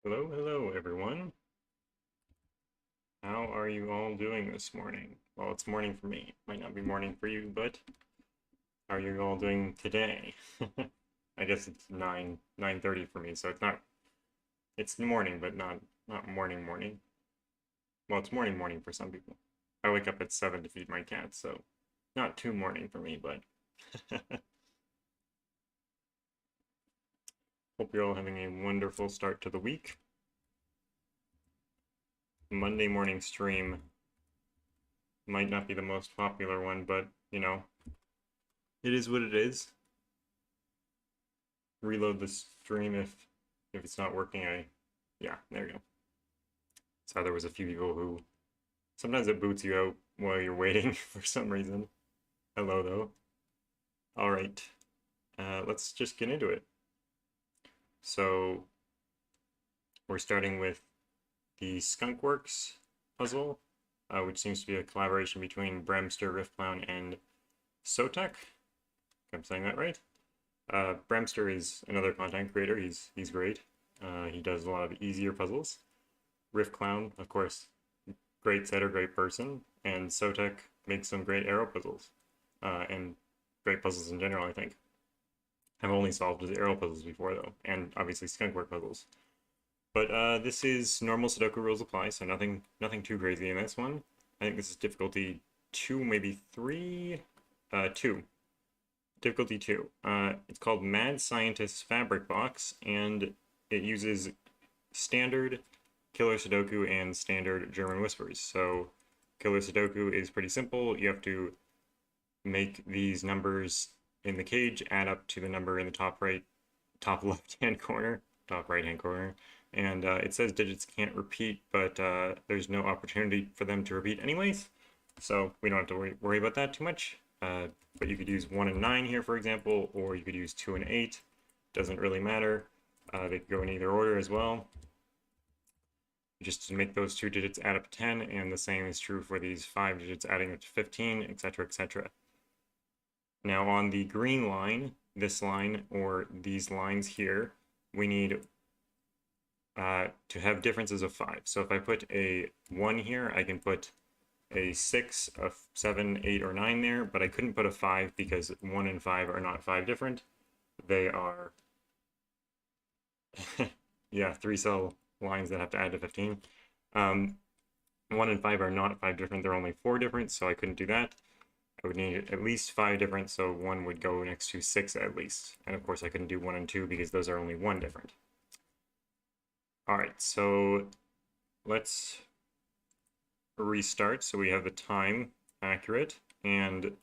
Hello, hello, everyone. How are you all doing this morning? Well, it's morning for me. Might not be morning for you, but how are you all doing today? I guess it's 9:30 for me, so it's morning, but not morning. Well, it's morning for some people. I wake up at 7 to feed my cat, so not too morning for me, but hope you're all having a wonderful start to the week. Monday morning stream might not be the most popular one, but you know, it is what it is. Reload the stream if it's not working. Yeah, there you go. So there was a few people who sometimes it boots you out while you're waiting for some reason. Hello though. All right, let's just get into it. So we're starting with the Skunkworks puzzle, which seems to be a collaboration between Bremster, Riffclown, and Sotek. If I'm saying that right. Bremster is another content creator. He's great. He does a lot of easier puzzles. Riffclown, of course, great setter, great person, and Sotek makes some great arrow puzzles, and great puzzles in general, I think. I've only solved his arrow puzzles before, though, and obviously Skunkwork puzzles. But this is normal Sudoku rules apply, so nothing too crazy in this one. I think this is difficulty 2, maybe 3? 2. Difficulty 2. It's called Mad Scientist's Fabric Box, and it uses standard Killer Sudoku and standard German whispers. So Killer Sudoku is pretty simple. You have to make these numbers in the cage add up to the number in the top left-hand corner, top right-hand corner. And it says digits can't repeat, but there's no opportunity for them to repeat anyways. So we don't have to worry about that too much. But you could use 1 and 9 here, for example, or you could use 2 and 8. Doesn't really matter. They could go in either order as well. Just to make those 2 digits add up to 10, and the same is true for these 5 digits adding up to 15, etc., etc. Now on the green line, this line, or these lines here, we need to have differences of 5. So if I put a 1 here, I can put a 6, a 7, 8, or 9 there, but I couldn't put a 5 because 1 and 5 are not 5 different. They are, yeah, 3-cell lines that have to add to 15. 1 and 5 are not 5 different, they're only 4 different, so I couldn't do that. I would need at least 5 different, so 1 would go next to 6 at least. And of course I couldn't do 1 and 2 because those are only 1 different. Alright, so let's restart so we have the time accurate, and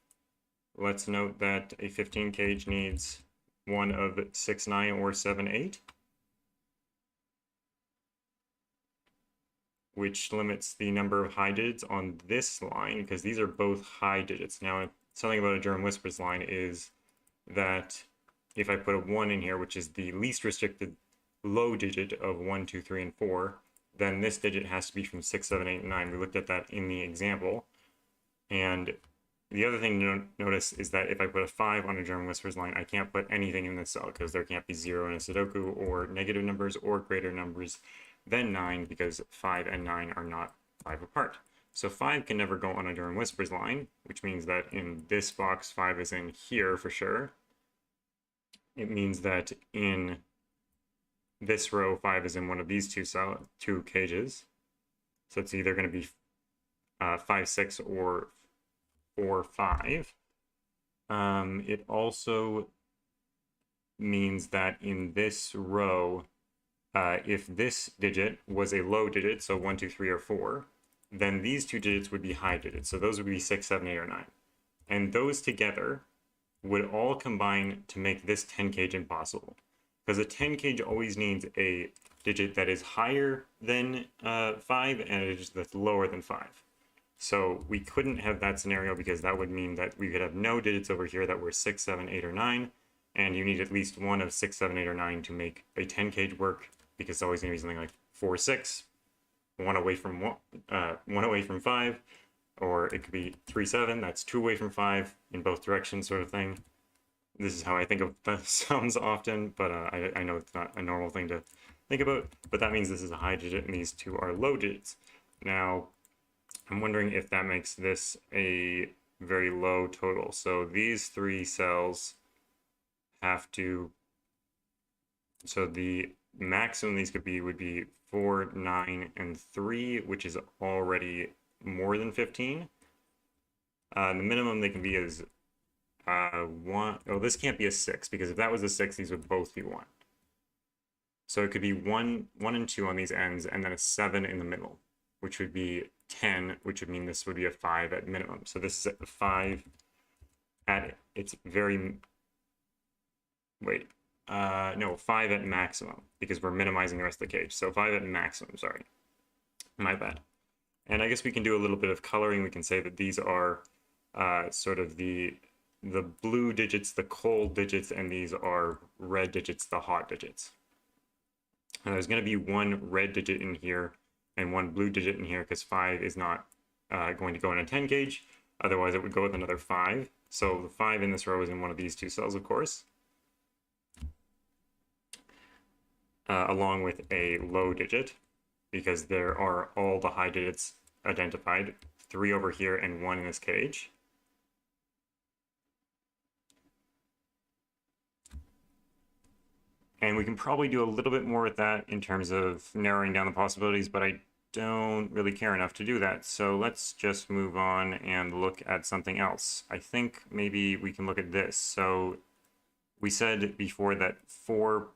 let's note that a 15 cage needs one of 6, 9, or 7, 8, which limits the number of high digits on this line because these are both high digits. Now, something about a German whispers line is that if I put a 1 in here, which is the least restricted low digit of 1, 2, 3, and 4, then this digit has to be from 6, 7, 8, and 9. We looked at that in the example. And the other thing to notice is that if I put a 5 on a German whispers line, I can't put anything in this cell because there can't be 0 in a Sudoku, or negative numbers, or greater numbers than 9, because 5 and 9 are not 5 apart. So 5 can never go on a German whispers line, which means that in this box, 5 is in here for sure. It means that in this row, 5 is in one of these two cages. So it's either going to be 5, 6, or 4, 5. It also means that in this row, if this digit was a low digit, so 1, 2, 3, or 4, then these 2 digits would be high digits. So those would be 6, 7, 8, or 9. And those together would all combine to make this 10 cage impossible. Because a 10 cage always needs a digit that is higher than 5 and a digit that's lower than 5. So we couldn't have that scenario because that would mean that we could have no digits over here that were 6, 7, 8, or 9. And you need at least one of 6, 7, 8, or 9 to make a 10 cage work, because it's always going to be something like 4, 6, one away from 5, or it could be 3, 7, that's 2 away from 5 in both directions, sort of thing. This is how I think of the sums often, but I know it's not a normal thing to think about, but that means this is a high digit and these two are low digits. Now, I'm wondering if that makes this a very low total. So these three cells have to, so the maximum these could be would be 4, 9, and 3, which is already more than 15. The minimum they can be is 1. Oh, this can't be a 6, because if that was a 6, these would both be 1. So it could be 1, 1 and 2 on these ends, and then a 7 in the middle, which would be 10, which would mean this would be a 5 at minimum. So this is a 5 at its very, wait, no, 5 at maximum, because we're minimizing the rest of the cage. So 5 at maximum, sorry, my bad. And I guess we can do a little bit of coloring. We can say that these are sort of the blue digits, the cold digits, and these are red digits, the hot digits. And there's going to be one red digit in here and one blue digit in here, because 5 is not going to go in a 10 gauge. Otherwise, it would go with another 5. So the 5 in this row is in one of these two cells, of course, along with a low digit, because there are all the high digits identified, 3 over here and 1 in this cage. And we can probably do a little bit more with that in terms of narrowing down the possibilities, but I don't really care enough to do that. So let's just move on and look at something else. I think maybe we can look at this. So we said before that 4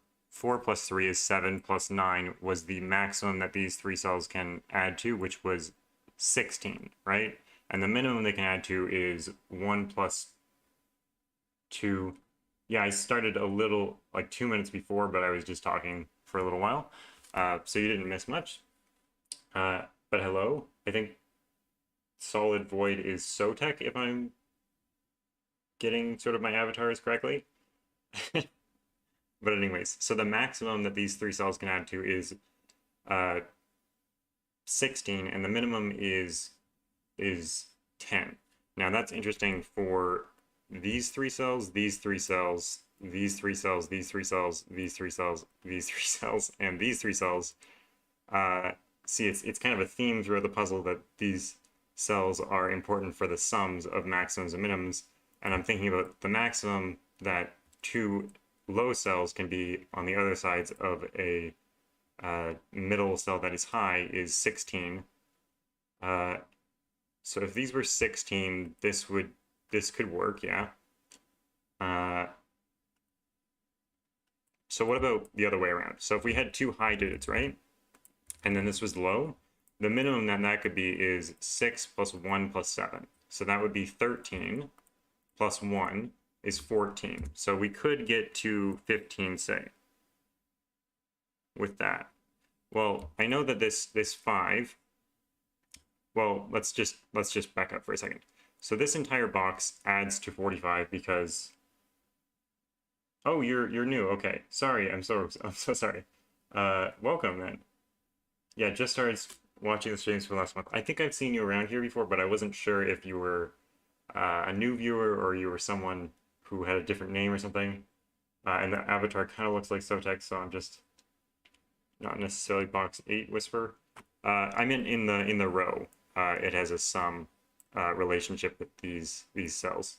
plus 3 is 7 plus 9 was the maximum that these three cells can add to, which was 16, right? And the minimum they can add to is 1 plus 2. Yeah, I started a little, like 2 minutes before, but I was just talking for a little while. So you didn't miss much. But hello, I think Solid Void is Sotec, if I'm getting sort of my avatars correctly. But anyways, so the maximum that these three cells can add to is 16, and the minimum is 10. Now that's interesting for these three cells, these three cells, these three cells, these three cells, these three cells, these three cells, and these three cells. See, it's kind of a theme throughout the puzzle that these cells are important for the sums of maximums and minimums. And I'm thinking about the maximum that 2 low cells can be on the other sides of a middle cell that is high is 16. So if these were 16, this could work, yeah. So what about the other way around? So if we had 2 high digits, right? And then this was low, the minimum that could be is 6 plus 1 plus 7. So that would be 13 plus 1 is 14. So we could get to 15, say, with that. Well, I know that this 5, well, let's just back up for a second. So this entire box adds to 45 because, oh, you're new. Okay, sorry, I'm so sorry. Welcome then. Yeah, just started watching the streams for last month. I think I've seen you around here before, but I wasn't sure if you were a new viewer or you were someone who had a different name or something. And the avatar kind of looks like Sotex, so I'm just not necessarily box 8 Whisper. I meant in the row. It has a sum relationship with these cells.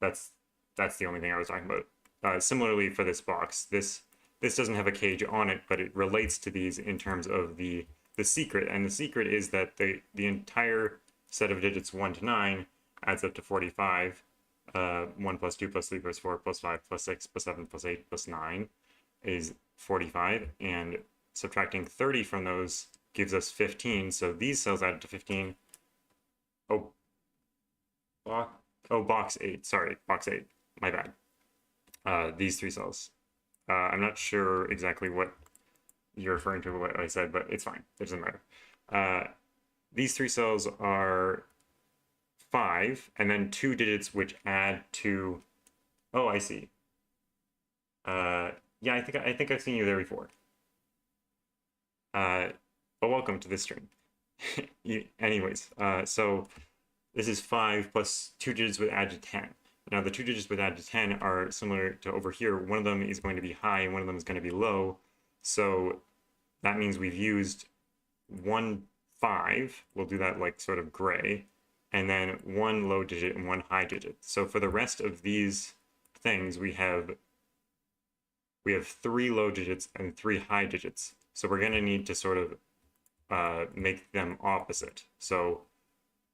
That's the only thing I was talking about. Similarly for this box, this doesn't have a cage on it, but it relates to these in terms of the secret. And the secret is that the entire set of digits 1 to 9 adds up to 45. 1 plus 2 plus 3 plus 4 plus 5 plus 6 plus 7 plus 8 plus 9 is 45. And subtracting 30 from those gives us 15. So these cells add to 15. Box 8. Sorry, box 8. My bad. These 3 cells. I'm not sure exactly what you're referring to, what I said, but it's fine. It doesn't matter. These 3 cells are 5, and then 2 digits which add to. Oh, I see. Yeah, I think I've seen you there before. But welcome to this stream. Anyways, so this is 5 plus 2 digits would add to 10. Now the 2 digits would add to 10 are similar to over here. One of them is going to be high and one of them is going to be low. So that means we've used 1 5, we'll do that like sort of gray, and then 1 low digit and 1 high digit. So for the rest of these things, we have 3 low digits and 3 high digits. So we're going to need to sort of make them opposite. So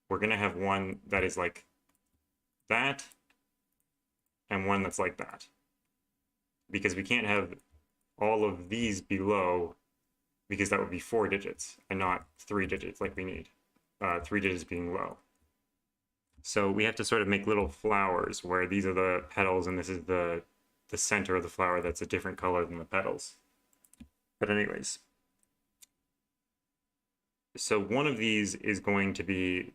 we're going to have one that is like that and one that's like that, because we can't have all of these below, because that would be 4 digits and not 3 digits like we need, 3 digits being low. So we have to sort of make little flowers where these are the petals and this is the center of the flower that's a different color than the petals. But anyways, so one of these is going to be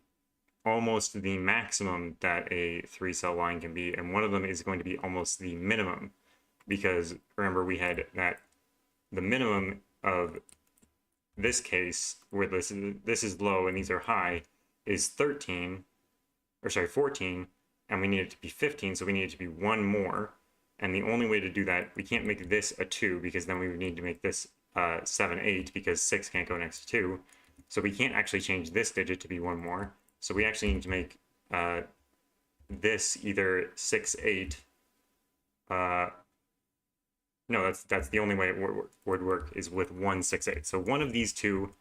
almost the maximum that a 3-cell line can be, and one of them is going to be almost the minimum, because remember we had that the minimum of this case, where this is low and these are high, is 14, and we need it to be 15, so we need it to be 1 more. And the only way to do that, we can't make this a 2, because then we would need to make this 7, 8, because 6 can't go next to 2. So we can't actually change this digit to be 1 more. So we actually need to make this either 6, 8. No, that's the only way it would work, is with 1, 6, 8. So one of these two,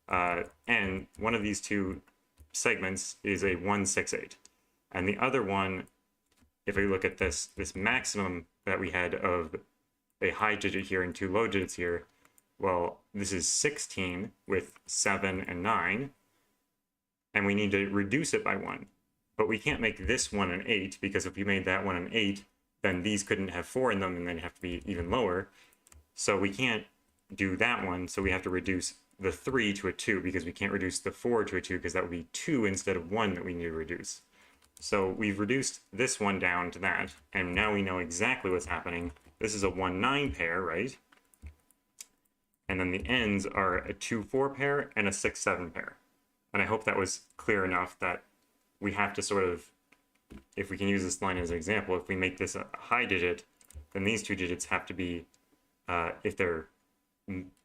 and one of these two segments is a 1, 6, 8. And the other one, if we look at this maximum that we had of a high digit here and 2 low digits here, well, this is 16 with 7 and 9, and we need to reduce it by 1. But we can't make this one an 8, because if we made that one an 8, then these couldn't have 4 in them and then have to be even lower. So we can't do that one, so we have to reduce the 3 to a 2, because we can't reduce the 4 to a 2, because that would be 2 instead of 1 that we need to reduce. So we've reduced this one down to that, and now we know exactly what's happening. This is a 1, 9 pair, right? And then the ends are a 2, 4 pair and a 6, 7 pair. And I hope that was clear enough that we have to sort of, if we can use this line as an example, if we make this a high digit, then these two digits have to be, if they're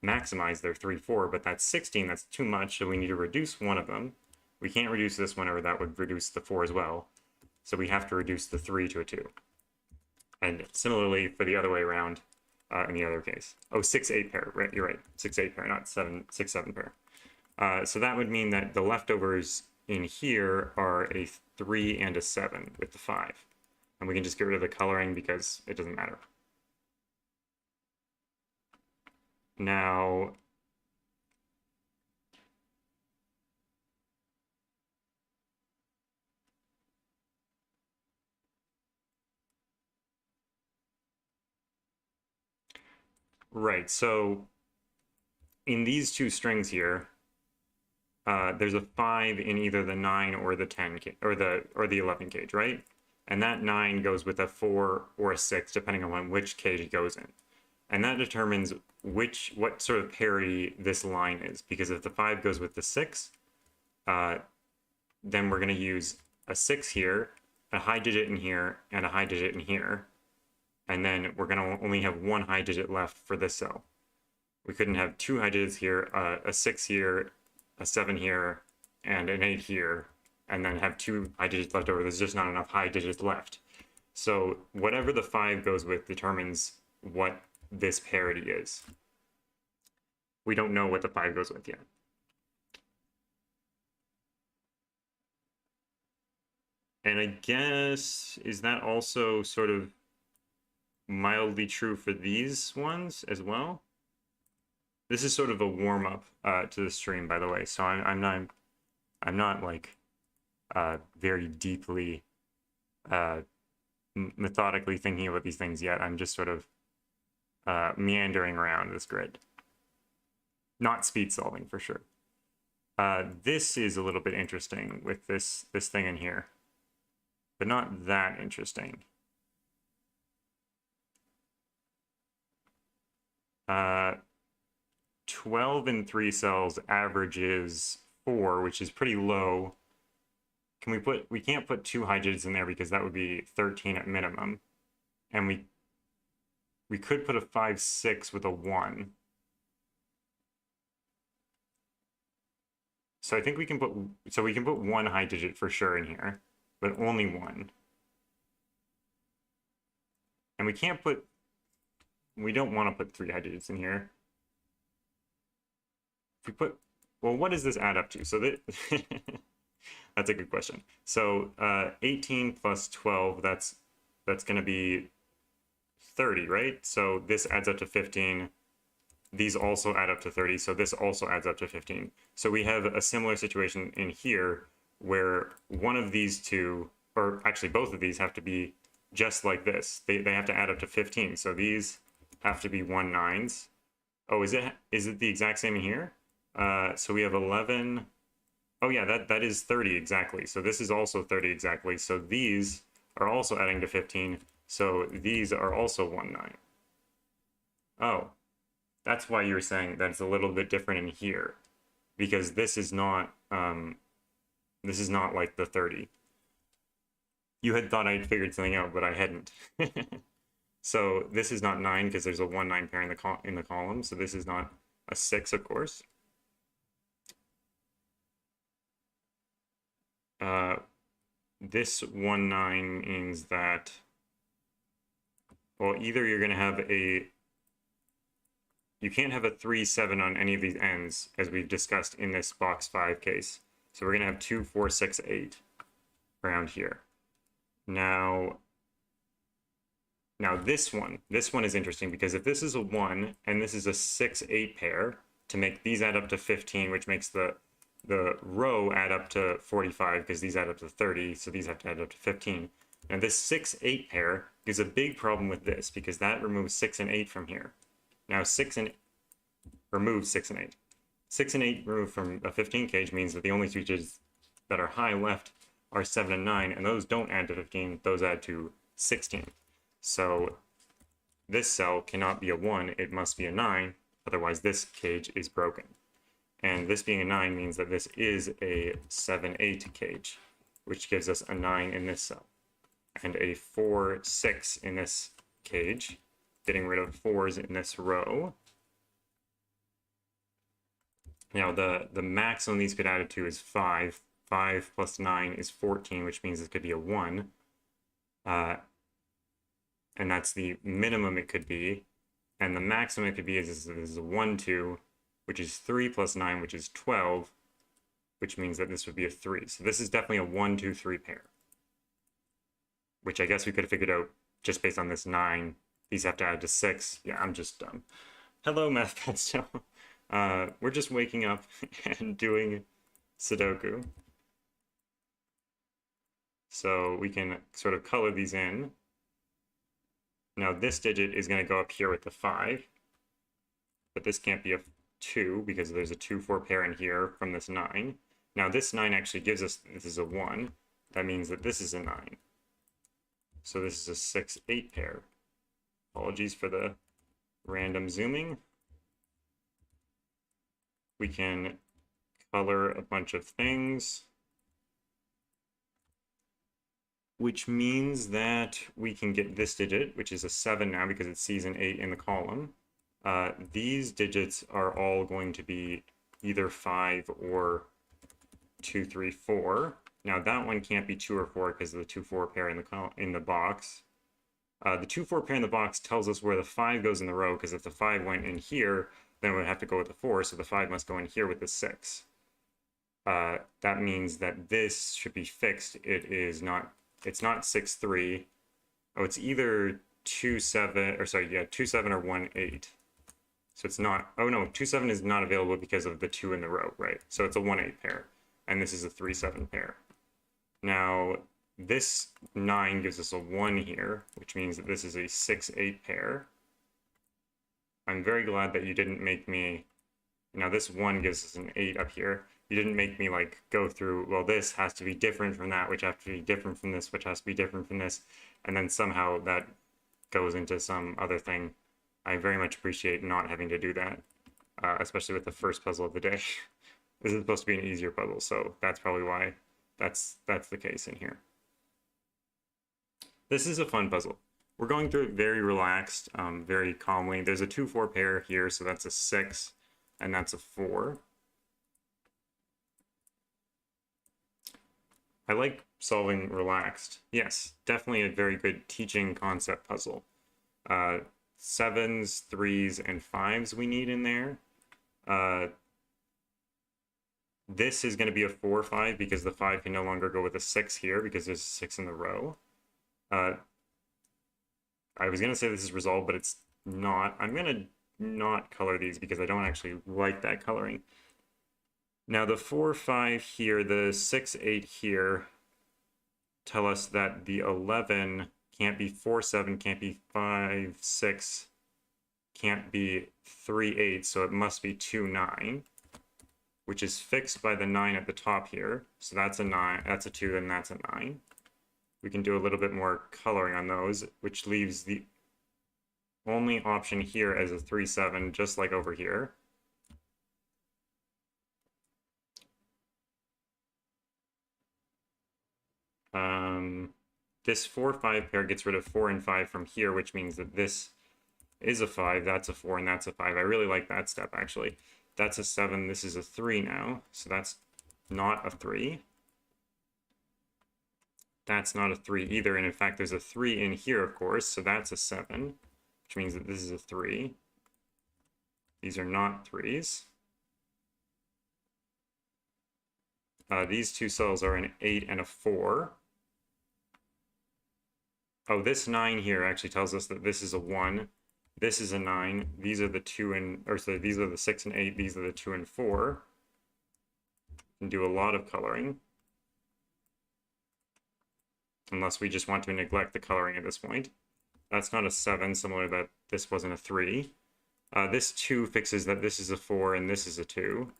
maximized, they're 3, 4, but that's 16, that's too much, so we need to reduce one of them. We can't reduce this one, or that would reduce the 4 as well. So we have to reduce the 3 to a 2. And similarly for the other way around, in the other case. Oh, 6, 8 pair, right? You're right. 6, 8 pair, not 7, 6, 7 pair. So that would mean that the leftovers in here are a 3 and a 7 with the 5. And we can just get rid of the coloring because it doesn't matter. Now, right, so in these two strings here, there's a 5 in either the 9 or the 10 or the 11 cage, right? And that 9 goes with a 4 or a 6, depending on which cage it goes in. And that determines what sort of parity this line is, because if the 5 goes with the 6, then we're going to use a 6 here, a high digit in here, and a high digit in here. And then we're going to only have 1 high digit left for this cell. We couldn't have 2 high digits here, a 6 here, a 7 here, and an 8 here, and then have 2 high digits left over. There's just not enough high digits left. So whatever the 5 goes with determines what this parity is. We don't know what the 5 goes with yet. And I guess, is that also sort of mildly true for these ones as well? This is sort of a warm-up to the stream, by the way, so I'm not like very deeply methodically thinking about these things yet. I'm just sort of meandering around this grid. Not speed solving for sure. This is a little bit interesting with this thing in here, but not that interesting. 12 in 3 cells averages 4, which is pretty low. We can't put 2 high digits in there because that would be 13 at minimum. And we could put a 5, 6 with a 1. So I think we can put, so we can put one high digit for sure in here, but only one. And we can't put, we don't want to put 3 high digits in here. If we put, well, what does this add up to? So that, that's a good question. So 18 plus 12, that's going to be 30, right? So this adds up to 15. These also add up to 30, so this also adds up to 15. So we have a similar situation in here where one of these two, or actually both of these have to be just like this. They have to add up to 15. So these have to be 1 9s. Oh, is it the exact same in here? So we have 11. Oh yeah, that is 30 exactly. So this is also 30 exactly. So these are also adding to 15. So these are also 1 9. Oh, that's why you were saying that it's a little bit different in here, because this is not like the 30. You had thought I'd figured something out, but I hadn't. So this is not 9 because there's a 1 9 pair in the column. So this is not a 6, of course. This 1 9 means that, well, either you're going to have you can't have a 3 7 on any of these ends, as we've discussed in this box 5 case. So we're going to have 2 4 6 8 around here. Now this one is interesting, because if this is a 1 and this is a 6 8 pair, to make these add up to 15, which makes the row add up to 45, because these add up to 30, so these have to add up to 15. Now this 6 8 pair is a big problem with this, because that removes 6 and 8 from here. Now 6 and removes 6 and 8. 6 and 8 removed from a 15 cage means that the only two digits that are high left are 7 and 9, and those don't add to 15, those add to 16. So this cell cannot be a 1, it must be a 9, otherwise this cage is broken. And this being a 9 means that this is a 7 8 cage, which gives us a 9 in this cell, and a 4 6 in this cage, getting rid of 4s in this row. Now the maximum these could add to is 5. 5 plus 9 is 14, which means it could be a 1. And that's the minimum it could be. And the maximum it could be is a 1 2, which is 3 plus 9, which is 12, which means that this would be a 3. So this is definitely a 1 2 3 pair, which I guess we could have figured out just based on this 9. These have to add to 6. Yeah, I'm just dumb. Hello, Math Pesto. We're just waking up and doing Sudoku. So we can sort of color these in. Now this digit is going to go up here with the 5, but this can't be a 2 because there's a 2 4 pair in here from this 9. Now this 9 actually gives us, this is a 1. That means that this is a 9. So this is a 6 8 pair. Apologies for the random zooming. We can color a bunch of things, which means that we can get this digit, which is a 7 now because it sees an 8 in the column. These digits are all going to be either 5 or 2 3 4. Now that one can't be 2 or 4 because of the 2 4 pair in the box. The 2 4 pair in the box tells us where the 5 goes in the row, because if the 5 went in here, then it would have to go with the 4, so the 5 must go in here with the 6. That means that this should be fixed. It's not 6 3. Oh, it's either 2 7, or sorry, yeah, 2 7 or 1 8. So it's not, oh no, 2 7 is not available because of the 2 in the row, right? So it's a 1 8 pair, and this is a 3 7 pair. Now, this 9 gives us a 1 here, which means that this is a 6 8 pair. I'm very glad that you didn't make me, now this 1 gives us an 8 up here. You didn't make me like go through, well, this has to be different from that, which has to be different from this, which has to be different from this, and then somehow that goes into some other thing. I very much appreciate not having to do that, especially with the first puzzle of the day. This is supposed to be an easier puzzle, so that's probably why that's the case in here. This is a fun puzzle. We're going through it very relaxed, very calmly. There's a 2 4 pair here, so that's a 6, and that's a 4. I like solving relaxed. Yes, definitely a very good teaching concept puzzle. 7s, 3s, and 5s we need in there. This is going to be a 4, 5 because the 5 can no longer go with a 6 here because there's a 6 in the row. I was going to say this is resolved, but it's not. I'm going to not color these because I don't actually like that coloring. Now the 4, 5 here, the 6, 8 here tell us that the 11 can't be 4, 7, can't be 5, 6, can't be 3, 8, so it must be 2, 9, which is fixed by the 9 at the top here. So that's a 9, that's a 2, and that's a 9. We can do a little bit more coloring on those, which leaves the only option here as a 3, 7, just like over here. This 4, 5 pair gets rid of 4 and 5 from here, which means that this is a 5, that's a 4, and that's a 5. I really like that step, actually. That's a 7, this is a 3 now, so that's not a 3. That's not a 3 either, and in fact there's a 3 in here, of course, so that's a 7, which means that this is a 3. These are not 3s. These two cells are an 8 and a 4. Oh, this 9 here actually tells us that this is a 1. This is a 9. These are the 2 and, or sorry, these are the 6 and 8. These are the 2 and 4. And do a lot of coloring. Unless we just want to neglect the coloring at this point. That's not a 7, similar that this wasn't a 3. This 2 fixes that this is a 4 and this is a 2.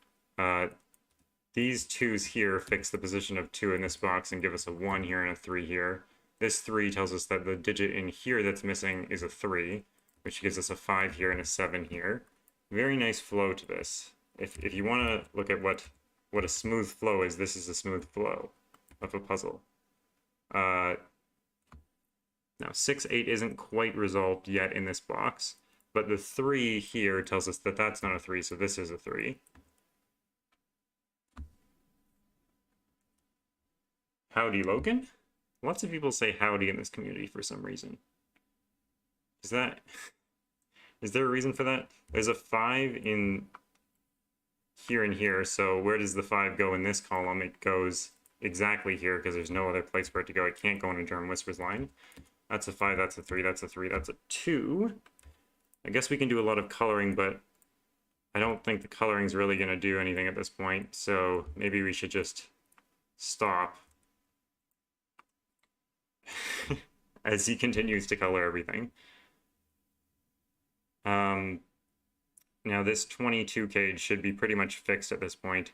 These 2s here fix the position of 2 in this box and give us a 1 here and a 3 here. This 3 tells us that the digit in here that's missing is a 3, which gives us a 5 here and a 7 here. Very nice flow to this. If you want to look at what a smooth flow is, this is a smooth flow of a puzzle. Now 6, 8 isn't quite resolved yet in this box, but the 3 here tells us that that's not a 3, so this is a 3. Howdy, Logan? Lots of people say howdy in this community for some reason. Is there a reason for that? There's a 5 in here and here, so where does the 5 go in this column? It goes exactly here because there's no other place for it to go. It can't go in a German Whispers line. That's a 5, that's a 3, that's a 3, that's a 2. I guess we can do a lot of coloring, but I don't think the coloring's really going to do anything at this point, so maybe we should just stop. As he continues to color everything. Now this 22 cage should be pretty much fixed at this point.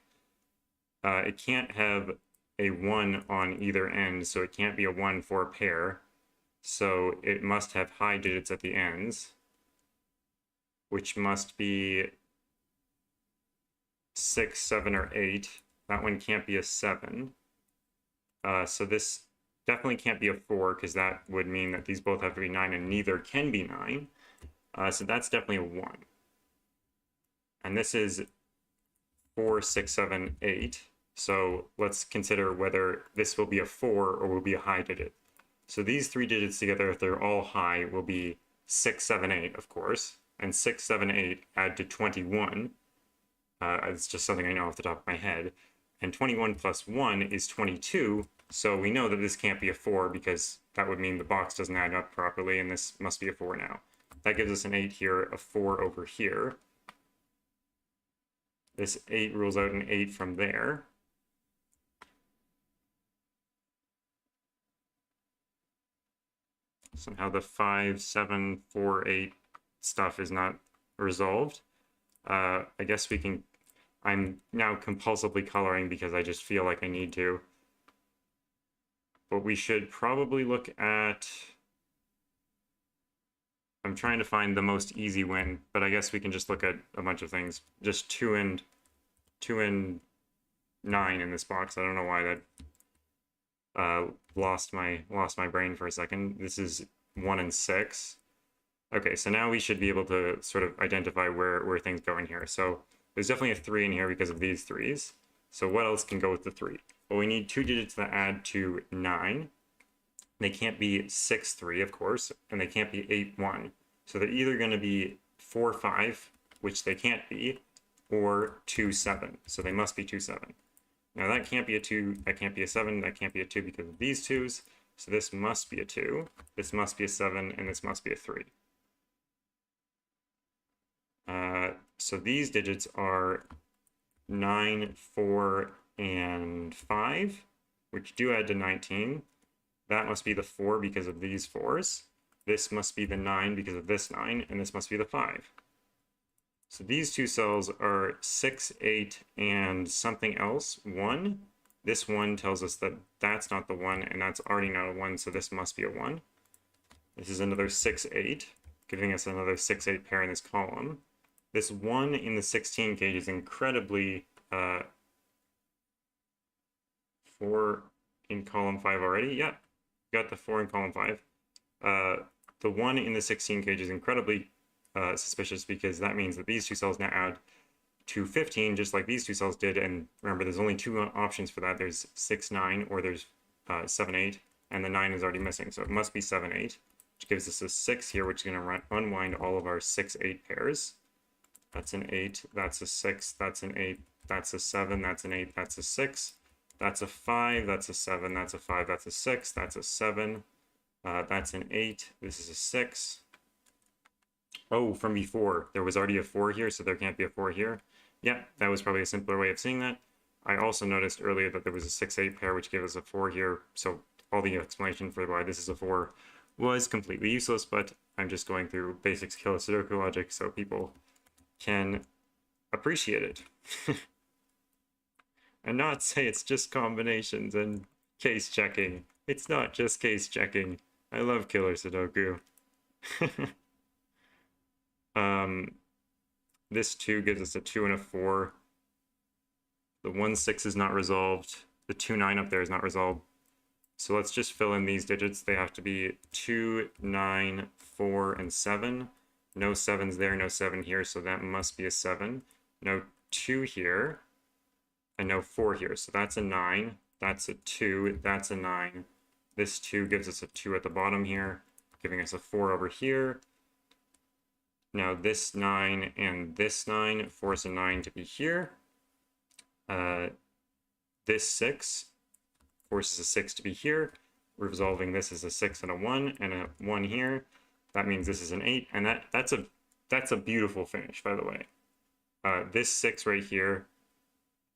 It can't have a 1 on either end, so it can't be a 1 for a pair. So it must have high digits at the ends, which must be 6, 7, or 8. That one can't be a 7. So this definitely can't be a 4, because that would mean that these both have to be 9, and neither can be 9. So that's definitely a 1. And this is 4, 6, 7, 8. So let's consider whether this will be a 4 or will be a high digit. So these 3 digits together, if they're all high, will be 6, 7, 8, of course. And 6, 7, 8 add to 21. It's just something I know off the top of my head. And 21 plus 1 is 22. So we know that this can't be a 4 because that would mean the box doesn't add up properly, and this must be a 4 now. That gives us an 8 here, a 4 over here. This 8 rules out an 8 from there. Somehow the 5, 7, 4, 8 stuff is not resolved. I guess we can... I'm now compulsively coloring because I just feel like I need to. But we should probably look at... I'm trying to find the most easy win, but I guess we can just look at a bunch of things. Just 2 and 9 in this box. I don't know why that lost my brain for a second. This is 1 and 6. Okay, so now we should be able to sort of identify where things go in here. So there's definitely a 3 in here because of these 3s. So what else can go with the 3? Well, we need 2 digits that add to 9. They can't be 6, 3, of course, and they can't be 8, 1. So they're either going to be 4, 5, which they can't be, or 2, 7. So they must be 2, 7. Now that can't be a 2, that can't be a 7, that can't be a 2 because of these 2's. So this must be a 2, this must be a 7, and this must be a 3. So these digits are 9, 4, and 5, which do add to 19. That must be the 4 because of these 4's. This must be the 9 because of this 9, and this must be the 5. So these two cells are 6, 8, and something else, 1. This 1 tells us that that's not the 1, and that's already not a 1, so this must be a 1. This is another 6, 8, giving us another 6, 8 pair in this column. This 1 in the 16 cage is incredibly 4 in column 5 already. Yeah, got the 4 in column 5. The 1 in the 16 cage is incredibly suspicious because that means that these two cells now add to 15 just like these two cells did. And remember, there's only 2 options for that. There's 6, 9, or there's 7, 8, and the 9 is already missing. So it must be 7, 8, which gives us a 6 here, which is going to unwind all of our 6, 8 pairs. That's an 8, that's a 6, that's an 8, that's a 7, that's an 8, that's a 6, that's a 5, that's a 7, that's a 5, that's a 6, that's a 7, that's an 8, this is a 6. Oh, from before, there was already a 4 here, so there can't be a 4 here. Yeah, that was probably a simpler way of seeing that. I also noticed earlier that there was a 6, 8 pair, which gave us a 4 here, so all the explanation for why this is a 4 was completely useless, but I'm just going through basic killer Sudoku logic so people can appreciate it. And not say it's just combinations and case checking. It's not just case checking. I love killer Sudoku. This 2 gives us a 2 and a 4. The 1, 6 is not resolved. The 2, 9 up there is not resolved. So let's just fill in these digits. They have to be 2, 9, 4, and 7. No 7's there, no 7 here, so that must be a 7. No 2 here, and no 4 here. So that's a 9, that's a 2, that's a 9. This 2 gives us a 2 at the bottom here, giving us a 4 over here. Now this 9 and this 9 force a 9 to be here. This 6 forces a 6 to be here. Resolving this as a 6 and a 1, and a 1 here. That means this is an 8, and that's a beautiful finish, by the way. This 6 right here,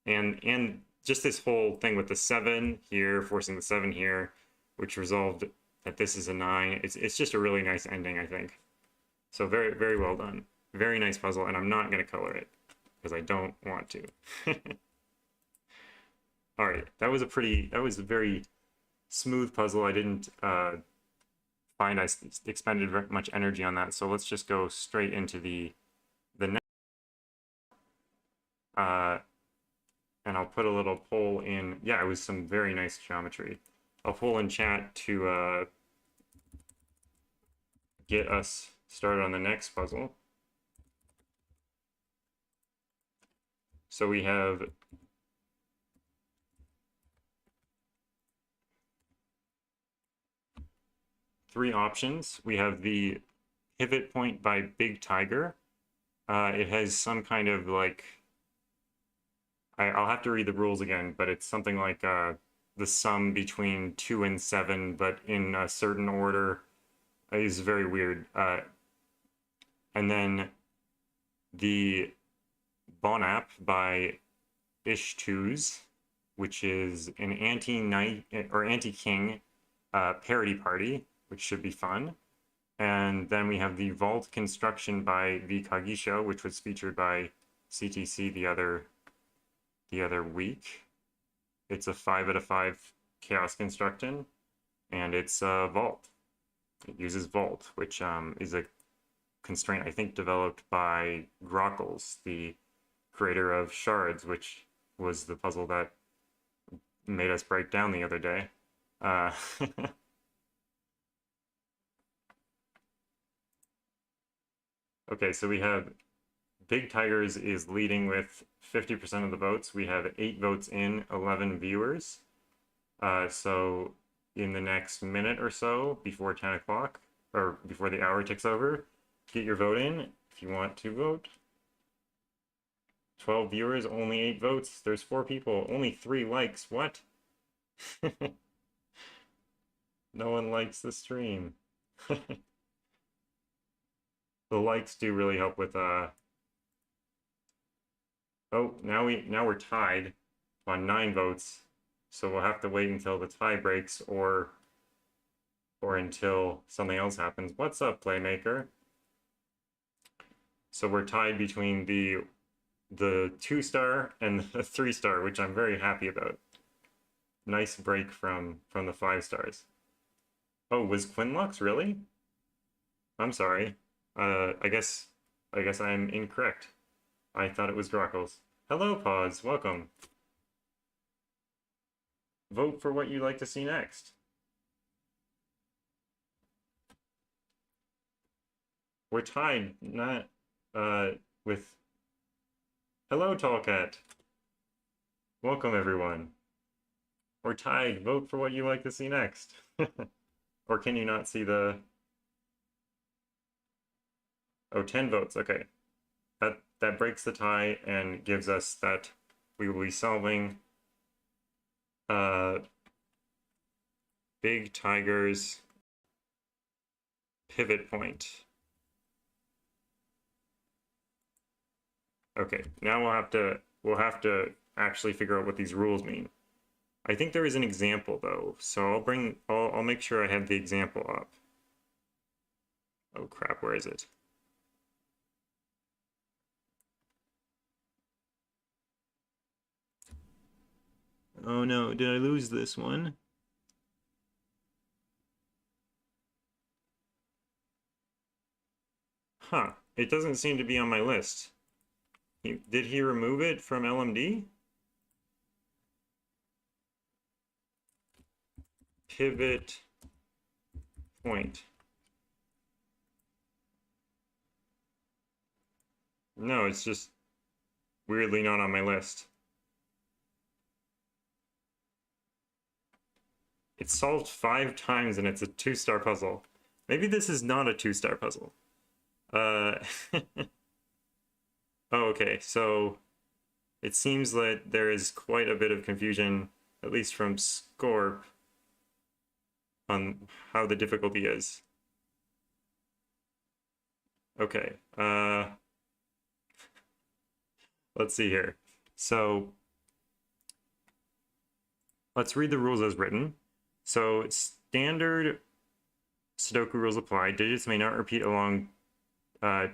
and just this whole thing with the 7 here, forcing the 7 here, which resolved that this is a 9. It's just a really nice ending, I think. So very, very well done. Very nice puzzle, and I'm not going to color it, because I don't want to. All right, that was a very smooth puzzle. I didn't find I expended very much energy on that, so let's just go straight into the next. And I'll put a little poll in. Yeah, it was some very nice geometry. I'll poll in chat to get us started on the next puzzle. So we have three options. We have the pivot point by Big Tiger. It has some kind of like, I'll have to read the rules again, but it's something like the sum between 2 and 7, but in a certain order. Is very weird. And then the Bon-App by ICHTUES, which is an anti-knight or anti-king parody party, which should be fun. And then we have the Vault Construction by V Kagisho, which was featured by CTC the other week. It's a 5 out of 5 chaos construction, and it's Vault. It uses Vault, which is a constraint I think developed by Grockles, the creator of Shards, which was the puzzle that made us break down the other day. Okay, so we have Big Tigers is leading with 50% of the votes. We have 8 votes in, 11 viewers. So in the next minute or so, before 10 o'clock, or before the hour ticks over, get your vote in if you want to vote. 12 viewers, only 8 votes. There's 4 people, only 3 likes. What? No one likes the stream. The likes do really help with oh, now we're tied on 9 votes. So we'll have to wait until the tie breaks or until something else happens. What's up, Playmaker? So we're tied between the 2-star and the 3-star, which I'm very happy about. Nice break from the 5 stars. Oh, was Quinlux really? I'm sorry. I guess I'm incorrect. I thought it was Drockles. Hello, Pause. Welcome. Vote for what you'd like to see next. We're tied, not with. Hello, Tallcat. Welcome, everyone. We're tied. Vote for what you like to see next. Or can you not see the... Oh, 10 votes. Okay. That breaks the tie and gives us that we will be solving Big Tiger's pivot point. Okay, now we'll have to actually figure out what these rules mean. I think there is an example though, so I'll make sure I have the example up. Oh crap, where is it? Oh no, did I lose this one? Huh, it doesn't seem to be on my list. Did he remove it from LMD? Pivot point. No, it's just weirdly not on my list. It's solved 5 times and it's a 2-star puzzle. Maybe this is not a 2-star puzzle. Oh, okay, so it seems that there is quite a bit of confusion, at least from Scorp, on how the difficulty is. Okay, let's see here. So let's read the rules as written. So standard Sudoku rules apply. Digits may not repeat along the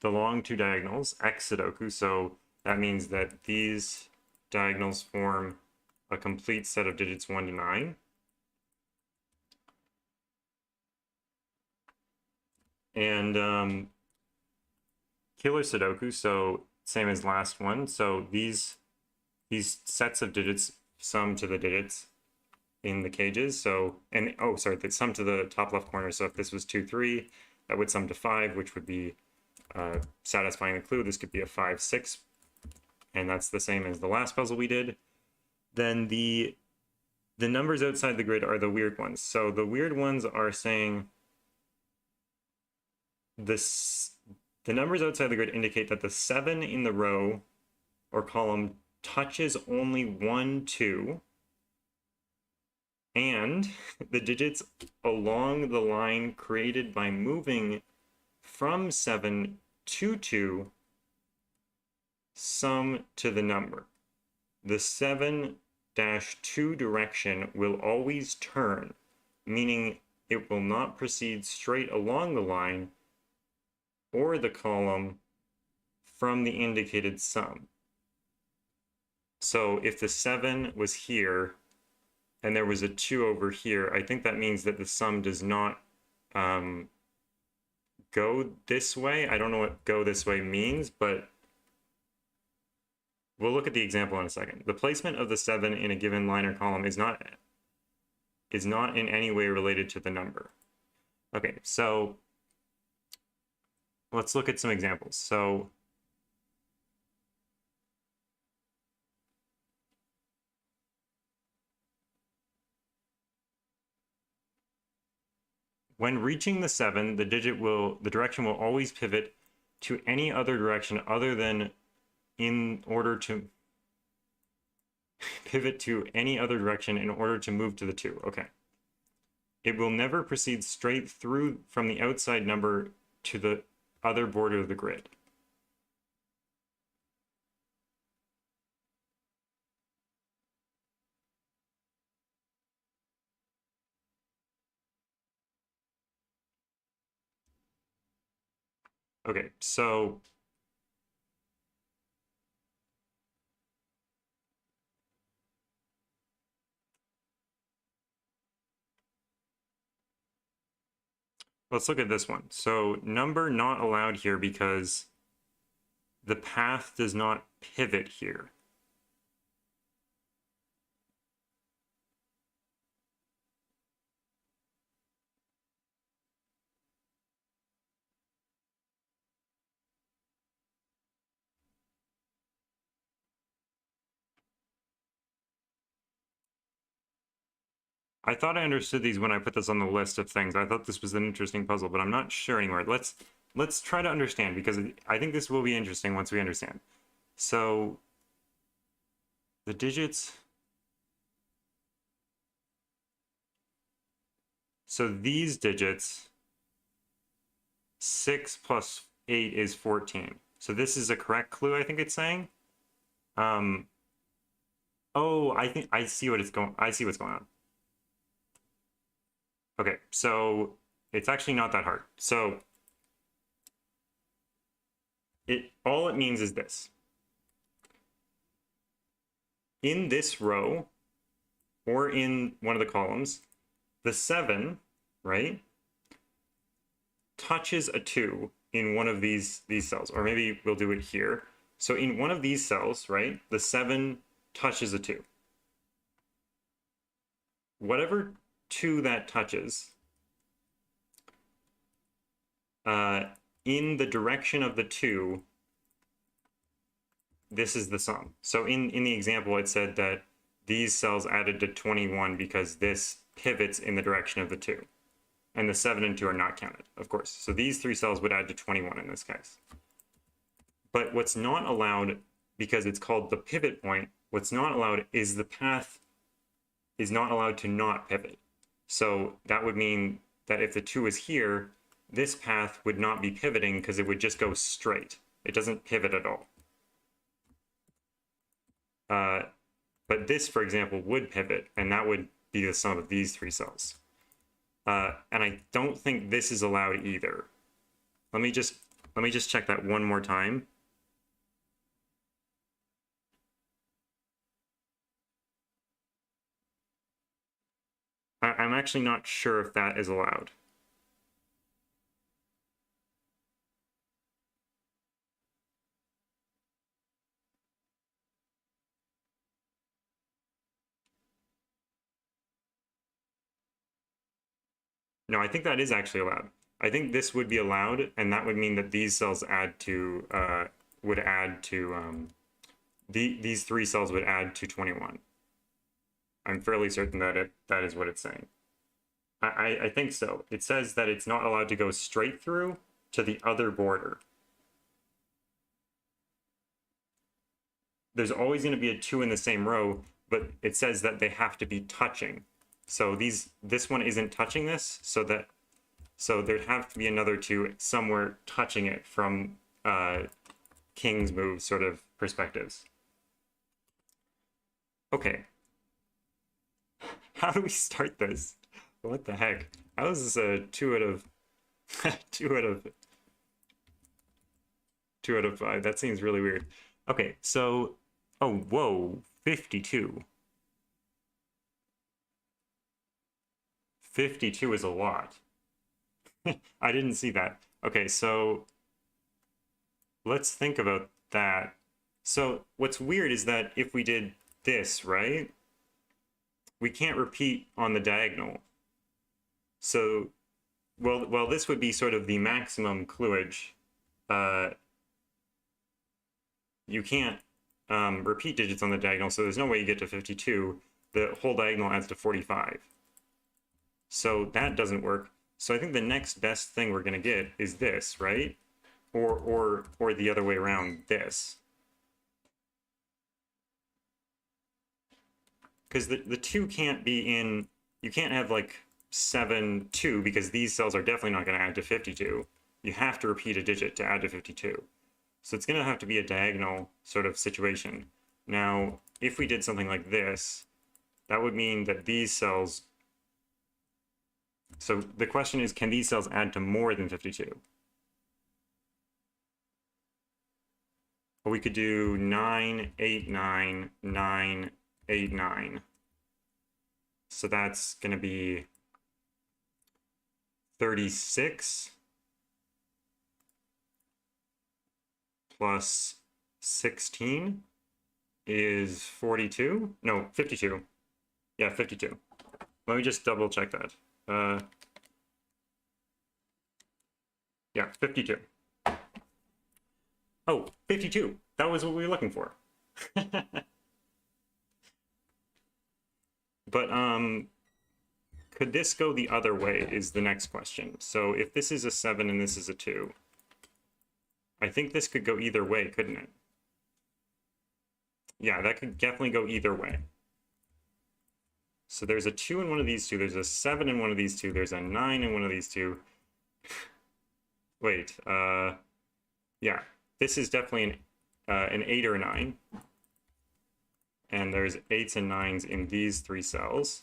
long 2 diagonals, X Sudoku. So that means that these diagonals form a complete set of digits 1 to 9. And killer Sudoku, so same as last one. So these sets of digits sum to the digits in the cages. So, and oh, sorry, they sum to the top left corner. So if this was 2, 3, that would sum to 5, which would be satisfying the clue. This could be a 5, 6, and that's the same as the last puzzle we did. Then the numbers outside the grid are the weird ones. So the weird ones are saying the numbers outside the grid indicate that the 7 in the row or column touches only 1, 2, and the digits along the line created by moving from 7 to 2 sum to the number. The 7-2 direction will always turn, meaning it will not proceed straight along the line or the column from the indicated sum. So if the 7 was here and there was a 2 over here, I think that means that the sum does not go this way. I don't know what go this way means, but we'll look at the example in a second. The placement of the 7 in a given line or column is not in any way related to the number. Okay, so let's look at some examples. So When reaching the 7, the direction will always pivot to any other direction other than in order to pivot to any other direction in order to move to the 2. Okay. It will never proceed straight through from the outside number to the other border of the grid. Okay, so let's look at this one. So number not allowed here because the path does not pivot here. I thought I understood these when I put this on the list of things. I thought this was an interesting puzzle, but I'm not sure anymore. Let's try to understand, because I think this will be interesting once we understand. So the digits. So these digits, 6 plus 8 is 14. So this is a correct clue, I think it's saying. Oh, I think I see what it's going. I see what's going on. Okay, so it's actually not that hard. So all it means is this. In this row, or in one of the columns, the 7, right, touches a 2 in one of these cells, or maybe we'll do it here. So in one of these cells, right, the 7 touches a 2. Whatever 2 that touches, in the direction of the 2, this is the sum. So in the example, it said that these cells added to 21 because this pivots in the direction of the 2. And the 7 and 2 are not counted, of course. So these 3 cells would add to 21 in this case. But what's not allowed, because it's called the pivot point, what's not allowed is the path is not allowed to not pivot. So that would mean that if the 2 is here, this path would not be pivoting because it would just go straight. It doesn't pivot at all. But this, for example, would pivot, and that would be the sum of these 3 cells. And I don't think this is allowed either. Let me just check that one more time. I'm actually not sure if that is allowed. No, I think that is actually allowed. I think this would be allowed, and that would mean that these cells add to these 3 cells would add to 21. I'm fairly certain that that is what it's saying. I think so. It says that it's not allowed to go straight through to the other border. There's always going to be a 2 in the same row, but it says that they have to be touching. So this one isn't touching this, so there'd have to be another 2 somewhere touching it from King's move sort of perspectives. Okay. How do we start this? What the heck? How is this a 2 out of 2 out of 5? That seems really weird. Okay, so oh whoa, 52. 52 is a lot. I didn't see that. Okay, so let's think about that. So what's weird is that if we did this, right, we can't repeat on the diagonal. So, well, this would be sort of the maximum cluage. You can't repeat digits on the diagonal, so there's no way you get to 52. The whole diagonal adds to 45. So that doesn't work. So I think the next best thing we're going to get is this, right? Or the other way around, this. Because the 2 can't be in, you can't have like 7, 2, because these cells are definitely not going to add to 52. You have to repeat a digit to add to 52. So it's going to have to be a diagonal sort of situation. Now, if we did something like this, that would mean that these cells, so the question is, can these cells add to more than 52? Well, we could do 9, 8, 9, 9, 8, 9. So that's going to be 36 plus 16 is 42. No, 52. Yeah, 52. Let me just double check that. Yeah, 52. Oh, 52. That was what we were looking for. But could this go the other way is the next question. So if this is a 7 and this is a 2, I think this could go either way, couldn't it? Yeah, that could definitely go either way. So there's a 2 in one of these two, there's a 7 in one of these two, there's a 9 in one of these two. Wait, yeah, this is definitely an 8 or a 9. And there's 8s and 9s in these 3 cells.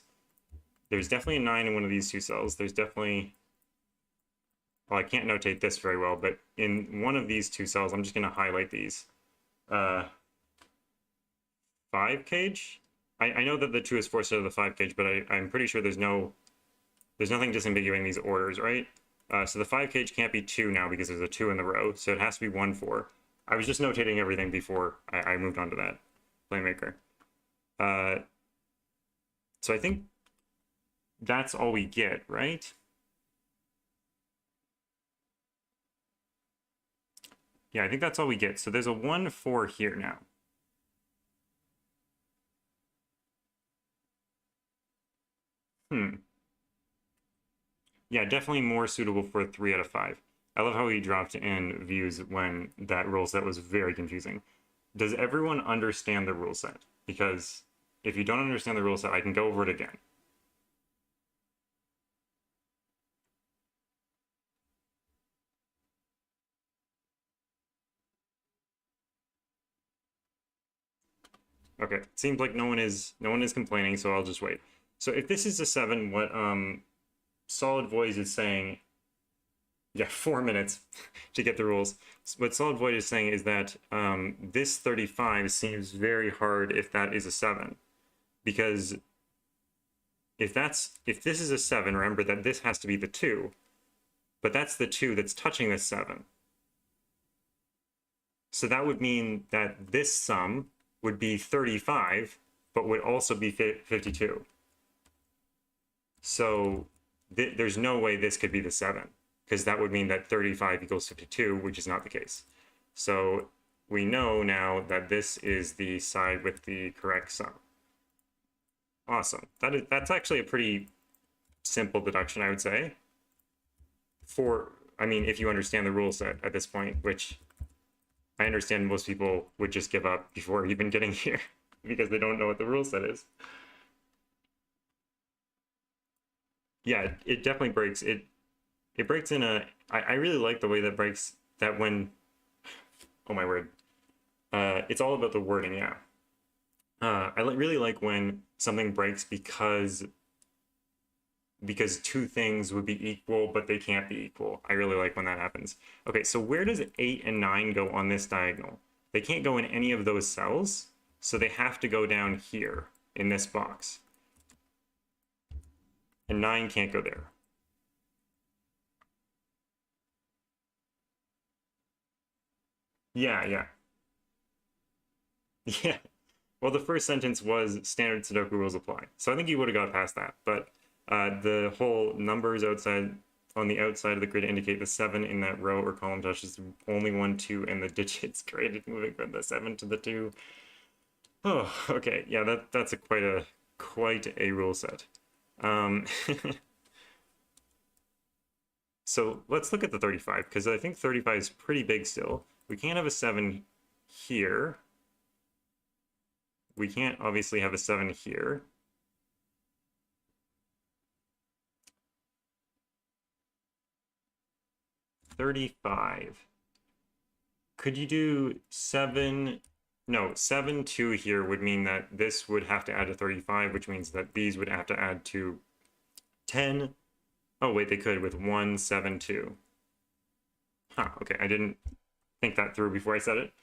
There's definitely a 9 in one of these 2 cells. There's definitely, well, I can't notate this very well, but in one of these 2 cells, I'm just going to highlight these. 5 cage? I know that the 2 is forced out of the 5 cage, but I'm pretty sure there's nothing disambiguating these orders, right? So the 5 cage can't be 2 now because there's a 2 in the row, so it has to be 1, 4. I was just notating everything before I moved on to that playmaker. So I think that's all we get, right? Yeah, I think that's all we get. So there's a 1, 4 here now. Yeah, definitely more suitable for a 3 out of 5. I love how he dropped in views when that rule set was very confusing. Does everyone understand the rule set? Because if you don't understand the rule set, I can go over it again. Okay, it seems like no one is complaining, so I'll just wait. So if this is a 7, what Solid Void is saying, yeah, 4 minutes to get the rules. What Solid Void is saying is that this 35 seems very hard if that is a 7, because if this is a 7, remember that this has to be the 2, but that's the 2 that's touching this 7. So that would mean that this sum would be 35, but would also be 52. So there's no way this could be the 7, because that would mean that 35 equals 52, which is not the case. So we know now that this is the side with the correct sum. Awesome. That's actually a pretty simple deduction, I would say. I mean, if you understand the rule set at this point, which I understand most people would just give up before even getting here because they don't know what the rule set is. Yeah, it definitely breaks. It breaks in a... I really like the way that breaks that when... Oh my word. It's all about the wording, yeah. I really like when something breaks because 2 things would be equal, but they can't be equal. I really like when that happens. Okay, so where does 8 and 9 go on this diagonal? They can't go in any of those cells, so they have to go down here in this box. And 9 can't go there. Yeah, yeah. Yeah. Well, the first sentence was standard Sudoku rules apply. So I think you would have got past that, but the whole numbers outside on the outside of the grid indicate the 7 in that row or column touches only 1, 2, and the digits created moving from the 7 to the 2. Oh, okay. Yeah, that's quite a rule set. So let's look at the 35, because I think 35 is pretty big still. We can't have a 7 here. We can't obviously have a 7 here. $35. Could you do 7? No, 7, 2 here would mean that this would have to add to 35, which means that these would have to add to 10. Oh, wait, they could with 1, 7, 2. Huh, okay, I didn't think that through before I said it.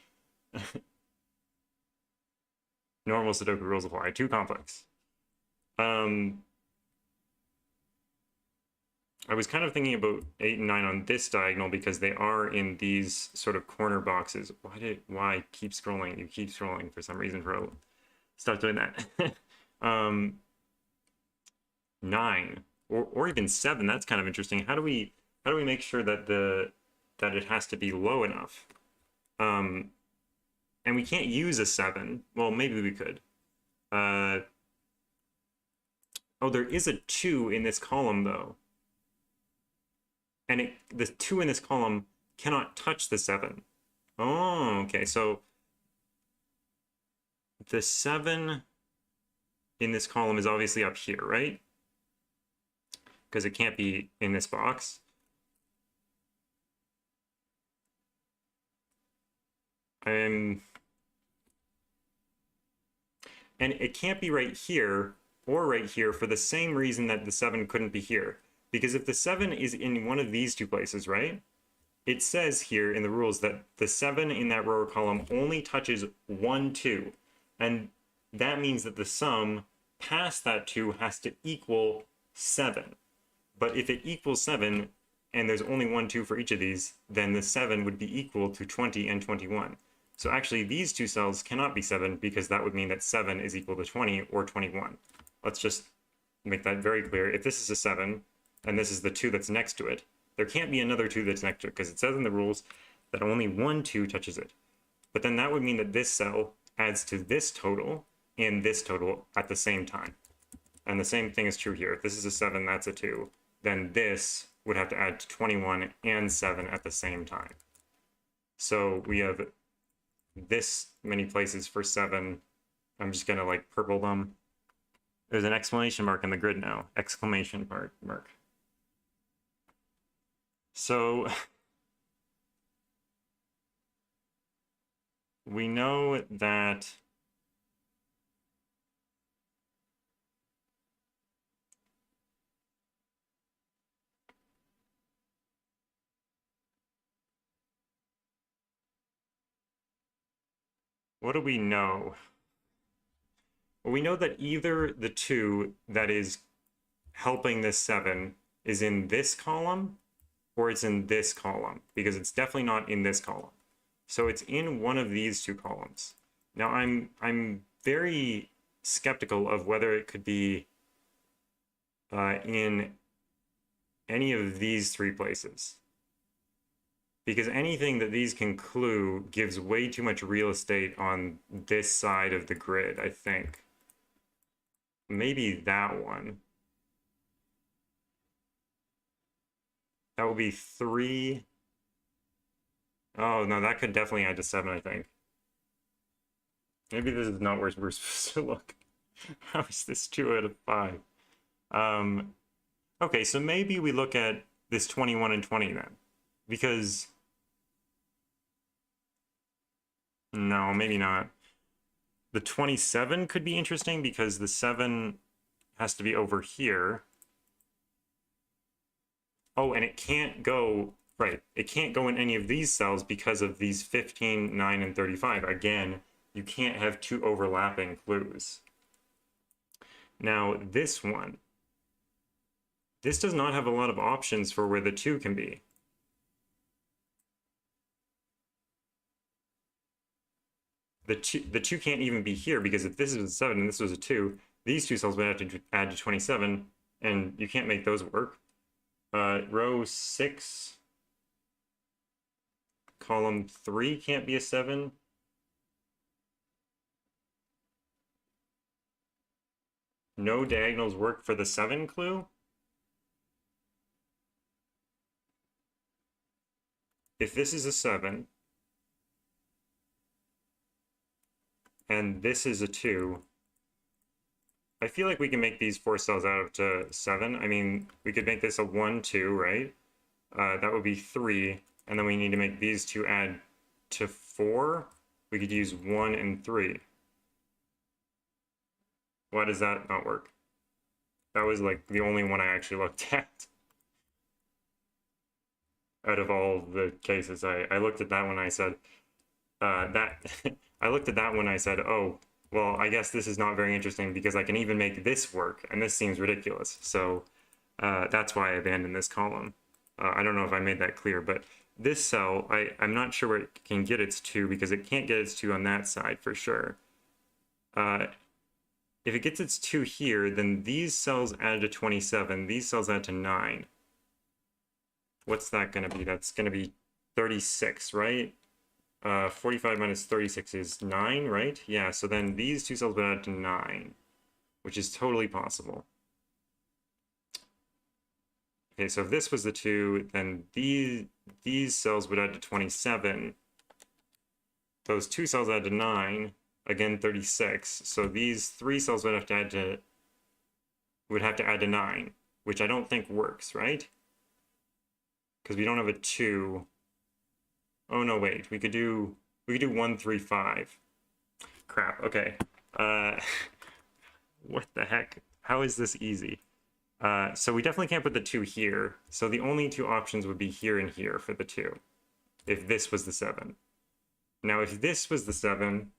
Normal Sudoku rules apply. Too complex. I was kind of thinking about 8 and 9 on this diagonal because they are in these sort of corner boxes. Why keep scrolling? You keep scrolling for some reason, bro. Stop doing that. 9 or even 7. That's kind of interesting. How do we make sure that that it has to be low enough? And we can't use a 7. Well, maybe we could. Oh, there is a 2 in this column though. And the 2 in this column cannot touch the 7. Oh, okay. So the 7 in this column is obviously up here, right? Because it can't be in this box. And it can't be right here or right here for the same reason that the 7 couldn't be here. Because if the 7 is in one of these two places, right? It says here in the rules that the 7 in that row or column only touches 1, 2. And that means that the sum past that 2 has to equal 7. But if it equals 7, and there's only 1, 2 for each of these, then the 7 would be equal to 20 and 21. So actually these two cells cannot be 7 because that would mean that 7 is equal to 20 or 21. Let's just make that very clear. If this is a 7, and this is the 2 that's next to it, there can't be another 2 that's next to it because it says in the rules that only 1, 2 touches it. But then that would mean that this cell adds to this total and this total at the same time. And the same thing is true here. If this is a 7, that's a 2. Then this would have to add to 21 and 7 at the same time. So we have this many places for 7. I'm just going to like purple them. There's an exclamation mark in the grid now. Exclamation mark. So we know that what do we know? Well, we know that either the 2 that is helping this 7 is in this column or it's in this column, because it's definitely not in this column. So it's in one of these two columns. Now I'm very skeptical of whether it could be in any of these 3 places. Because anything that these can clue gives way too much real estate on this side of the grid, I think. Maybe that one. That would be 3. Oh, no, that could definitely add to 7, I think. Maybe this is not where we're supposed to look. How is this 2 out of 5? Okay, so maybe we look at this 21 and 20 then. Because... no, maybe not. The 27 could be interesting because the 7 has to be over here. Oh, and it can't go, right, it can't go in any of these cells because of these 15, 9, and 35. Again, you can't have 2 overlapping clues. Now, this one. This does not have a lot of options for where the 2 can be. The 2 can't even be here because if this is a 7 and this was a 2, these 2 cells would have to add to 27, and you can't make those work. Row 6, column 3 can't be a 7. No diagonals work for the 7 clue. if this is a 7, and this is a 2, I feel like we can make these 4 cells out of to 7. I mean, we could make this a 1, 2, right? That would be 3, and then we need to make these 2 add to 4. We could use 1 and 3. Why does that not work? That was like the only one I actually looked at. Out of all the cases, I looked at that one, I said, I looked at that one, I said, oh, well, I guess this is not very interesting because I can even make this work, and this seems ridiculous. So that's why I abandoned this column. I don't know if I made that clear, but this cell, I'm not sure where it can get its 2 because it can't get its 2 on that side for sure. If it gets its 2 here, then these cells add to 27, these cells add to 9. What's that going to be? That's going to be 36, right? 45 minus 36 is 9, right? Yeah, so then these 2 cells would add to 9, which is totally possible. Okay, so if this was the 2, then these cells would add to 27. Those 2 cells add to 9, again 36. So these 3 cells would have to add to 9, which I don't think works, right? Because we don't have a 2. Oh no, wait, we could do 1, 3, 5. Crap, okay. What the heck? How is this easy? So we definitely can't put the 2 here. So the only 2 options would be here and here for the 2, if this was the 7. Now, if this was the 7,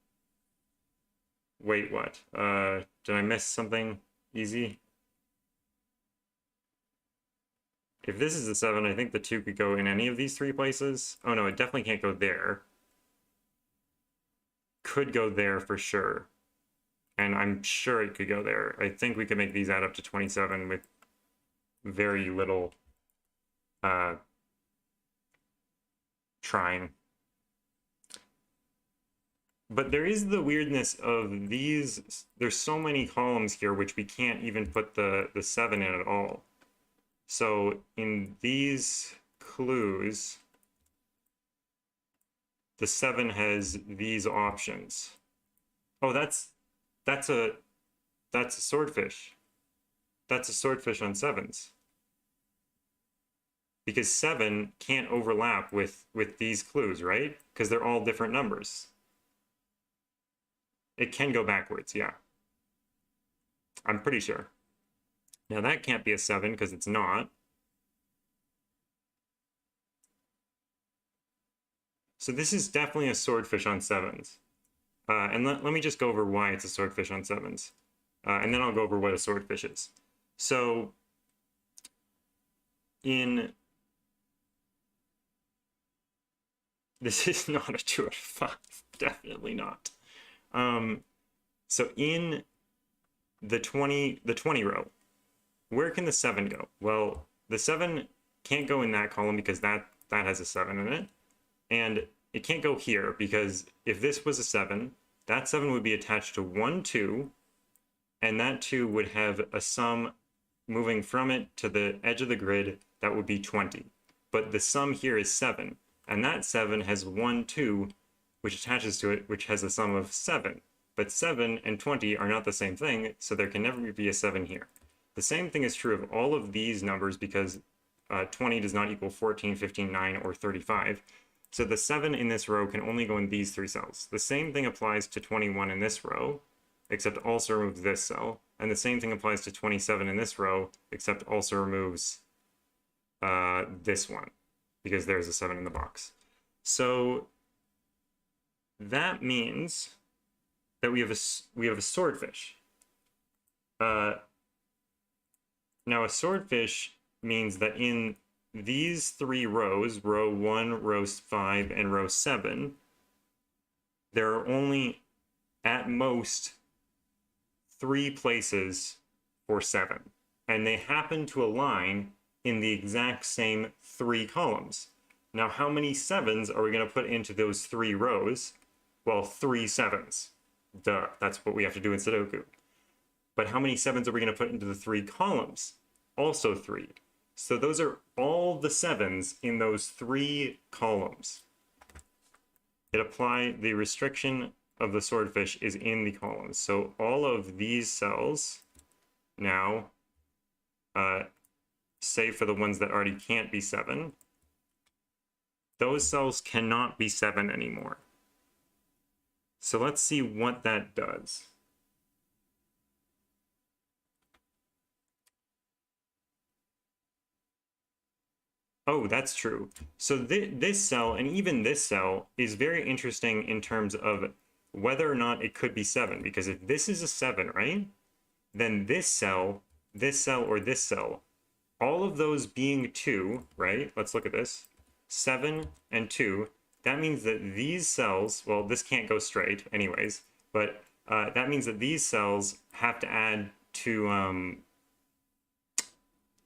wait, what? Did I miss something easy? If this is the 7, I think the 2 could go in any of these 3 places. Oh no, it definitely can't go there. Could go there for sure. And I'm sure it could go there. I think we could make these add up to 27 with very little trying. But there is the weirdness of these. There's so many columns here which we can't even put the 7 in at all. So in these clues, the 7 has these options. Oh, that's a swordfish. That's a swordfish on 7s. Because 7 can't overlap with these clues, right? Because they're all different numbers. It can go backwards, yeah. I'm pretty sure. Now that can't be a 7 because it's not. So this is definitely a swordfish on 7s. And let me just go over why it's a swordfish on 7s. And then I'll go over what a swordfish is. So this is not a 2 out of 5. Definitely not. So in the 20 row, where can the 7 go? Well, the 7 can't go in that column because that has a 7 in it. And it can't go here because if this was a 7, that 7 would be attached to 1, 2, and that 2 would have a sum moving from it to the edge of the grid that would be 20. But the sum here is 7, and that 7 has 1, 2, which attaches to it, which has a sum of 7. But 7 and 20 are not the same thing, so there can never be a 7 here. The same thing is true of all of these numbers because 20 does not equal 14, 15, 9, or 35. So the 7 in this row can only go in these 3 cells. The same thing applies to 21 in this row, except also removes this cell. And the same thing applies to 27 in this row, except also removes this one, because there's a 7 in the box. So that means that we have a swordfish. Now a swordfish means that in these 3 rows, row 1, row 5, and row 7, there are only at most 3 places for 7. And they happen to align in the exact same 3 columns. Now, how many 7s are we going to put into those 3 rows? Well, 3 7s. Duh, that's what we have to do in Sudoku. But how many 7s are we going to put into the 3 columns? Also 3. So those are all the 7s in those 3 columns. The restriction of the swordfish is in the columns. So all of these cells now, save for the ones that already can't be 7, those cells cannot be 7 anymore. So let's see what that does. Oh, that's true. So this cell, and even this cell, is very interesting in terms of whether or not it could be 7. Because if this is a 7, right? Then this cell, or this cell, all of those being 2, right? Let's look at this. 7 and 2. That means that these cells, well, this can't go straight anyways, but that means that these cells have to add to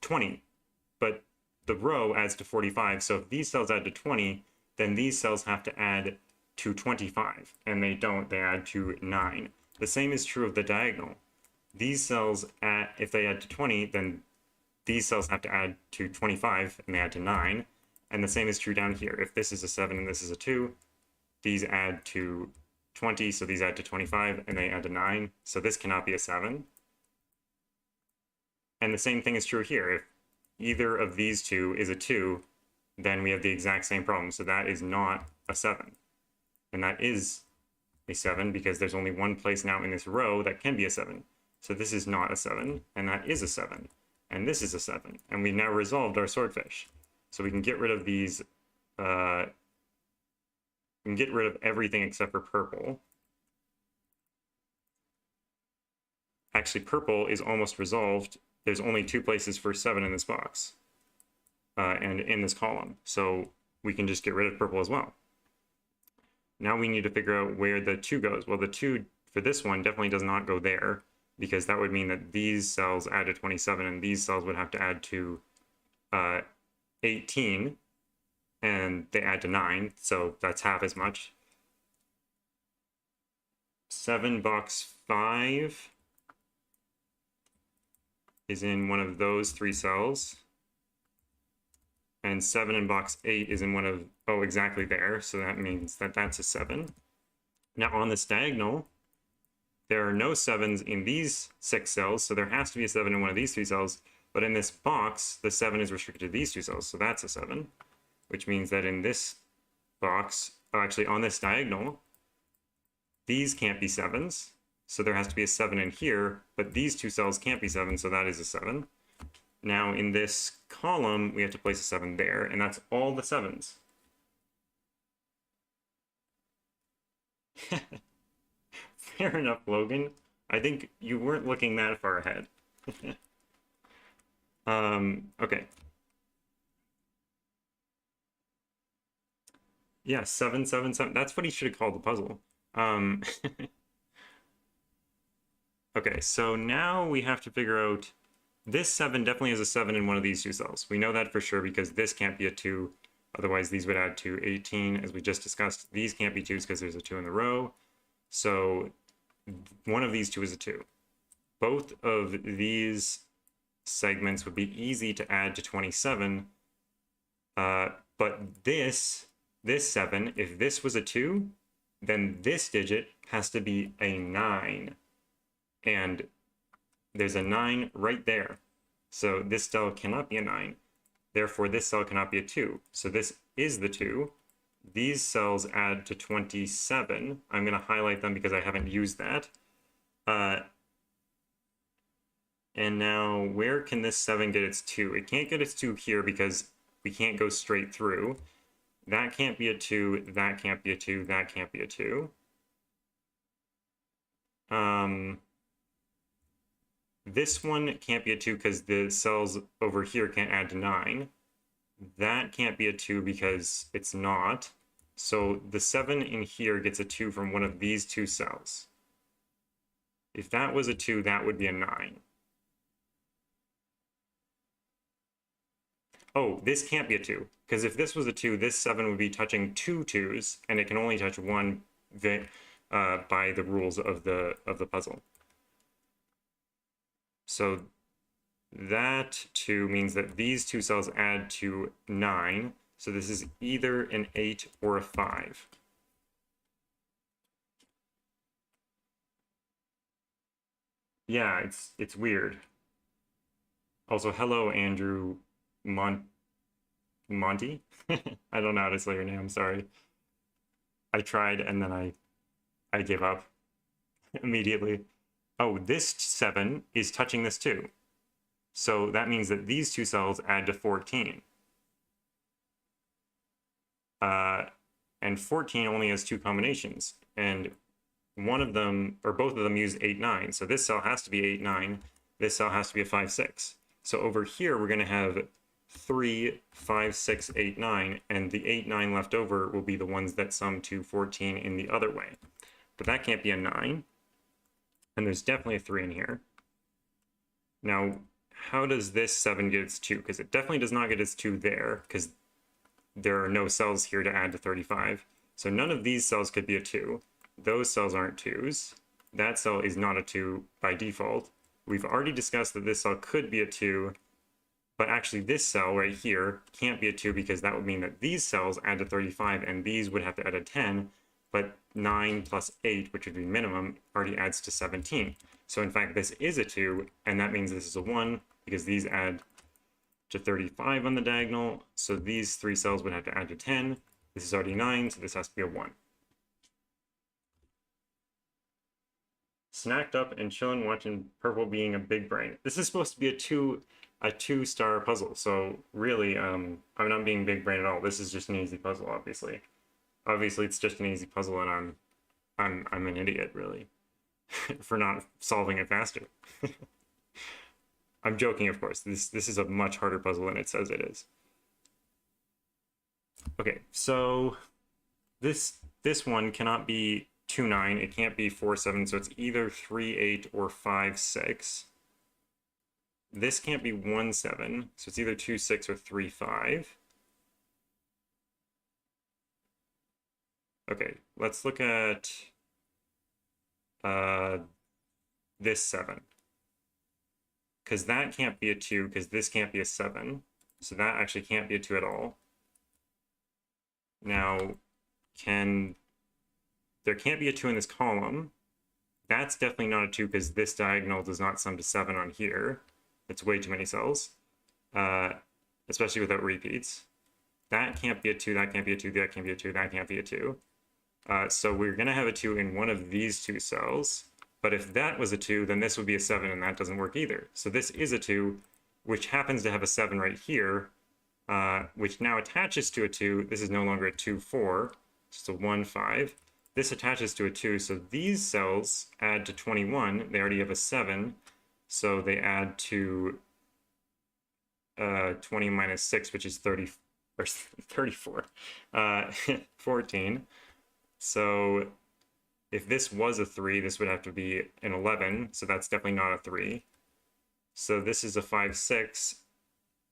20. But the row adds to 45. So if these cells add to 20, then these cells have to add to 25. And they don't, they add to 9. The same is true of the diagonal. These cells, if they add to 20, then these cells have to add to 25, and they add to 9. And the same is true down here. If this is a 7 and this is a 2, these add to 20, so these add to 25, and they add to 9. So this cannot be a 7. And the same thing is true here. If either of these two is a 2, then we have the exact same problem. So that is not a 7. And that is a 7 because there's only one place now in this row that can be a 7. So this is not a 7, and that is a 7. And this is a 7. And we've now resolved our swordfish. So we can get rid of these, we can get rid of everything except for purple. Actually, purple is almost resolved. There's only 2 places for 7 in this box and in this column. So we can just get rid of purple as well. Now we need to figure out where the 2 goes. Well, the 2 for this one definitely does not go there, because that would mean that these cells add to 27 and these cells would have to add to 18, and they add to 9, so that's half as much. 7 box 5 is in one of those 3 cells, and 7 in box 8 is in one of, oh, exactly there, so that means that that's a 7. Now on this diagonal, there are no 7s in these 6 cells, so there has to be a 7 in one of these 3 cells. But in this box, the 7 is restricted to these 2 cells, so that's a 7. Which means that in this box, oh, actually on this diagonal, these can't be 7s. So there has to be a 7 in here, but these 2 cells can't be 7, so that is a 7. Now in this column, we have to place a 7 there, and that's all the 7s. Fair enough, Logan. I think you weren't looking that far ahead. Okay. Yeah, 7, 7, 7. That's what he should have called the puzzle. Okay, so now we have to figure out, this 7 definitely is a 7 in one of these 2 cells. We know that for sure because this can't be a 2. Otherwise, these would add to 18, as we just discussed. These can't be 2s because there's a 2 in the row. So one of these 2 is a 2. Both of these segments would be easy to add to 27, but this 7, if this was a 2, then this digit has to be a 9, and there's a 9 right there, so this cell cannot be a 9, therefore this cell cannot be a 2, so this is the 2. These cells add to 27. I'm going to highlight them because I haven't used that. And now, where can this 7 get its 2? It can't get its 2 here because we can't go straight through. That can't be a 2, that can't be a 2, that can't be a 2. This one can't be a 2 because the cells over here can't add to 9. That can't be a 2 because it's not. So the 7 in here gets a 2 from one of these 2 cells. If that was a 2, that would be a 9. Oh, this can't be a 2, because if this was a 2, this 7 would be touching 2 2s, and it can only touch 1 by the rules of the puzzle. So That 2 means that these two cells add to 9. So this is either an 8 or a 5. Yeah, it's weird. Also, hello, Andrew Monty? I don't know how to say your name, sorry. I tried and then I gave up immediately. Oh, this 7 is touching this 2. So that means that these two cells add to 14. And 14 only has 2 combinations. And one of them, or both of them, use 8, 9. So this cell has to be 8, 9. This cell has to be a 5, 6. So over here, we're going to have 3, 5, 6, 8, 9. And the 8, 9 left over will be the ones that sum to 14 in the other way. But that can't be a 9. And there's definitely a 3 in here. Now, how does this 7 get its 2? Because it definitely does not get its 2 there, because there are no cells here to add to 35. So none of these cells could be a 2. Those cells aren't 2s. That cell is not a 2 by default. We've already discussed that this cell could be a 2, but actually this cell right here can't be a 2 because that would mean that these cells add to 35 and these would have to add a 10, but 9 plus 8, which would be minimum, already adds to 17. So in fact, this is a 2, and that means this is a 1 because these add to 35 on the diagonal. So these 3 cells would have to add to 10. This is already 9, so this has to be a 1. Snacked up and chilling watching purple being a big brain. This is supposed to be a 2-star puzzle, so really I'm not being big brain at all. This is just an easy puzzle, obviously. Obviously it's just an easy puzzle, and I'm an idiot, really, for not solving it faster. I'm joking, of course. This is a much harder puzzle than it says it is. Okay, so this one cannot be 2, 9. It can't be 4, 7. So it's either 3, 8 or 5, 6. This can't be 1, 7. So it's either 2, 6 or 3, 5. Okay, let's look at this 7. Because that can't be a 2, because this can't be a 7. So that actually can't be a 2 at all. Now, there can't be a 2 in this column. That's definitely not a 2 because this diagonal does not sum to 7 on here. It's way too many cells, especially without repeats. That can't be a 2, that can't be a 2, that can't be a 2, that can't be a 2. So we're going to have a 2 in one of these 2 cells. But if that was a 2, then this would be a 7, and that doesn't work either. So this is a 2, which happens to have a 7 right here, which now attaches to a 2. This is no longer a 2, 4. It's a 1, 5. This attaches to a 2, so these cells add to 21. They already have a 7, so they add to 20 minus 6, which is 30, or 34, 14. So if this was a 3, this would have to be an 11, so that's definitely not a 3. So this is a 5, 6,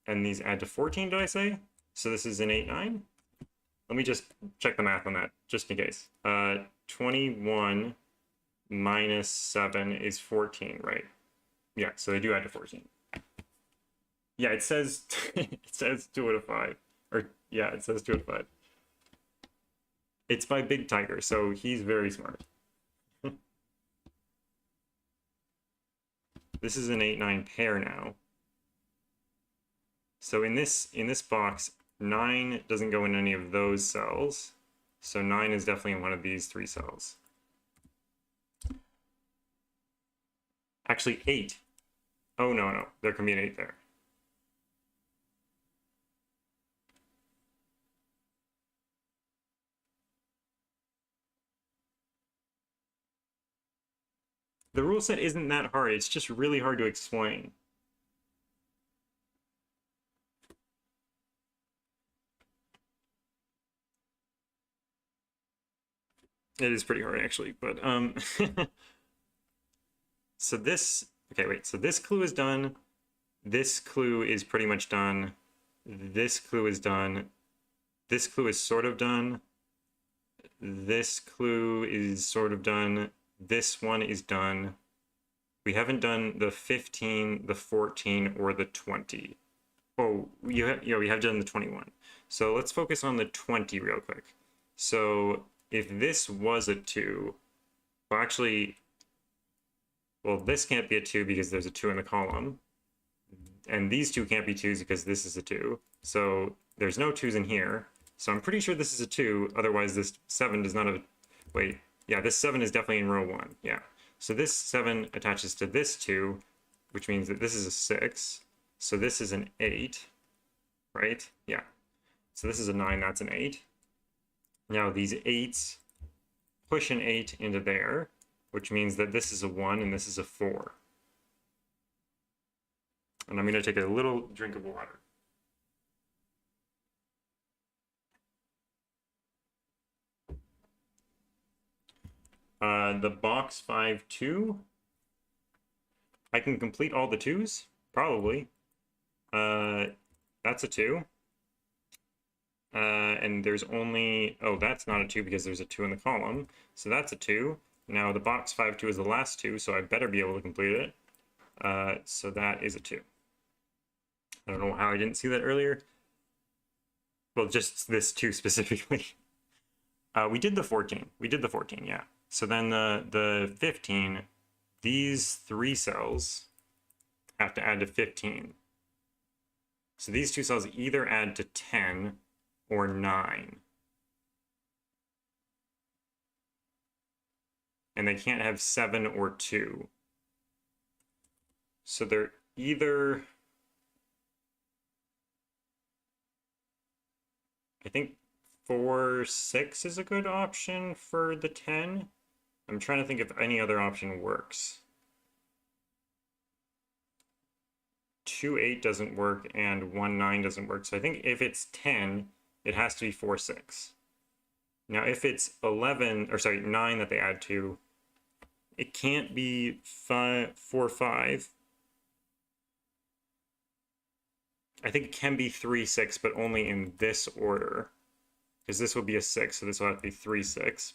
and these add to 14, did I say? So this is an 8, 9? Let me just check the math on that, just in case. 21 minus 7 is 14, right? Yeah, so they do add to 14. Yeah, it says it says 2 out of 5. Or yeah, it says 2 out of 5. It's by Big Tiger, so he's very smart. This is an 8, 9 pair now. So in this box, 9 doesn't go in any of those cells. So 9 is definitely in one of these 3 cells. Actually, 8. Oh, no. There can be an 8 there. The rule set isn't that hard. It's just really hard to explain. It is pretty hard, actually, but so this, okay, wait, so this clue is done. This clue is pretty much done. This clue is done. This clue is sort of done. This clue is sort of done. This one is done. We haven't done the 15, the 14, or the 20. Oh, yeah, we have done the 21. So let's focus on the 20 real quick. So if this was a 2, well, actually, well, this can't be a 2 because there's a 2 in the column. And these two can't be 2s because this is a 2. So there's no 2s in here. So I'm pretty sure this is a 2. Otherwise, this 7 does not have... Wait, yeah, this 7 is definitely in row 1. Yeah. So this 7 attaches to this 2, which means that this is a 6. So this is an 8, right? Yeah. So this is a 9, that's an 8. Now these 8s push an 8 into there, which means that this is a 1 and this is a 4. And I'm going to take a little drink of water. The box 5, 2. I can complete all the 2s? Probably. That's a 2. And there's only... Oh, that's not a 2 because there's a 2 in the column. So that's a 2. Now the box 5, 2 is the last 2, so I better be able to complete it. So that is a 2. I don't know how I didn't see that earlier. Well, just this 2 specifically. We did the 14. We did the 14, yeah. So then the 15, these 3 cells have to add to 15. So these 2 cells either add to 10 or 9. And they can't have 7 or 2. So they're either... I think 4, 6 is a good option for the 10. I'm trying to think if any other option works. 2, 8 doesn't work and 1, 9 doesn't work. So I think if it's 10, it has to be 4, 6. Now if it's 11, or sorry, 9 that they add to, it can't be 4, 5. I think it can be 3, 6, but only in this order. Because this will be a 6, so this will have to be 3, 6.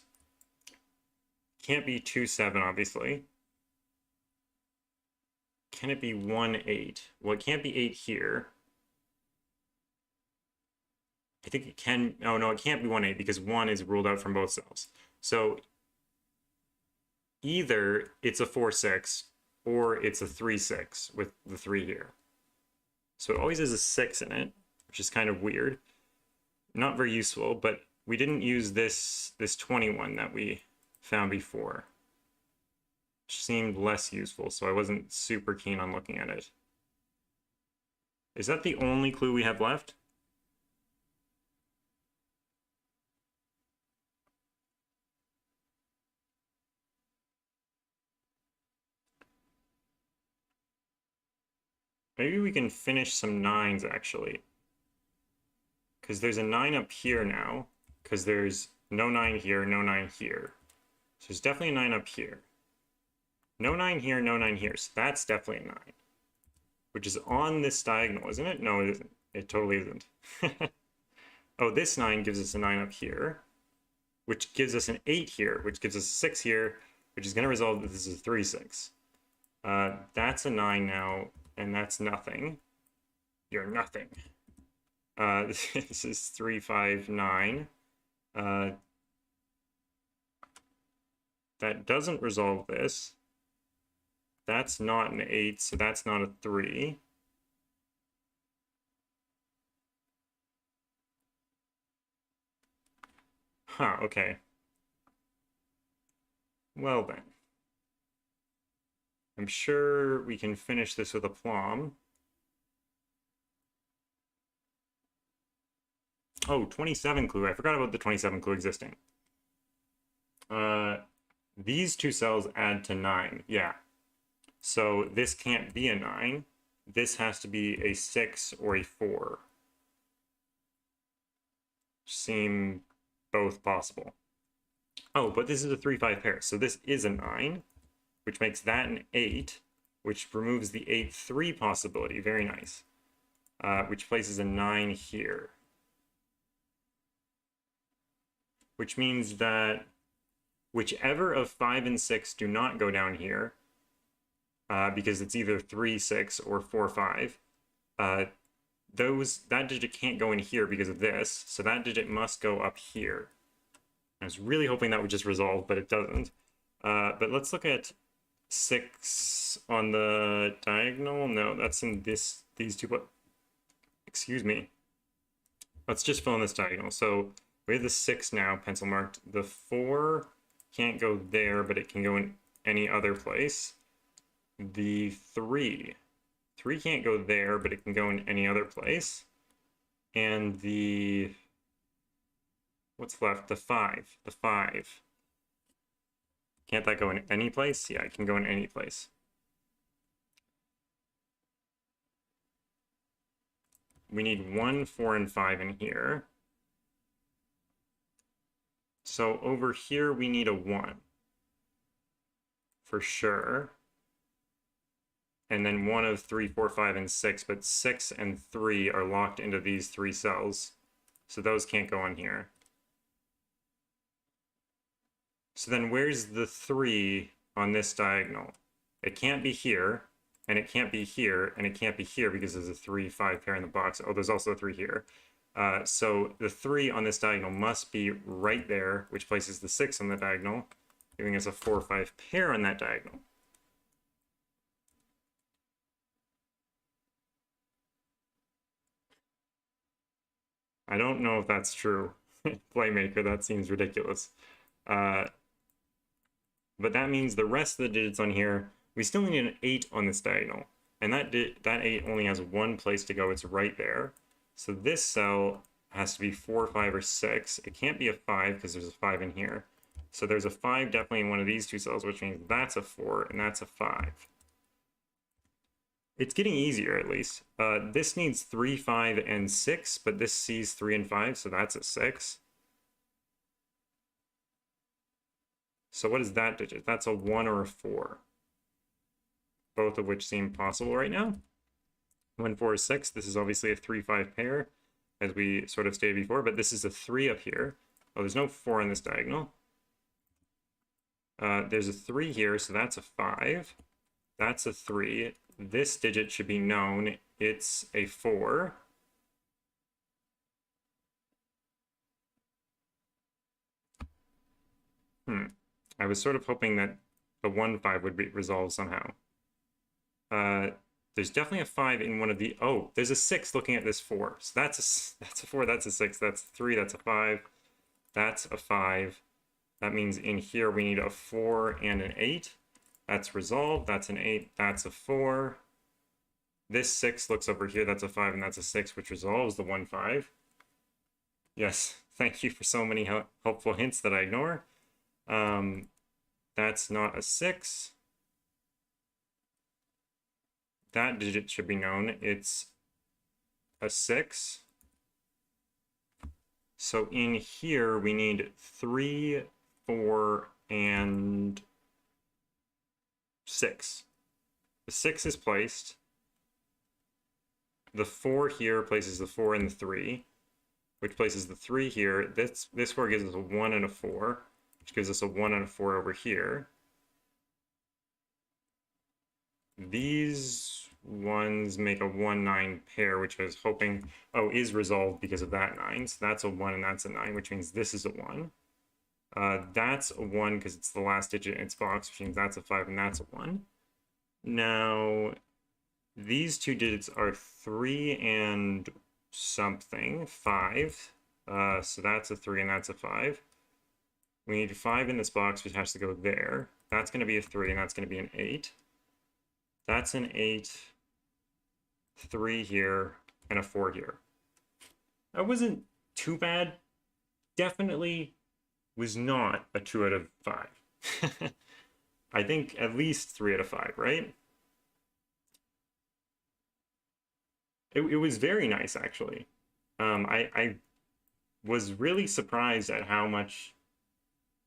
Can't be 2, 7, obviously. Can it be 1, 8? Well, it can't be 8 here. I think it can... Oh, no, it can't be 1, 8 because 1 is ruled out from both cells. So either it's a 4, 6 or it's a 3, 6 with the 3 here. So it always has a 6 in it, which is kind of weird. Not very useful, but we didn't use this 21 that we found before. Which seemed less useful, so I wasn't super keen on looking at it. Is that the only clue we have left? Maybe we can finish some 9s, actually. Because there's a 9 up here now. Because there's no 9 here, no 9 here. So there's definitely a 9 up here. No 9 here, no 9 here. So that's definitely a 9. Which is on this diagonal, isn't it? No, it isn't. It totally isn't. Oh, this 9 gives us a 9 up here. Which gives us an 8 here. Which gives us a 6 here. Which is going to resolve that this is a 3, 6. That's a 9 now. And that's nothing. You're nothing. This is 3, 5, 9. That doesn't resolve this. That's not an 8, so that's not a 3. Huh, okay. Well then. I'm sure we can finish this with aplomb. Oh, 27 clue. I forgot about the 27 clue existing. These 2 cells add to 9. Yeah. So this can't be a 9. This has to be a 6 or a 4. Seem both possible. Oh, but this is a 3, 5 pair. So this is a 9, which makes that an 8, which removes the 8, 3 possibility. Very nice. Which places a 9 here. Which means that whichever of 5 and 6 do not go down here, because it's either 3, 6, or 4, 5. That digit can't go in here because of this, so that digit must go up here. I was really hoping that would just resolve, but it doesn't. But let's look at 6 on the diagonal. No, that's in these two. Excuse me. Let's just fill in this diagonal. So we have the 6 now, pencil marked. The 4 can't go there, but it can go in any other place. The 3 can't go there, but it can go in any other place. And the, what's left? The 5. The 5. Can't that go in any place? Yeah, it can go in any place. We need 1, 4, and 5 in here. So over here, we need a 1. For sure. And then 1 of 3, 4, 5, and 6, but 6 and 3 are locked into these 3 cells. So those can't go on here. So then where's the 3 on this diagonal? It can't be here, and it can't be here, and it can't be here because there's a 3, 5 pair in the box. Oh, there's also a 3 here. So the 3 on this diagonal must be right there, which places the 6 on the diagonal, giving us a 4, 5 pair on that diagonal. I don't know if that's true. Playmaker, that seems ridiculous. But that means the rest of the digits on here, we still need an 8 on this diagonal. And that 8 only has one place to go. It's right there. So this cell has to be 4, 5, or 6. It can't be a 5 because there's a 5 in here. So there's a 5 definitely in one of these 2 cells, which means that's a 4 and that's a 5. It's getting easier, at least. This needs 3, 5, and 6, but this sees 3 and 5, so that's a 6. So what is that digit? That's a 1 or a 4. Both of which seem possible right now. 1, 4, 6. This is obviously a 3, 5 pair, as we sort of stated before, but this is a 3 up here. Oh, there's no 4 on this diagonal. There's a 3 here, so that's a 5. That's a 3. This digit should be known. It's a 4. I was sort of hoping that the 1, 5 would be resolved somehow. There's definitely a 5 in one of the... Oh, there's a 6 looking at this 4. So that's a 4, that's a 6, that's a 3, that's a 5. That's a 5. That means in here we need a 4 and an 8. That's resolved. That's an 8. That's a 4. This 6 looks over here. That's a 5 and that's a 6, which resolves the 1, 5. Yes, thank you for so many helpful hints that I ignore. That's not a 6. That digit should be known. It's a 6. So in here we need 3, 4, and 6. The 6 is placed. The 4 here places the 4 and the 3, which places the 3 here. This 4 gives us a 1 and a 4, which gives us a 1 and a 4 over here. These ones make a 1, 9 pair, which I was hoping, oh, is resolved because of that 9. So that's a 1 and that's a 9, which means this is a 1. That's a 1 because it's the last digit in its box, which means that's a 5 and that's a 1. Now, these 2 digits are 3 and something, 5. So that's a 3 and that's a 5. We need 5 in this box, which has to go there. That's going to be a 3 and that's going to be an 8. That's an 8, 3 here, and a 4 here. That wasn't too bad. Definitely was not a 2 out of 5. I think at least 3 out of 5, right? It was very nice, actually. I was really surprised at how much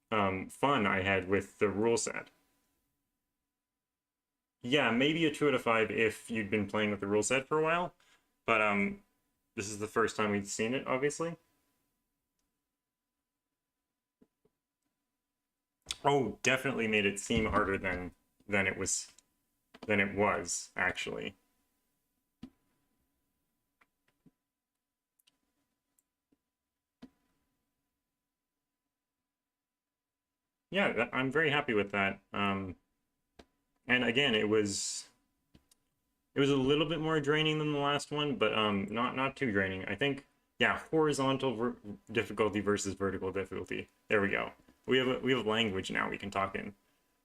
fun I had with the rule set. Yeah, maybe a 2 out of 5 if you'd been playing with the rule set for a while, but this is the first time we'd seen it, obviously. Oh, definitely made it seem harder than it was than it was, actually. Yeah, I'm very happy with that. And again, it was a little bit more draining than the last one, but not too draining. I think, yeah, horizontal difficulty versus vertical difficulty. There we go. We have language now we can talk in.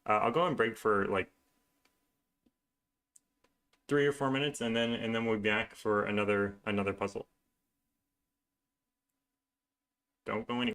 I'll go and break for like 3 or 4 minutes, and then we'll be back for another puzzle. Don't go anywhere.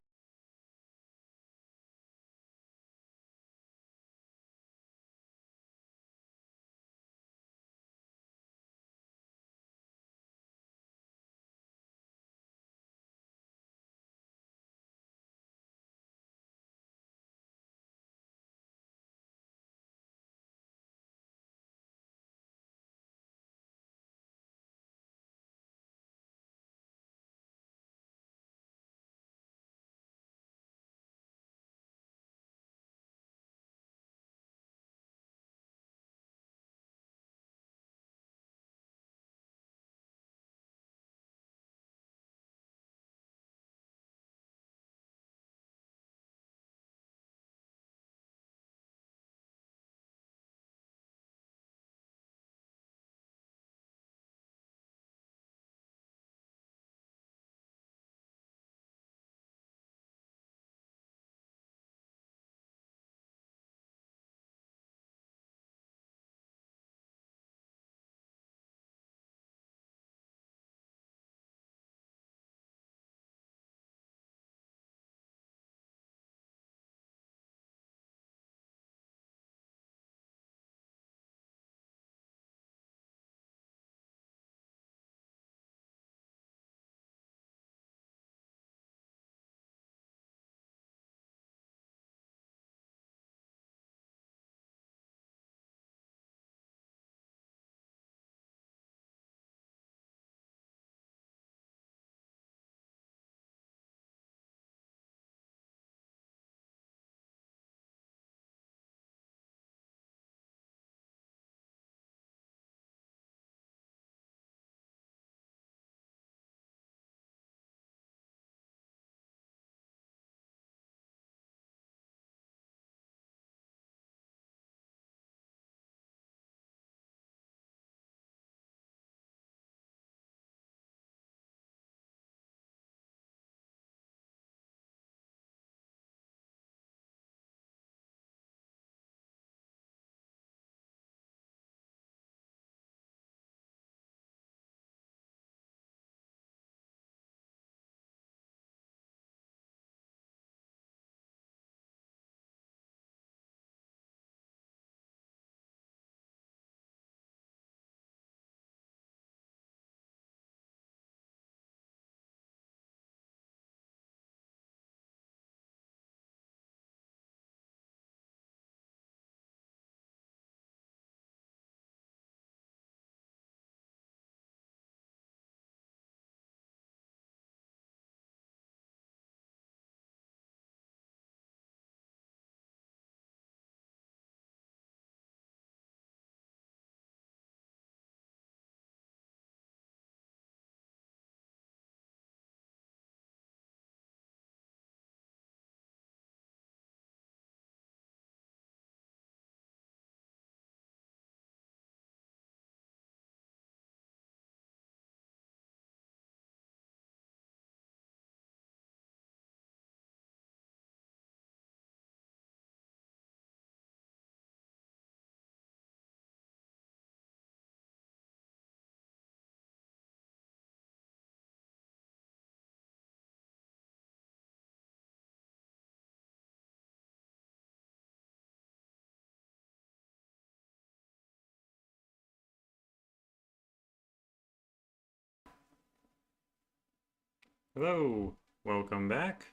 Hello, welcome back.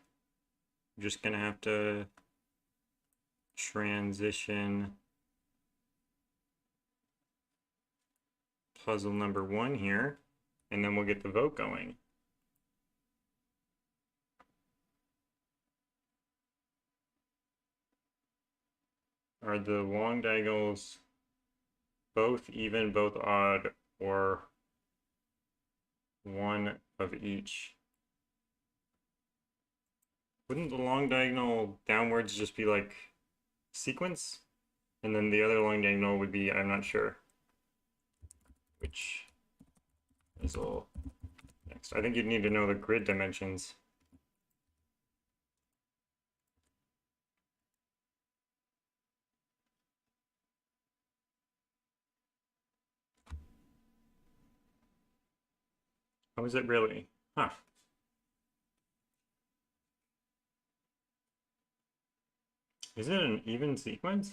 I'm just gonna have to transition puzzle number 1 here, and then we'll get the vote going. Are the long diagonals both even, both odd, or one of each. Wouldn't the long diagonal downwards just be like sequence? And then the other long diagonal would be, I'm not sure which is all next. I think you'd need to know the grid dimensions. Oh, is it really? Huh. Is it an even sequence?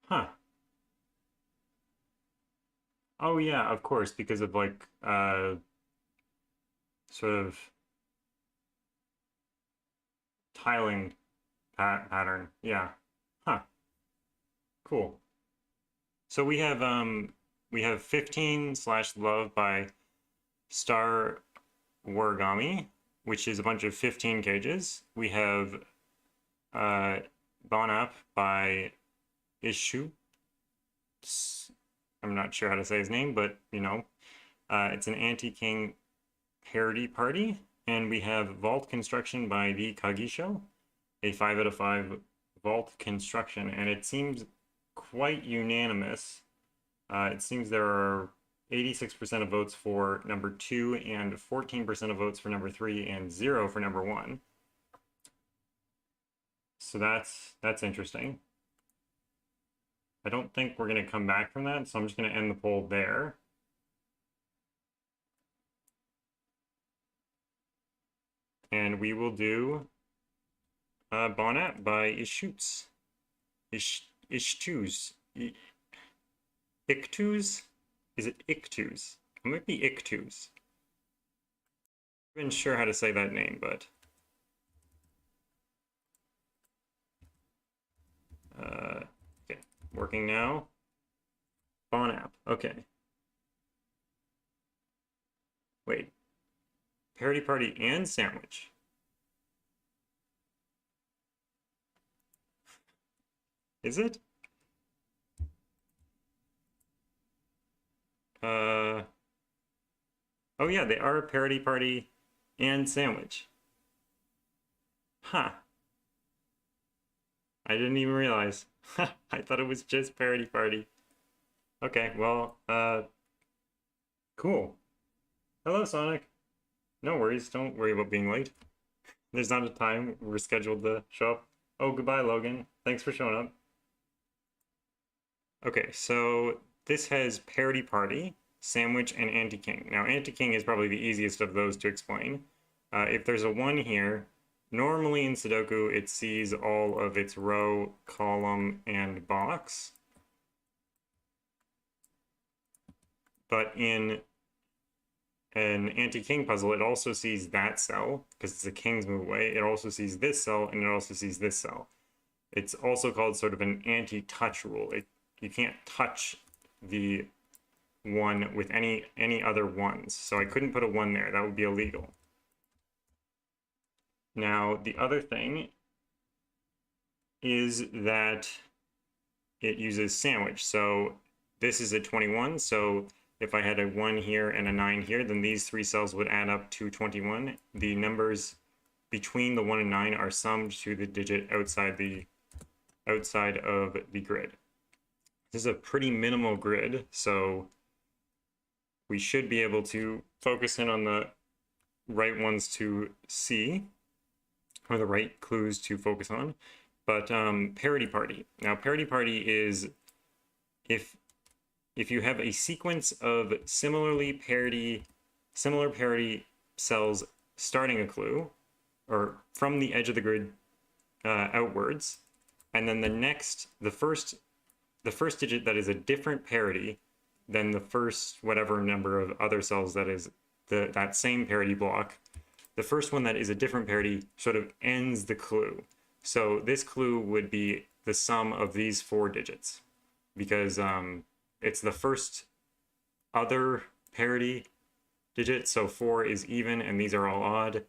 Huh. Oh yeah, of course, because of like sort of tiling pattern. Yeah. Huh. Cool. So we have 15/love by Star Wargami, which is a bunch of 15 cages. We have Bon Up by ICHTUES. I'm not sure how to say his name, but you know, it's an anti-king parody party. And we have Vault Construction by the Kagisho, a 5 out of 5 vault construction, and it seems quite unanimous. It seems there are 86% of votes for number 2 and 14% of votes for number 3 and 0 for number 1. So that's interesting. I don't think we're going to come back from that, so I'm just going to end the poll there. And we will do Bon Up by ICHTUES. ICHTUES. ICHTUES? Is it ICHTUES? It might be ICHTUES. I'm not even sure how to say that name, but okay, working now. Bon Up. Okay. Wait. Parody Party and Sandwich. Is it? Oh yeah, they are Parody Party and Sandwich. Huh. I didn't even realize. I thought it was just Parody Party. Okay, well, cool. Hello, Sonic. No worries, don't worry about being late. There's not a time we're scheduled to show up. Oh, goodbye, Logan. Thanks for showing up. Okay, so this has Parody Party, Sandwich, and Anti-King. Now, Anti-King is probably the easiest of those to explain. If there's a 1 here, normally in Sudoku, it sees all of its row, column, and box. But in an anti-king puzzle, it also sees that cell, because it's a king's move away. It also sees this cell, and it also sees this cell. It's also called sort of an anti-touch rule. You can't touch the 1 with any other 1s. So I couldn't put a 1 there. That would be illegal. Now, the other thing is that it uses sandwich. So this is a 21, so if I had a 1 here and a 9 here, then these 3 cells would add up to 21. The numbers between the 1 and 9 are summed to the digit outside of the grid. This is a pretty minimal grid, so we should be able to focus in on the right ones to see, or the right clues to focus on. But Parody Party. Now, Parody Party is if you have a sequence of similar parody cells starting a clue, or from the edge of the grid outwards, and then the first digit that is a different parody than the first whatever number of other cells that is that same parody block, the first one that is a different parody sort of ends the clue. So this clue would be the sum of these 4 digits, because it's the first other parody digit, so 4 is even and these are all odd.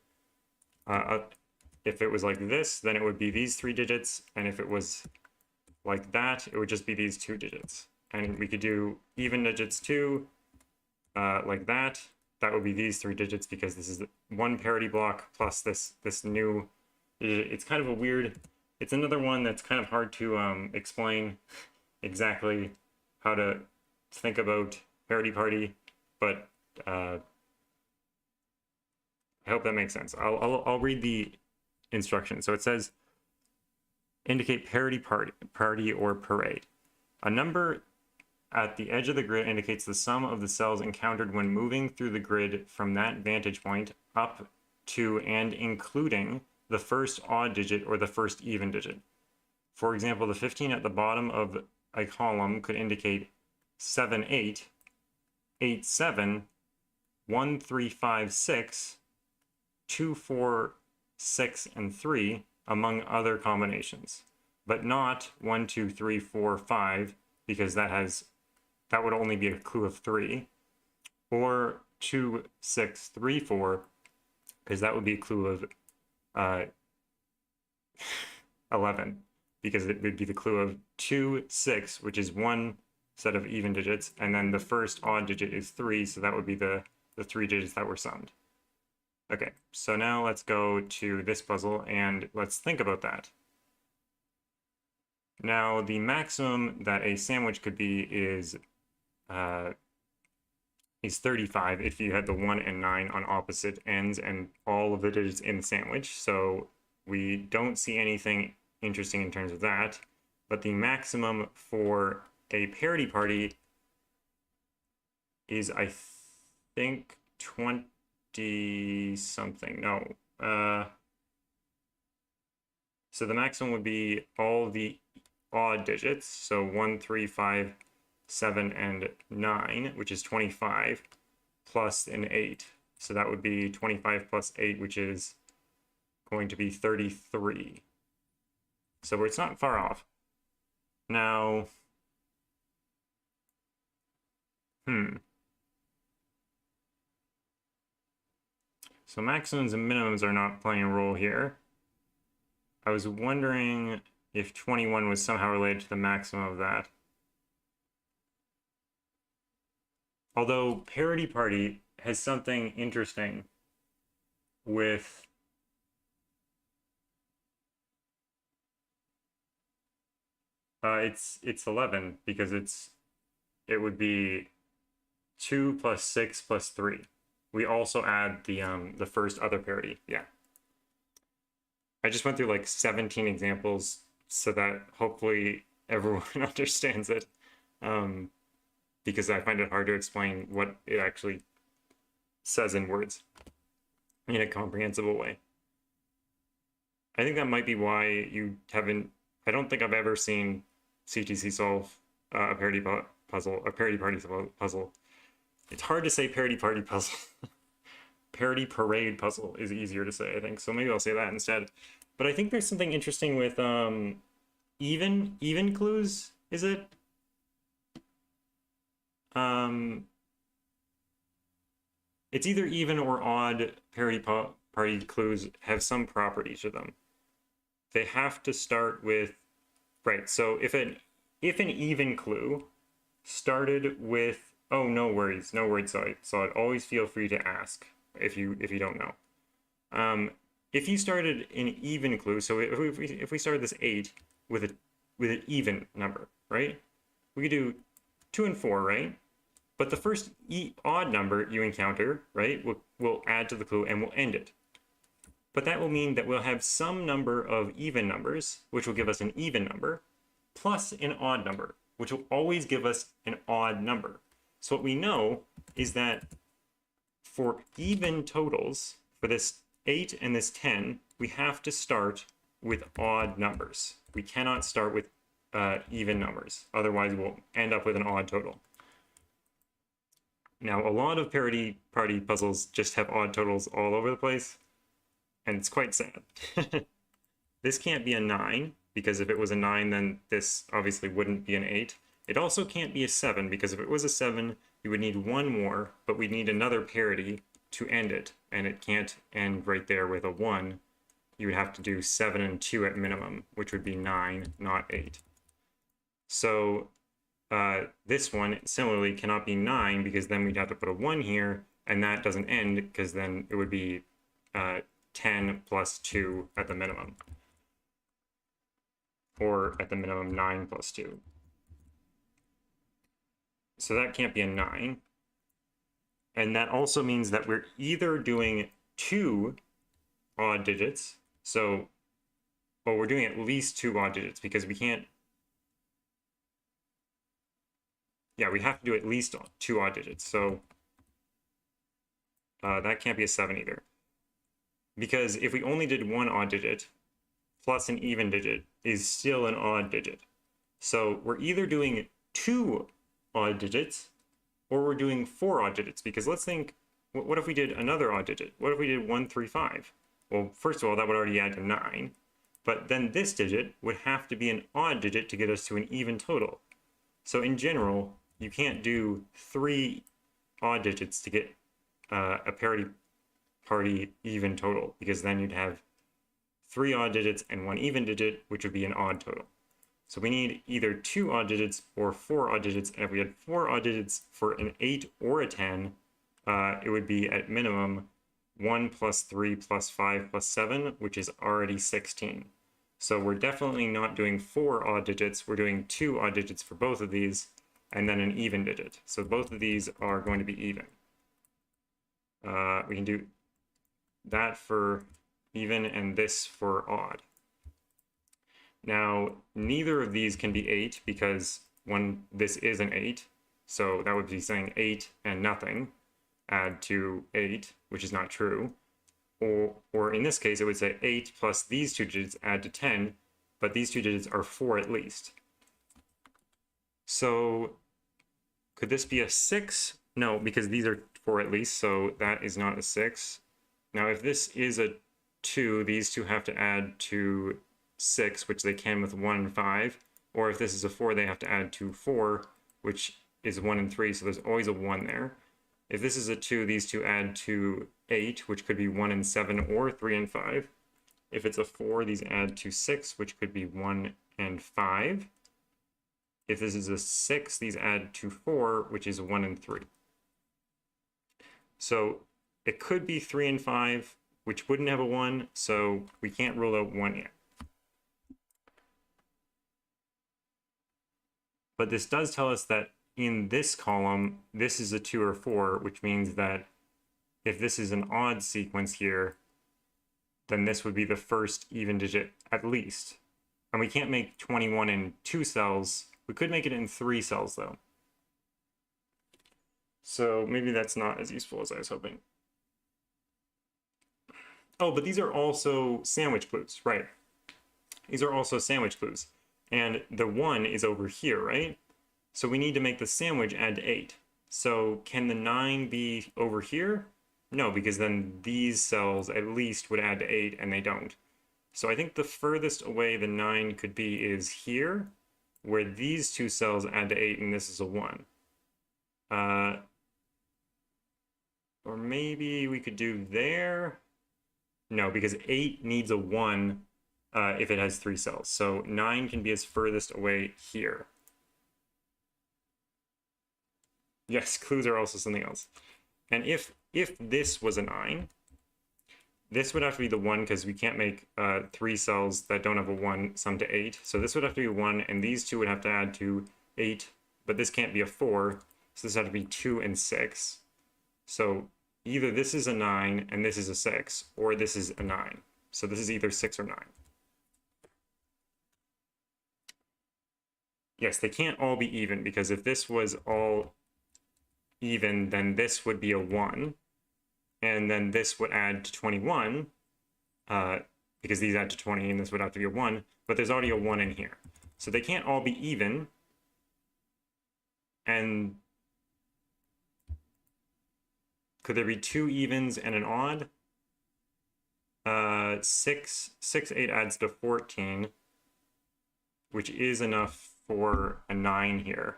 If it was like this, then it would be these 3 digits, and if it was like that, it would just be these 2 digits. And we could do even digits too, like that. That would be these 3 digits because this is one parity block plus this new digit. It's kind of a weird, it's another one that's kind of hard to explain exactly how to think about parity, but I hope that makes sense. I'll read the instructions. So it says, indicate parity or parade. A number at the edge of the grid indicates the sum of the cells encountered when moving through the grid from that vantage point up to and including the first odd digit or the first even digit. For example, the 15 at the bottom of a column could indicate 7, 8, 8, 7, 1, 3, 5, 6, 2, 4, 6, and 3, among other combinations, but not 1, 2, 3, 4, 5, because that would only be a clue of 3, or 2, 6, 3, 4, because that would be a clue of 11, because it would be the clue of 2, 6, which is one set of even digits, and then the first odd digit is 3, so that would be the 3 digits that were summed. Okay, so now let's go to this puzzle and let's think about that. Now, the maximum that a sandwich could be is 35 if you had the 1 and 9 on opposite ends and all of the digits in the sandwich. So we don't see anything interesting in terms of that. But the maximum for a parity is, I think, 20 something. No. So the maximum would be all the odd digits. So 1, 3, 5, 7, and 9, which is 25, plus an 8. So that would be 25 plus 8, which is going to be 33. So it's not far off. Now, so maximums and minimums are not playing a role here. I was wondering if 21 was somehow related to the maximum of that. Although parity has something interesting with it's 11 because it would be 2 plus 6 plus 3. We also add the first other parity. Yeah. I just went through like 17 examples so that hopefully everyone understands it. Because I find it hard to explain what it actually says in words in a comprehensible way. I think that might be why you haven't, I don't think I've ever seen CTC solve a parity party puzzle. It's hard to say parity puzzle. Parity parade puzzle is easier to say, I think. So maybe I'll say that instead. But I think there's something interesting with even clues, is it? It's either even or odd party clues have some property to them. They have to start with, right, so if an even clue started with, oh, no worries, so I'd always feel free to ask if you don't know. If you started an even clue, so if we started this 8 with an even number, right? We could do 2 and 4, right? But the first odd number you encounter, right, will add to the clue and we'll end it. But that will mean that we'll have some number of even numbers, which will give us an even number, plus an odd number, which will always give us an odd number. So what we know is that for even totals, for this 8 and this 10, we have to start with odd numbers. We cannot start with even numbers. Otherwise, we'll end up with an odd total. Now, a lot of parity puzzles just have odd totals all over the place, and it's quite sad. This can't be a 9, because if it was a 9, then this obviously wouldn't be an 8. It also can't be a 7, because if it was a 7, you would need one more, but we'd need another parity to end it, and it can't end right there with a 1. You would have to do 7 and 2 at minimum, which would be 9, not 8. So this one similarly cannot be 9 because then we'd have to put a 1 here, and that doesn't end because then it would be 10 plus 2 at the minimum. Or at the minimum 9 plus 2. So that can't be a 9. And that also means that we're either doing 2 odd digits, so, well, we're doing at least 2 odd digits because we can't, yeah, we have to do at least 2 odd digits, so that can't be a 7 either. Because if we only did 1 odd digit plus an even digit is still an odd digit. So we're either doing 2 odd digits or we're doing 4 odd digits, because let's think, what if we did another odd digit? What if we did 1, 3, 5? Well, first of all, that would already add to 9, but then this digit would have to be an odd digit to get us to an even total. So in general, you can't do 3 odd digits to get a parity even total, because then you'd have 3 odd digits and 1 even digit, which would be an odd total. So we need either 2 odd digits or 4 odd digits, and if we had 4 odd digits for an 8 or a 10, it would be at minimum 1 plus 3 plus 5 plus 7, which is already 16. So we're definitely not doing 4 odd digits, we're doing 2 odd digits for both of these, and then an even digit. So both of these are going to be even. We can do that for even and this for odd. Now, neither of these can be 8 because this is an 8. So that would be saying 8 and nothing add to 8, which is not true. Or in this case, it would say 8 plus these 2 digits add to 10, but these 2 digits are 4 at least. So could this be a 6? No, because these are 4 at least, so that is not a 6. Now, if this is a 2, these two have to add to 6, which they can with 1 and 5. Or if this is a 4, they have to add to 4, which is 1 and 3, so there's always a 1 there. If this is a 2, these two add to 8, which could be 1 and 7 or 3 and 5. If it's a 4, these add to 6, which could be 1 and 5. If this is a 6, these add to 4, which is 1 and 3. So it could be 3 and 5, which wouldn't have a 1, so we can't rule out 1 yet. But this does tell us that in this column, this is a 2 or 4, which means that if this is an odd sequence here, then this would be the first even digit at least. And we can't make 21 in 2 cells. We could make it in 3 cells, though. So maybe that's not as useful as I was hoping. Oh, but these are also sandwich clues, right? These are also sandwich clues. And the 1 is over here, right? So we need to make the sandwich add to 8. So can the 9 be over here? No, because then these cells at least would add to 8, and they don't. So I think the furthest away the 9 could be is here, where these 2 cells add to 8, and this is a 1. Or maybe we could do there. No, because 8 needs a 1 if it has 3 cells. So 9 can be as furthest away here. Yes, clues are also something else. And if this was a 9, this would have to be the 1 because we can't make 3 cells that don't have a 1 sum to 8. So this would have to be 1, and these 2 would have to add to 8, but this can't be a 4. So this would have to be 2 and 6. So either this is a 9 and this is a 6, or this is a 9. So this is either 6 or 9. Yes, they can't all be even, because if this was all even, then this would be a 1, and then this would add to 21, because these add to 20, and this would have to be a 1, but there's already a 1 in here. So they can't all be even, and could there be 2 evens and an odd? 6, 8 adds to 14, which is enough for a 9 here.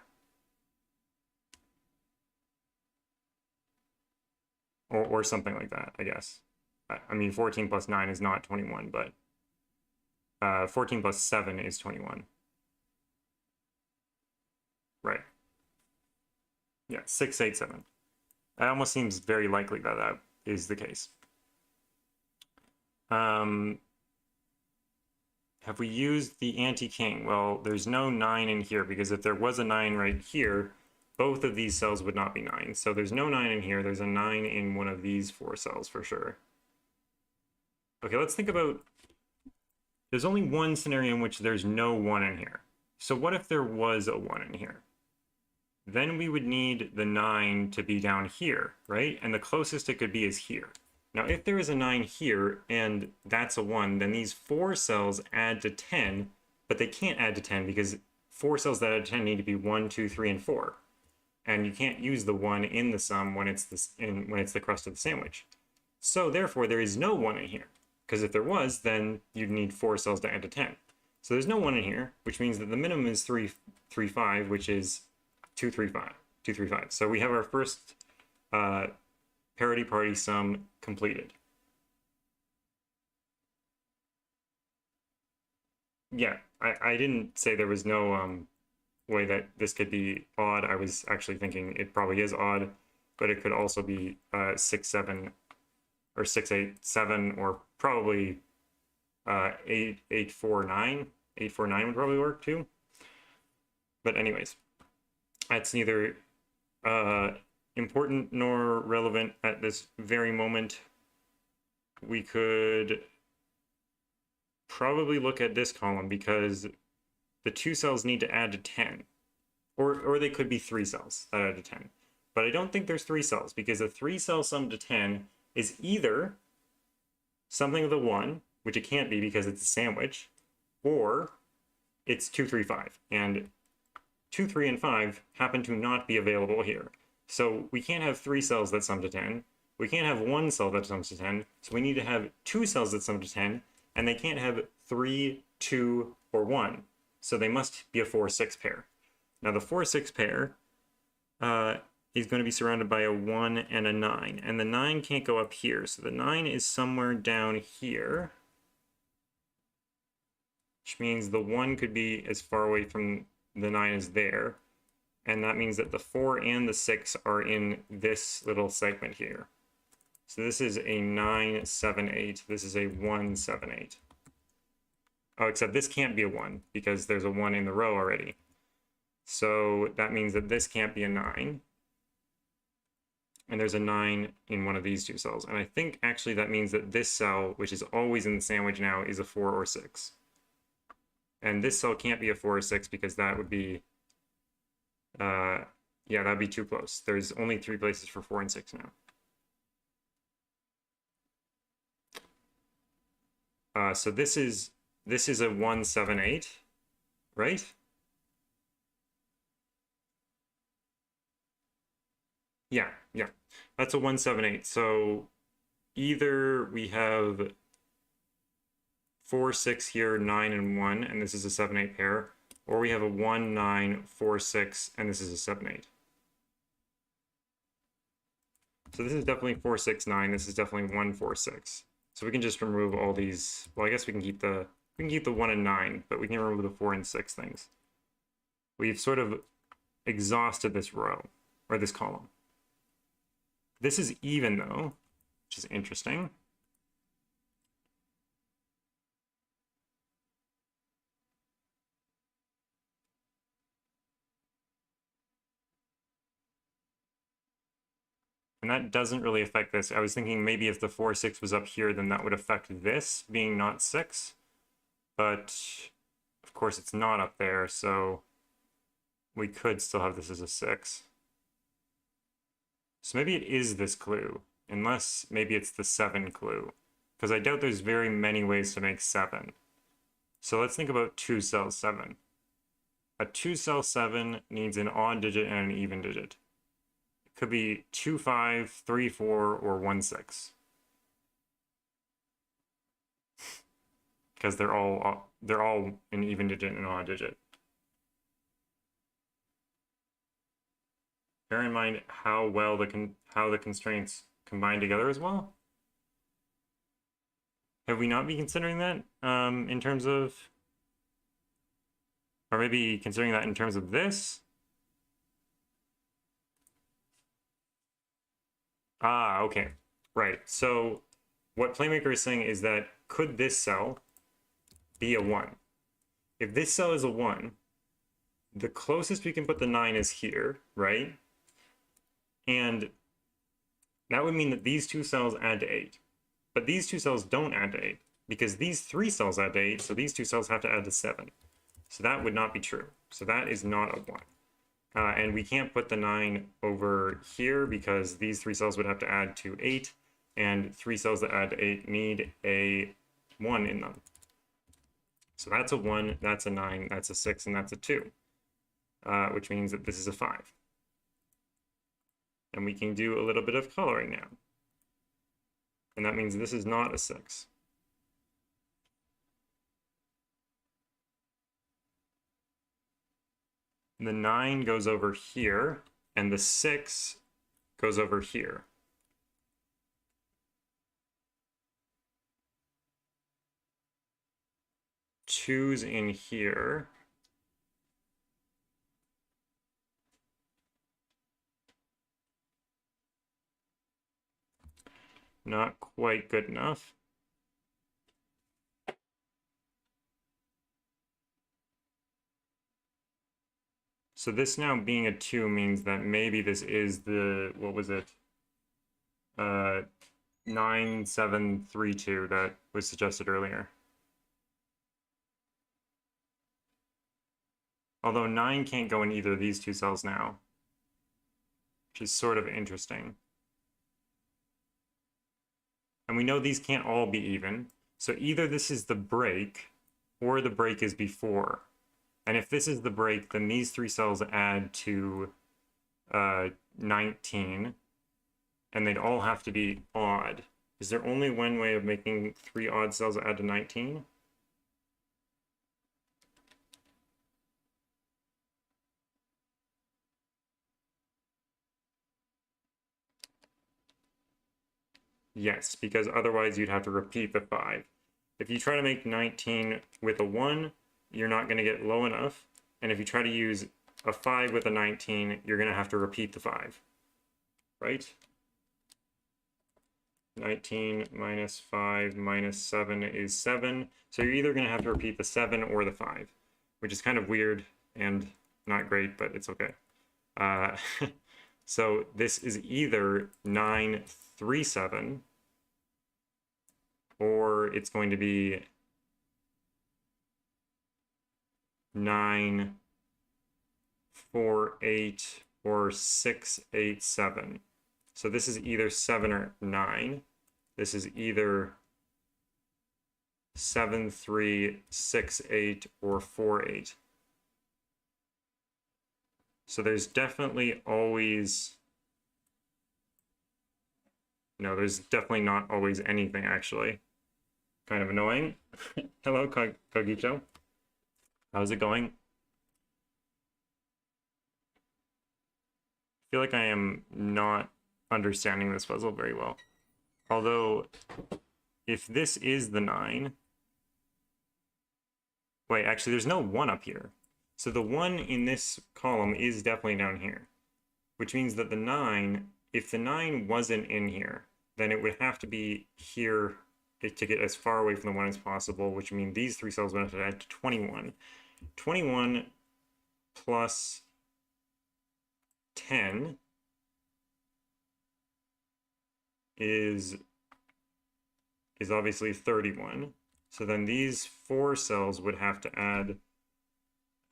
Or something like that, I guess. I mean, 14 plus 9 is not 21, but 14 plus 7 is 21. Yeah, 6, 8, 7. That almost seems very likely that that is the case. Have we used the anti-king? Well, there's no 9 in here, because if there was a 9 right here, both of these cells would not be 9. So there's no 9 in here. There's a 9 in one of these 4 cells for sure. Okay, let's think about... There's only one scenario in which there's no 1 in here. So what if there was a 1 in here? Then we would need the 9 to be down here, right? And the closest it could be is here. Now, if there is a 9 here, and that's a 1, then these 4 cells add to 10, but they can't add to 10 because 4 cells that add to 10 need to be 1, 2, 3, and 4. And you can't use the 1 in the sum when it's the crust of the sandwich. So therefore, there is no 1 in here. Because if there was, then you'd need 4 cells to add to 10. So there's no 1 in here, which means that the minimum is 3, 3, 5, which is 2, 3, 5. 2, 3, 5. So we have our first parity party sum completed. Yeah, I didn't say there was no way that this could be odd. I was actually thinking it probably is odd, but it could also be 6, 7, or 6, 8, 7, or probably 8, 8, 4, 9. 8, 4, 9 would probably work too. But anyways, that's neither important nor relevant at this very moment. We could probably look at this column because the 2 cells need to add to 10. Or they could be 3 cells that add to 10. But I don't think there's 3 cells because a 3-cell sum to 10 is either something with a 1, which it can't be because it's a sandwich, or it's 2, 3, 5. And 2, 3, and 5 happen to not be available here. So we can't have 3 cells that sum to 10. We can't have 1 cell that sums to 10. So we need to have 2 cells that sum to 10, and they can't have 3, 2, or 1. So they must be a 4, 6 pair. Now the 4, 6 pair is going to be surrounded by a 1 and a 9. And the 9 can't go up here. So the 9 is somewhere down here. Which means the 1 could be as far away from the 9 as there. And that means that the 4 and the 6 are in this little segment here. So this is a 9, 7, 8. This is a 1, 7, 8. Oh, except this can't be a 1 because there's a 1 in the row already. So that means that this can't be a 9. And there's a 9 in one of these 2 cells. And I think actually that means that this cell, which is always in the sandwich now, is a 4 or 6. And this cell can't be a 4 or 6 because that would be, yeah, that'd be too close. There's only 3 places for 4 and 6 now. So this is a 1, 7, 8, right? Yeah, yeah. That's a 1, 7, 8. So either we have 4, 6 here, 9, and 1, and this is a 7, 8 pair, or we have a 1, 9, 4, 6, and this is a 7, 8. So this is definitely 4, 6, 9. This is definitely 1, 4, 6. So we can just remove all these. Well, I guess we can keep the 1 and 9, but we can remove the 4 and 6 things. We've sort of exhausted this row, or this column. This is even though, which is interesting. And that doesn't really affect this. I was thinking maybe if the 4, 6 was up here, then that would affect this being not 6. But of course it's not up there, so we could still have this as a 6. So maybe it is this clue, unless maybe it's the 7 clue. Because I doubt there's very many ways to make 7. So let's think about 2-cell 7. A 2-cell 7 needs an odd digit and an even digit. Could be 2, 5, 3, 4, or 1, 6. Because they're all an even digit and an odd digit. Bear in mind how well how the constraints combine together as well. Have we not been considering that in terms of, or maybe considering that in terms of this? Ah, okay. Right. So what Playmaker is saying is that could this cell be a 1? If this cell is a 1, the closest we can put the 9 is here, right? And that would mean that these two cells add to 8. But these two cells don't add to 8 because these three cells add to 8, so these two cells have to add to 7. So that would not be true. So that is not a 1. And we can't put the 9 over here because these three cells would have to add to 8, and three cells that add to 8 need a 1 in them. So that's a 1, that's a 9, that's a 6, and that's a 2, which means that this is a 5. And we can do a little bit of coloring now. And that means this is not a 6. The 9 goes over here, and the 6 goes over here. Two's in here. Not quite good enough. So this now being a 2 means that maybe this is the, what was it? 9732 that was suggested earlier. Although 9 can't go in either of these two cells now, which is sort of interesting. And we know these can't all be even, so either this is the break, or the break is before. And if this is the break, then these three cells add to 19, and they'd all have to be odd. Is there only one way of making 3 odd cells add to 19? Yes, because otherwise you'd have to repeat the 5. If you try to make 19 with a 1, you're not going to get low enough. And if you try to use a 5 with a 19, you're going to have to repeat the 5. Right? 19 minus 5 minus 7 is 7. So you're either going to have to repeat the 7 or the 5, which is kind of weird and not great, but it's okay. So this is either 937, or it's going to be 948 or 687. So this is either 7 or 9. This is either 7368 or 48. So there's definitely always, no, there's definitely not always anything, actually. Kind of annoying. Hello, Kogito. How's it going? I feel like I am not understanding this puzzle very well. Although, if this is the 9... Wait, actually, there's no 1 up here. So the 1 in this column is definitely down here, which means that the 9, if the 9 wasn't in here, then it would have to be here to get as far away from the 1 as possible, which means these three cells would have to add to 21. 21 plus 10 is obviously 31. So then these 4 cells would have to add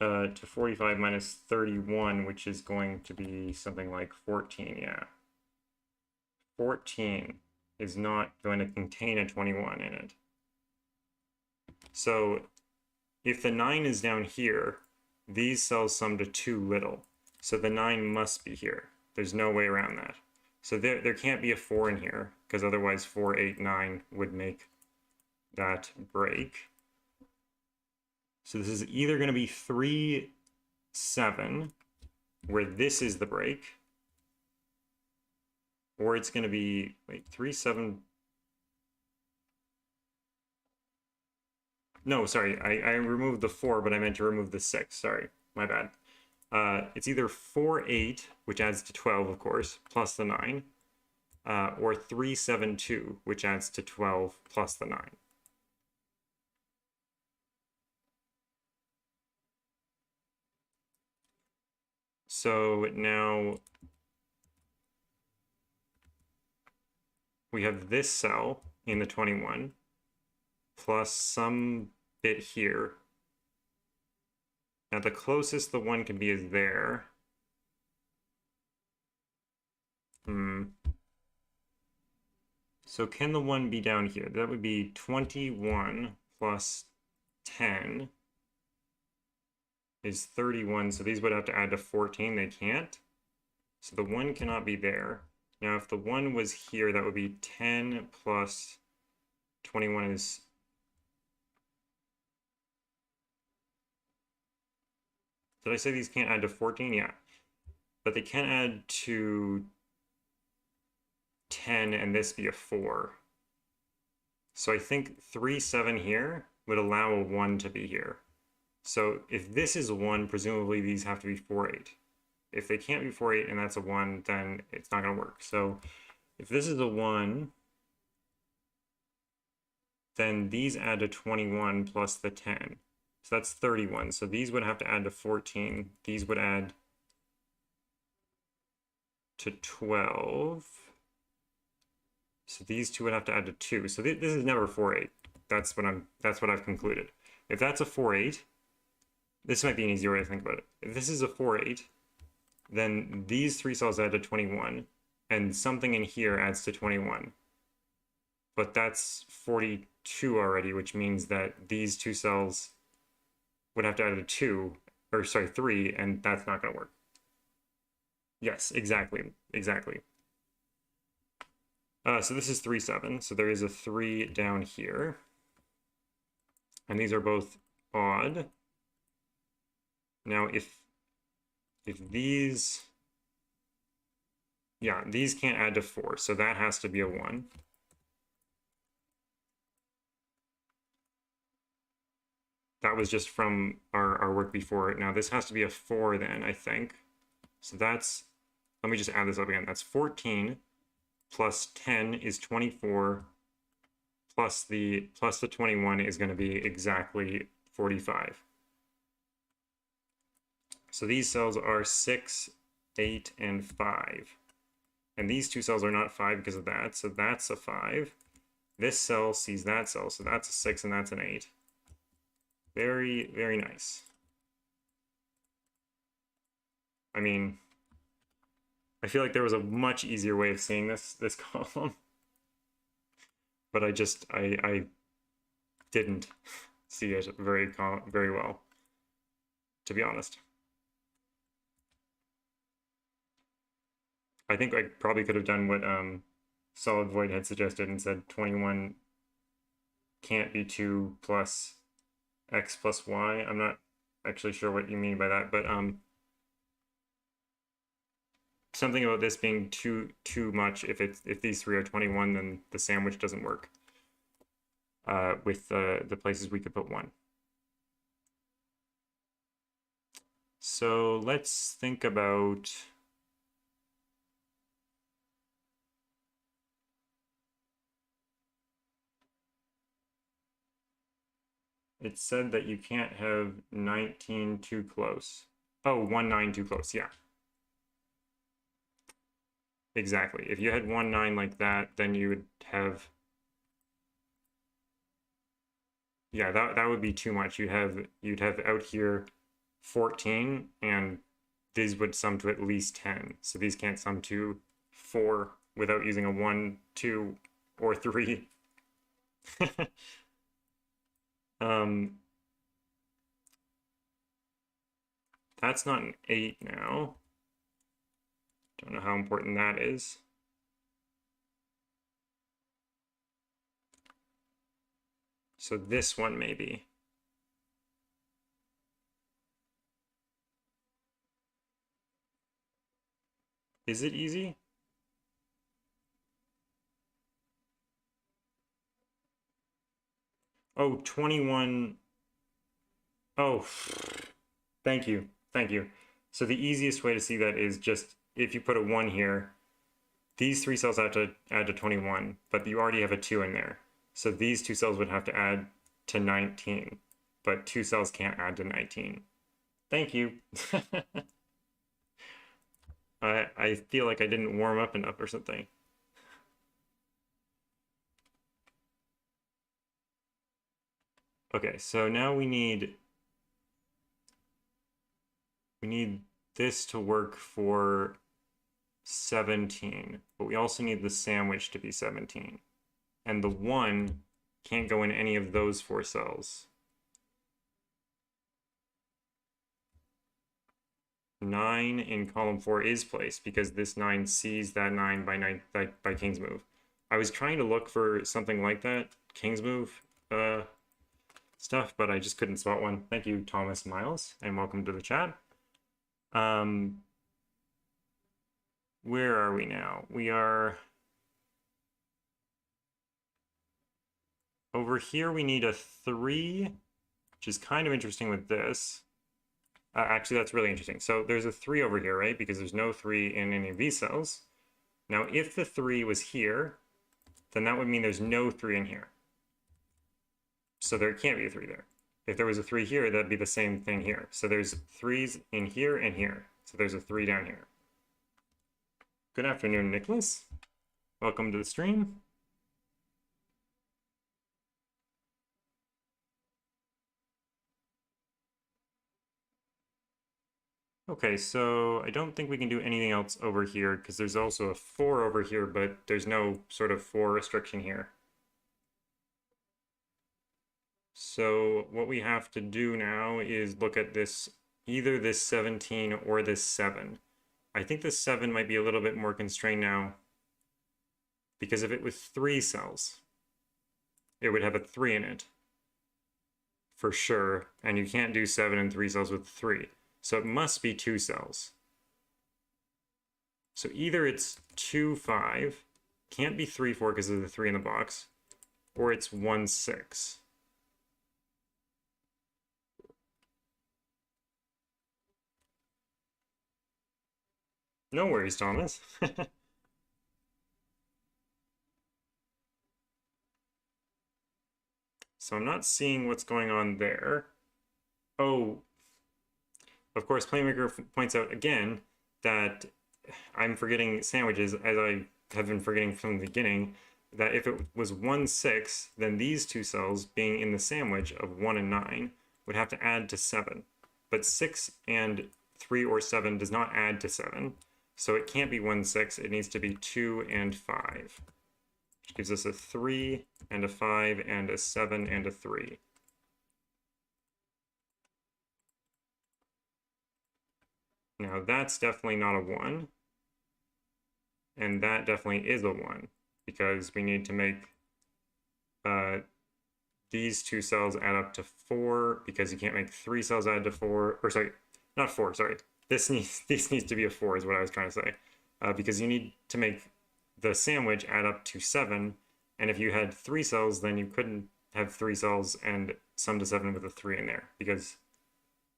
to 45 minus 31, which is going to be something like 14, yeah. 14 is not going to contain a 21 in it. So if the 9 is down here, these cells sum to too little. So the 9 must be here. There's no way around that. So there can't be a 4 in here, because otherwise 4, 8, 9 would make that break. So this is either going to be 3, 7, where this is the break, or it's going to be, wait, 3, 7... No, sorry, I removed the 4, but I meant to remove the 6. Sorry, my bad. It's either 4, 8, which adds to 12, of course, plus the 9, or 372, which adds to 12 plus the 9. So now we have this cell in the 21 plus some bit here. Now the closest the 1 can be is there. So can the 1 be down here? That would be 21 plus 10 is 31. So these would have to add to 14. They can't. So the 1 cannot be there. Now if the 1 was here, that would be 10 plus 21 is... Did I say these can't add to 14? Yeah. But they can add to 10 and this be a 4. So I think 3, 7 here would allow a 1 to be here. So if this is a 1, presumably these have to be 4, 8. If they can't be 4, 8 and that's a 1, then it's not going to work. So if this is a 1, then these add to 21 plus the 10. So that's 31. So these would have to add to 14. These would add to 12. So these two would have to add to 2. So this is never 4, 8. That's what I've concluded. If that's a 4, 8, this might be an easier way to think about it. If this is a 4, 8, then these 3 cells add to 21, and something in here adds to 21. But that's 42 already, which means that these 2 cells would have to add a 2, or sorry, 3, and that's not going to work. Yes, exactly. So this is 3, 7. So there is a 3 down here. And these are both odd. Now if these... Yeah, these can't add to 4, so that has to be a 1. That was just from our work before. Now this has to be a 4 then, I think. So that's... Let me just add this up again. That's 14 plus 10 is 24 plus the 21 is going to be exactly 45. So these cells are 6, 8, and 5. And these 2 cells are not 5 because of that, so that's a 5. This cell sees that cell, so that's a 6 and that's an 8. Very, very nice. I mean, I feel like there was a much easier way of seeing this column. But I didn't see it very well, to be honest. I think I probably could have done what Solid Void had suggested and said 21 can't be 2 plus x plus y. I'm not actually sure what you mean by that, but something about this being too much. If these 3 are 21, then the sandwich doesn't work with the places we could put 1. So let's think about... It said that you can't have 19 too close. Oh, 19 too close, yeah. Exactly. If you had 19 like that, then you would have... Yeah, that would be too much. You'd have out here 14, and these would sum to at least 10. So these can't sum to 4 without using a 1, 2, or 3. That's not an 8 now. Don't know how important that is. So this one maybe. Is it easy? Oh, 21. Oh, thank you. So the easiest way to see that is just if you put a 1 here, these 3 cells have to add to 21, but you already have a 2 in there. So these 2 cells would have to add to 19, but 2 cells can't add to 19. Thank you. I feel like I didn't warm up enough or something. Okay, so now we need this to work for 17, but we also need the sandwich to be 17. And the 1 can't go in any of those 4 cells. 9 in column 4 is placed because this 9 sees that 9 by King's Move. I was trying to look for something like that, King's Move stuff, but I just couldn't spot one. Thank you, Thomas Miles, and welcome to the chat. Where are we now? We are over here. We need a 3, which is kind of interesting with this. Actually, that's really interesting. So there's a 3 over here, right? Because there's no 3 in any of these cells. Now, if the 3 was here, then that would mean there's no 3 in here. So there can't be a 3 there. If there was a 3 here, that'd be the same thing here. So there's 3s in here and here. So there's a 3 down here. Good afternoon, Nicholas. Welcome to the stream. Okay, so I don't think we can do anything else over here because there's also a 4 over here, but there's no sort of 4 restriction here. So what we have to do now is look at this, either this 17 or this 7. I think this 7 might be a little bit more constrained now because if it was 3 cells, it would have a 3 in it for sure, and you can't do 7 and 3 cells with 3. So it must be 2 cells. So either it's 2, 5, can't be 3, 4 because of the 3 in the box, or it's 1, 6. No worries, Thomas. So I'm not seeing what's going on there. Oh, of course, Playmaker points out again that I'm forgetting sandwiches, as I have been forgetting from the beginning, that if it was 1, 6, then these 2 cells being in the sandwich of 1 and 9 would have to add to 7. But 6 and 3 or 7 does not add to 7. So it can't be 1, 6, it needs to be 2 and 5. Which gives us a 3 and a 5 and a 7 and a 3. Now that's definitely not a 1. And that definitely is a 1. Because we need to make these 2 cells add up to 4. Because you can't make 3 cells add to 4. Or sorry, not 4, sorry. This needs to be a 4 is what I was trying to say. Because you need to make the sandwich add up to 7. And if you had 3 cells, then you couldn't have 3 cells and sum to 7 with a 3 in there. Because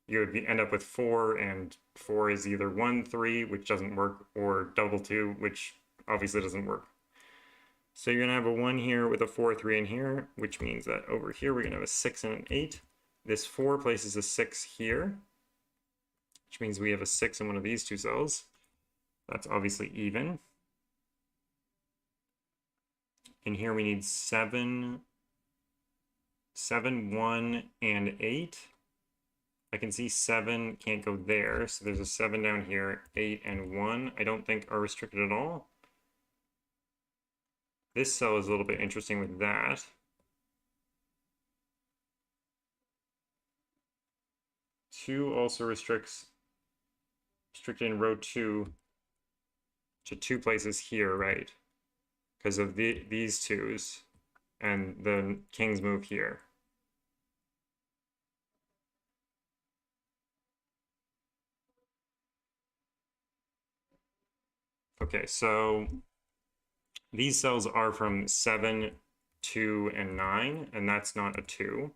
you would end up with 4, and 4 is either 1, 3, which doesn't work, or double 2, which obviously doesn't work. So you're going to have a 1 here with a 4, 3 in here, which means that over here we're going to have a 6 and an 8. This 4 places a 6 here, which means we have a 6 in one of these 2 cells. That's obviously even. In here we need 7, 1, and 8. I can see 7 can't go there, so there's a 7 down here. 8 and 1 I don't think are restricted at all. This cell is a little bit interesting with that. 2 also restricted in row 2 to 2 places here, right? Because of these 2s and the King's Move here. Okay, so these cells are from 7, 2, and 9, and that's not a 2.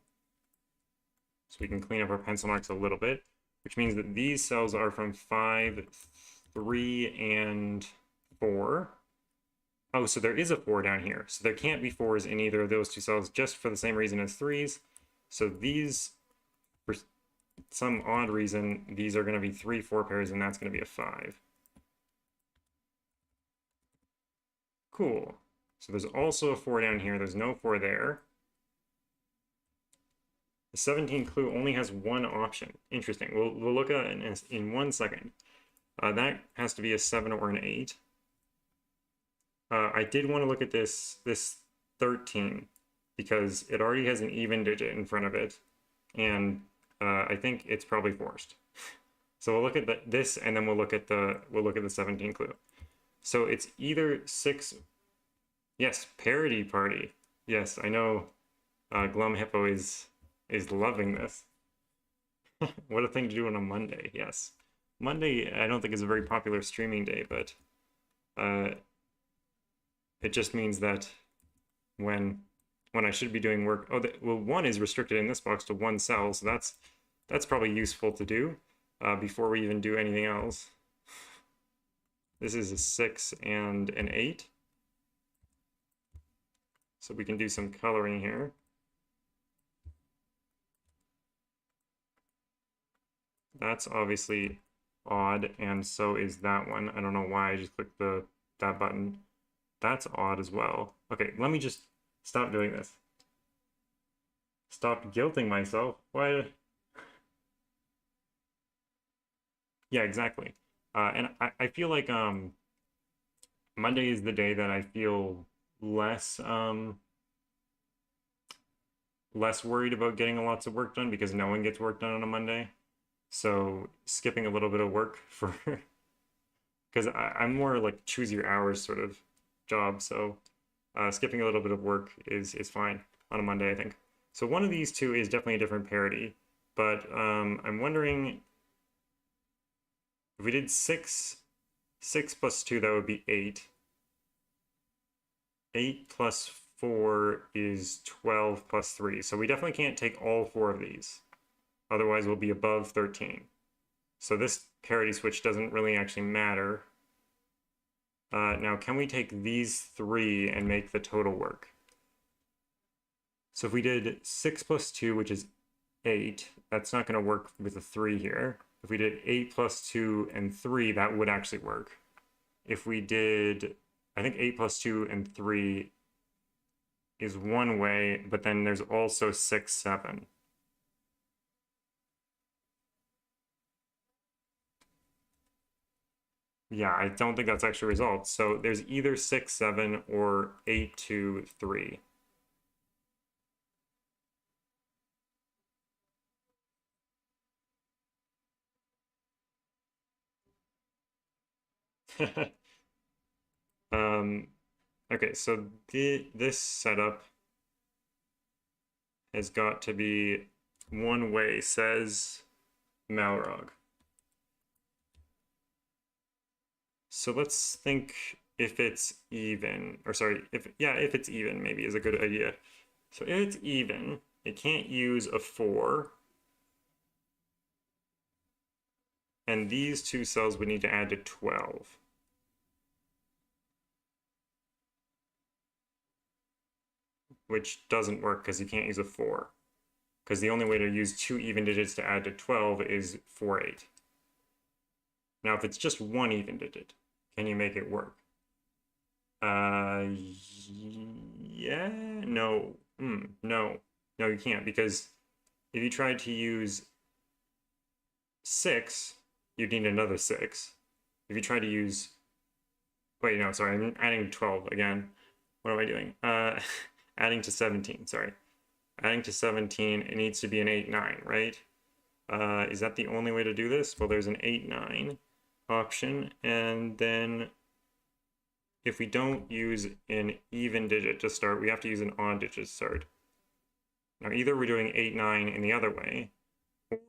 So we can clean up our pencil marks a little bit, which means that these cells are from 5, 3, and 4. Oh, so there is a 4 down here. So there can't be 4s in either of those two cells just for the same reason as 3s. So these, for some odd reason, these are going to be 3 4 pairs, and that's going to be a 5. Cool. So there's also a 4 down here. There's no 4 there. The 17 clue only has one option. Interesting. We'll look at it in 1 second. That has to be a 7 or an 8. I did want to look at this 13 because it already has an even digit in front of it, and I think it's probably forced. So we'll look at this, and then we'll look at the 17 clue. So it's either 6. Yes, parody party. Yes, I know. Glum Hippo is loving this. What a thing to do on a Monday. Yes, Monday I don't think is a very popular streaming day, but it just means that when I should be doing work, well, 1 is restricted in this box to 1 cell, so that's probably useful to do before we even do anything else. This is a 6 and an 8. So we can do some coloring here. That's obviously odd, and so is that one. I don't know why I just clicked that button. That's odd as well. Okay, let me just stop doing this. Stop guilting myself. Why? Yeah, exactly. And I feel like Monday is the day that I feel less less worried about getting lots of work done because no one gets work done on a Monday. So skipping a little bit of work for because I'm more like choose your hours sort of job. So skipping a little bit of work is fine on a Monday, I think. So one of these two is definitely a different parity, but I'm wondering if we did 6 plus 2, that would be 8. 8 plus 4 is 12 plus 3. So we definitely can't take all 4 of these. Otherwise, we'll be above 13. So this parity switch doesn't really actually matter. Now, can we take these 3 and make the total work? So if we did 6 plus 2, which is 8, that's not going to work with a 3 here. If we did 8 plus 2 and 3, that would actually work. If we did, I think 8 plus 2 and 3 is one way, but then there's also 6, 7. Yeah, I don't think that's actually resolved. So there's either 6, 7 or 8, 2, 3. Okay, so this setup has got to be one way, says Malrog. So let's think if it's even, or sorry, if it's even maybe is a good idea. So if it's even, it can't use a 4. And these two cells would need to add to 12. Which doesn't work because you can't use a 4. Because the only way to use 2 even digits to add to 12 is 4, 8. Now, if it's just 1 even digit, can you make it work? Yeah, no, no, you can't, because if you tried to use 6, you'd need another 6. If you try to use, wait, no, sorry, I'm adding 12 again. What am I doing? Adding to 17, sorry. Adding to 17, it needs to be an 8, 9, right? Is that the only way to do this? Well, there's an 8, 9 option, and then if we don't use an even digit to start, we have to use an odd digit to start. Now, either we're doing 8, 9 in the other way,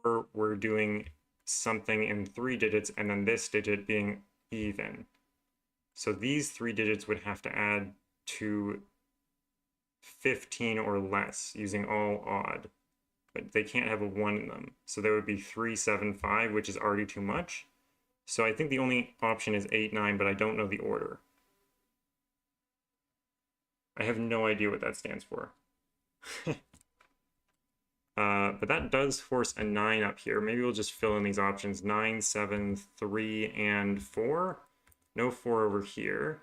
or we're doing something in 3 digits and then this digit being even. So these 3 digits would have to add to 15 or less using all odd, but they can't have a 1 in them. So there would be 3, 7, 5, which is already too much. So I think the only option is 8, 9, but I don't know the order. I have no idea what that stands for. But that does force a 9 up here. Maybe we'll just fill in these options. 9, 7, 3, and 4. No 4 over here.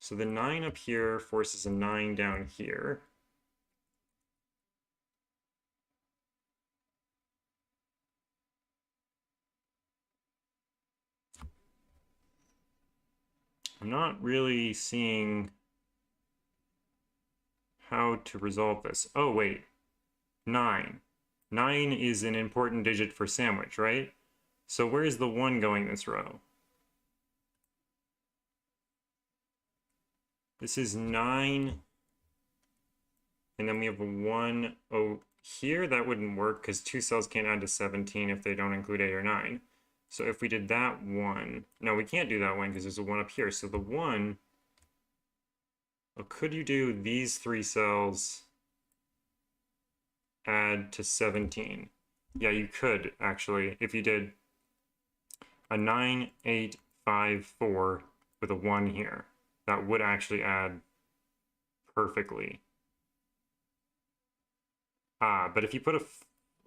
So the 9 up here forces a 9 down here. I'm not really seeing how to resolve this. Oh, wait. 9. 9 is an important digit for sandwich, right? So where's the 1 going this row? This is 9. And then we have a 1 here. That wouldn't work because 2 cells can't add to 17 if they don't include 8 or 9. So if we did that 1, no, we can't do that 1 because there's a 1 up here. So the 1, well, could you do these 3 cells add to 17? Yeah, you could actually. If you did a 9, 8, 5, 4 with a 1 here, that would actually add perfectly. But if you put a,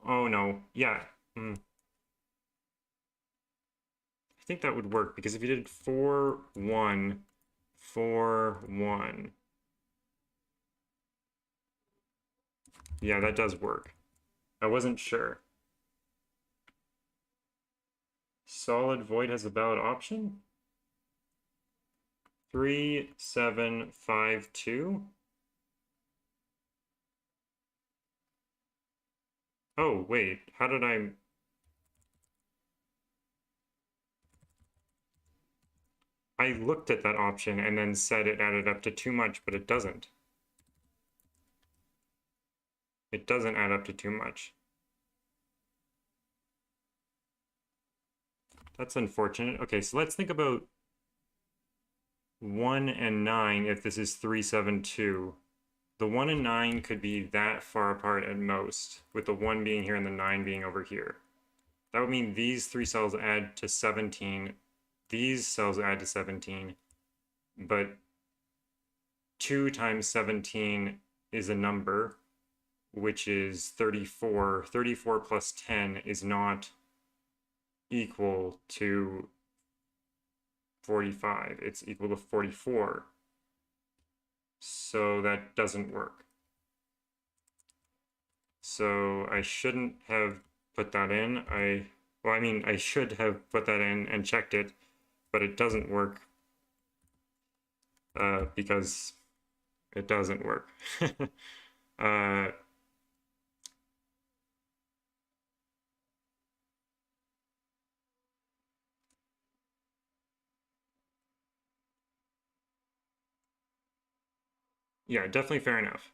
oh no, yeah. I think that would work because if you did 4, 1, 4, 1. Yeah, that does work. I wasn't sure. Solid void has a valid option. 3, 7, 5, 2. Oh, wait, how did I looked at that option and then said it added up to too much, but it doesn't. It doesn't add up to too much. That's unfortunate. Okay, so let's think about 1 and 9 if this is 3, 7, 2. The 1 and 9 could be that far apart at most, with the 1 being here and the 9 being over here. That would mean these 3 cells add to 17. These cells add to 17. But 2 times 17 is a number, which is 34. 34 plus 10 is not equal to 45. It's equal to 44. So that doesn't work. So I shouldn't have put that in. I should have put that in and checked it, but it doesn't work because it doesn't work. Yeah, definitely fair enough.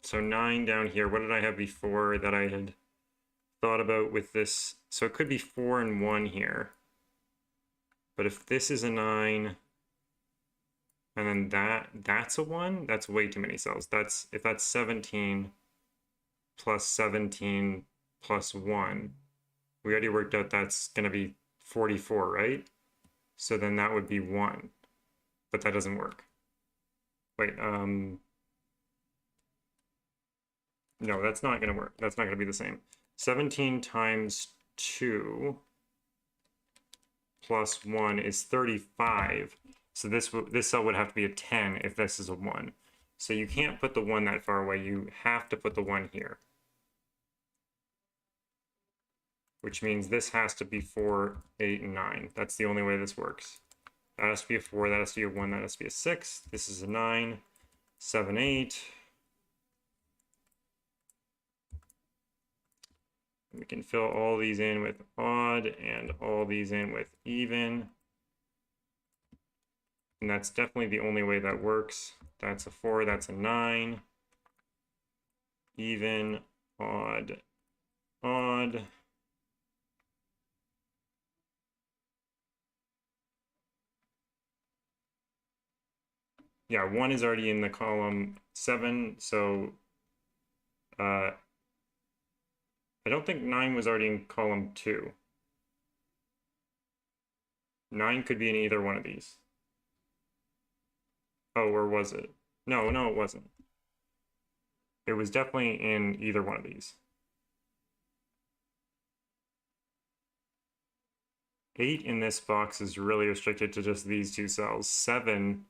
So 9 down here. What did I have before that I had thought about with this? So it could be 4 and 1 here. But if this is a 9, and then that's a 1, that's way too many cells. If that's 17 plus 17 plus 1, we already worked out that's going to be 44, right? So then that would be 1. But that doesn't work. Wait, no, that's not going to work. That's not going to be the same. 17 times 2 plus 1 is 35. So this cell would have to be a 10 if this is a 1. So you can't put the 1 that far away. You have to put the 1 here. Which means this has to be 4, 8, and 9. That's the only way this works. That has to be a 4, that has to be a 1, that has to be a 6. This is a 9, 7, 8. We can fill all these in with odd and all these in with even. And that's definitely the only way that works. That's a 4, that's a 9. Even, odd, odd. Yeah, 1 is already in the column 7, so I don't think 9 was already in column 2. 9 could be in either one of these. Oh, or was it? No, no, it wasn't. It was definitely in either one of these. 8 in this box is really restricted to just these two cells. 7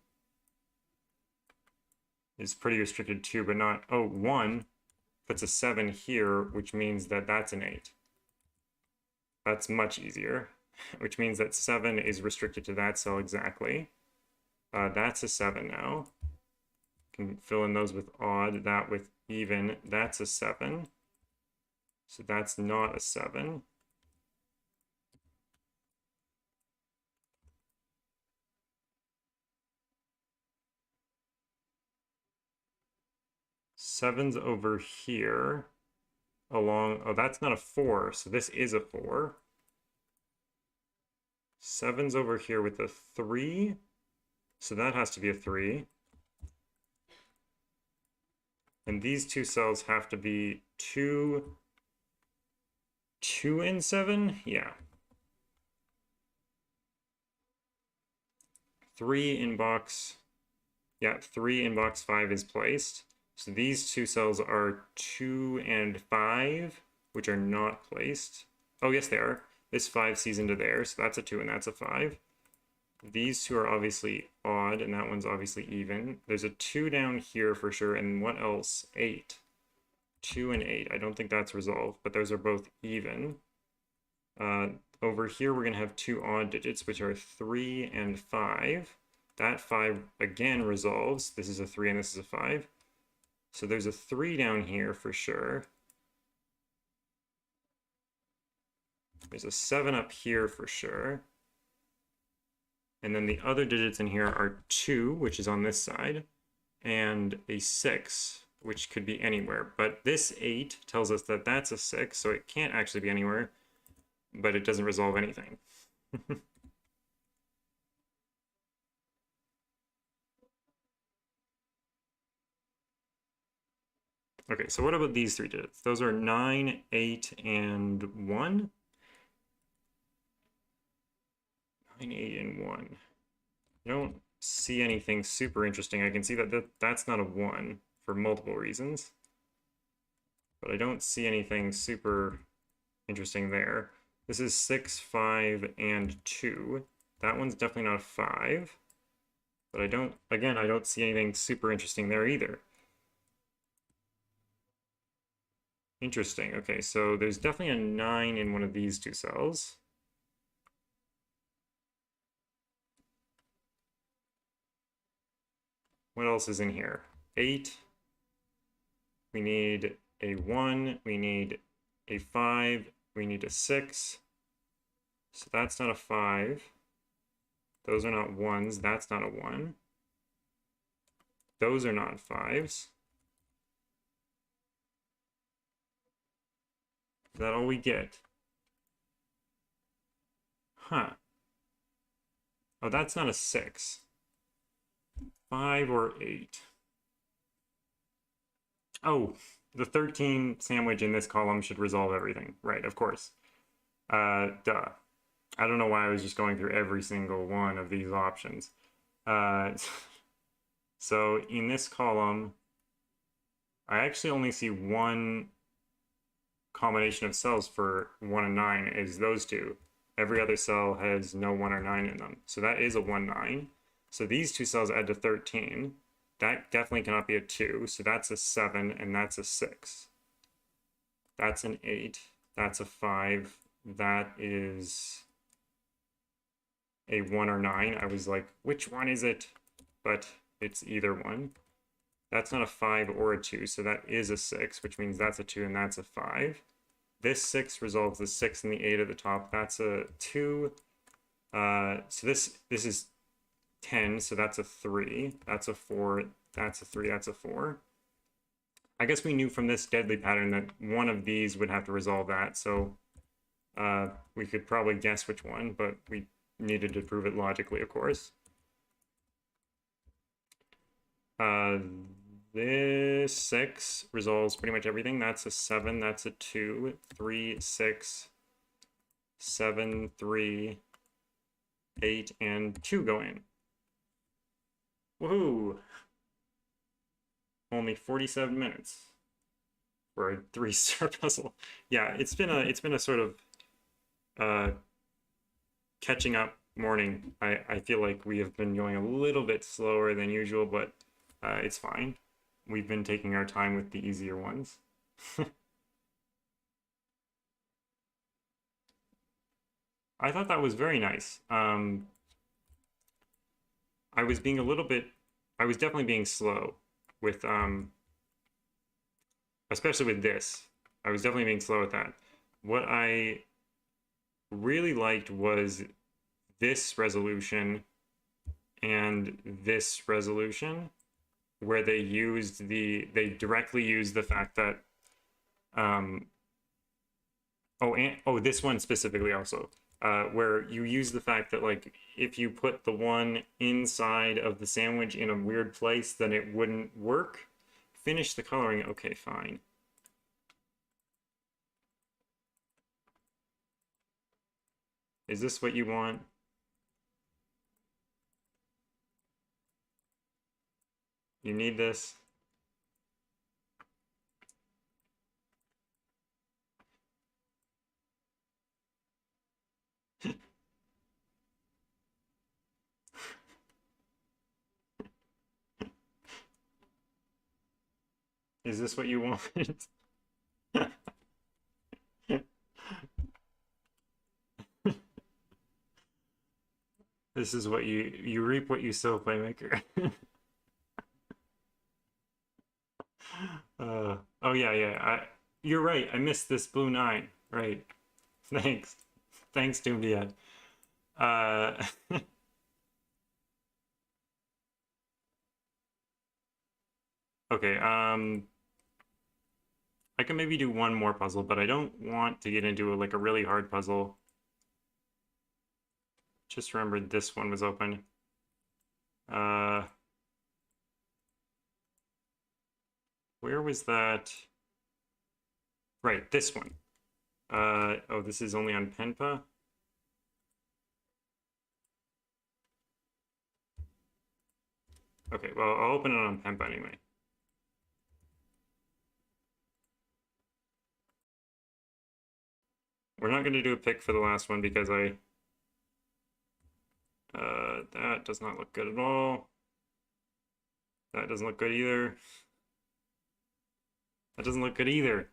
is pretty restricted too, but not... Oh, 1 puts a 7 here, which means that that's an 8. That's much easier, which means that 7 is restricted to that cell exactly. That's a 7 now. Can fill in those with odd, that with even. That's a 7. So that's not a 7. Seven's over here along, oh, that's not a 4, so this is a 4. 7's over here with a 3, so that has to be a 3. And these two cells have to be 2 and 7? Yeah. 3 in box, yeah, 3 in box 5 is placed. So these two cells are 2 and 5, which are not placed. Oh, yes, they are. This 5 sees into there, so that's a 2 and that's a 5. These two are obviously odd, and that one's obviously even. There's a 2 down here for sure, and what else? 8. 2 and 8. I don't think that's resolved, but those are both even. Over here, we're going to have 2 odd digits, which are 3 and 5. That 5, again, resolves. This is a 3 and this is a 5. So there's a 3 down here for sure. There's a 7 up here for sure. And then the other digits in here are 2, which is on this side, and a 6, which could be anywhere. But this 8 tells us that that's a 6, so it can't actually be anywhere, but it doesn't resolve anything. Okay, so what about these 3 digits? Those are 9, 8, and 1. 9, 8, and 1. I don't see anything super interesting. I can see that that's not a 1 for multiple reasons. But I don't see anything super interesting there. This is 6, 5, and 2. That one's definitely not a 5. But I don't see anything super interesting there either. Interesting. Okay, so there's definitely a 9 in one of these two cells. What else is in here? 8. We need a 1. We need a 5. We need a 6. So that's not a 5. Those are not 1s. That's not a 1. Those are not 5s. Is that all we get? Huh. Oh, that's not a 6. 5 or 8. Oh, the 13 sandwich in this column should resolve everything. Right, of course. Duh. I don't know why I was just going through every single one of these options. So in this column, I actually only see one combination of cells for 1 and 9 is those two. Every other cell has no 1 or 9 in them. So that is a 1, 9. So these two cells add to 13. That definitely cannot be a 2. So that's a 7 and that's a 6. That's an 8. That's a 5. That is a 1 or 9. I was like, which one is it? But it's either one. That's not a 5 or a 2, so that is a 6, which means that's a 2 and that's a 5. This 6 resolves the 6 and the 8 at the top. That's a 2. So this is 10, so that's a 3. That's a 4. That's a 3. That's a 4. I guess we knew from this deadly pattern that one of these would have to resolve that, so we could probably guess which one, but we needed to prove it logically, of course. This 6 resolves pretty much everything. That's a 7, that's a 2, 3, 6, 7, 3, 8, and 2 go in. Woohoo! Only 47 minutes for a 3-star puzzle. Yeah, it's been a sort of uh, catching up morning. I feel like we have been going a little bit slower than usual, but it's fine. We've been taking our time with the easier ones. I thought that was very nice. I was being a little bit, I was definitely being slow with, especially with this. I was definitely being slow with that. What I really liked was this resolution and this resolution, where they directly used the fact that, this one specifically also, where you use the fact that, like, if you put the one inside of the sandwich in a weird place, then it wouldn't work. Finish the coloring. Okay, fine. Is this what you want? You need this? Is this what you want? This is what you reap what you sow, playmaker. Oh yeah, yeah. You're right. I missed this blue 9. Right. Thanks. Thanks, Doomdiad. Uh, okay. I can maybe do one more puzzle, but I don't want to get into like a really hard puzzle. Just remembered this one was open. Where was that? Right, this one. Oh, this is only on Penpa. Okay, well, I'll open it on Penpa anyway. We're not going to do a pick for the last one because that does not look good at all. That doesn't look good either. That doesn't look good either.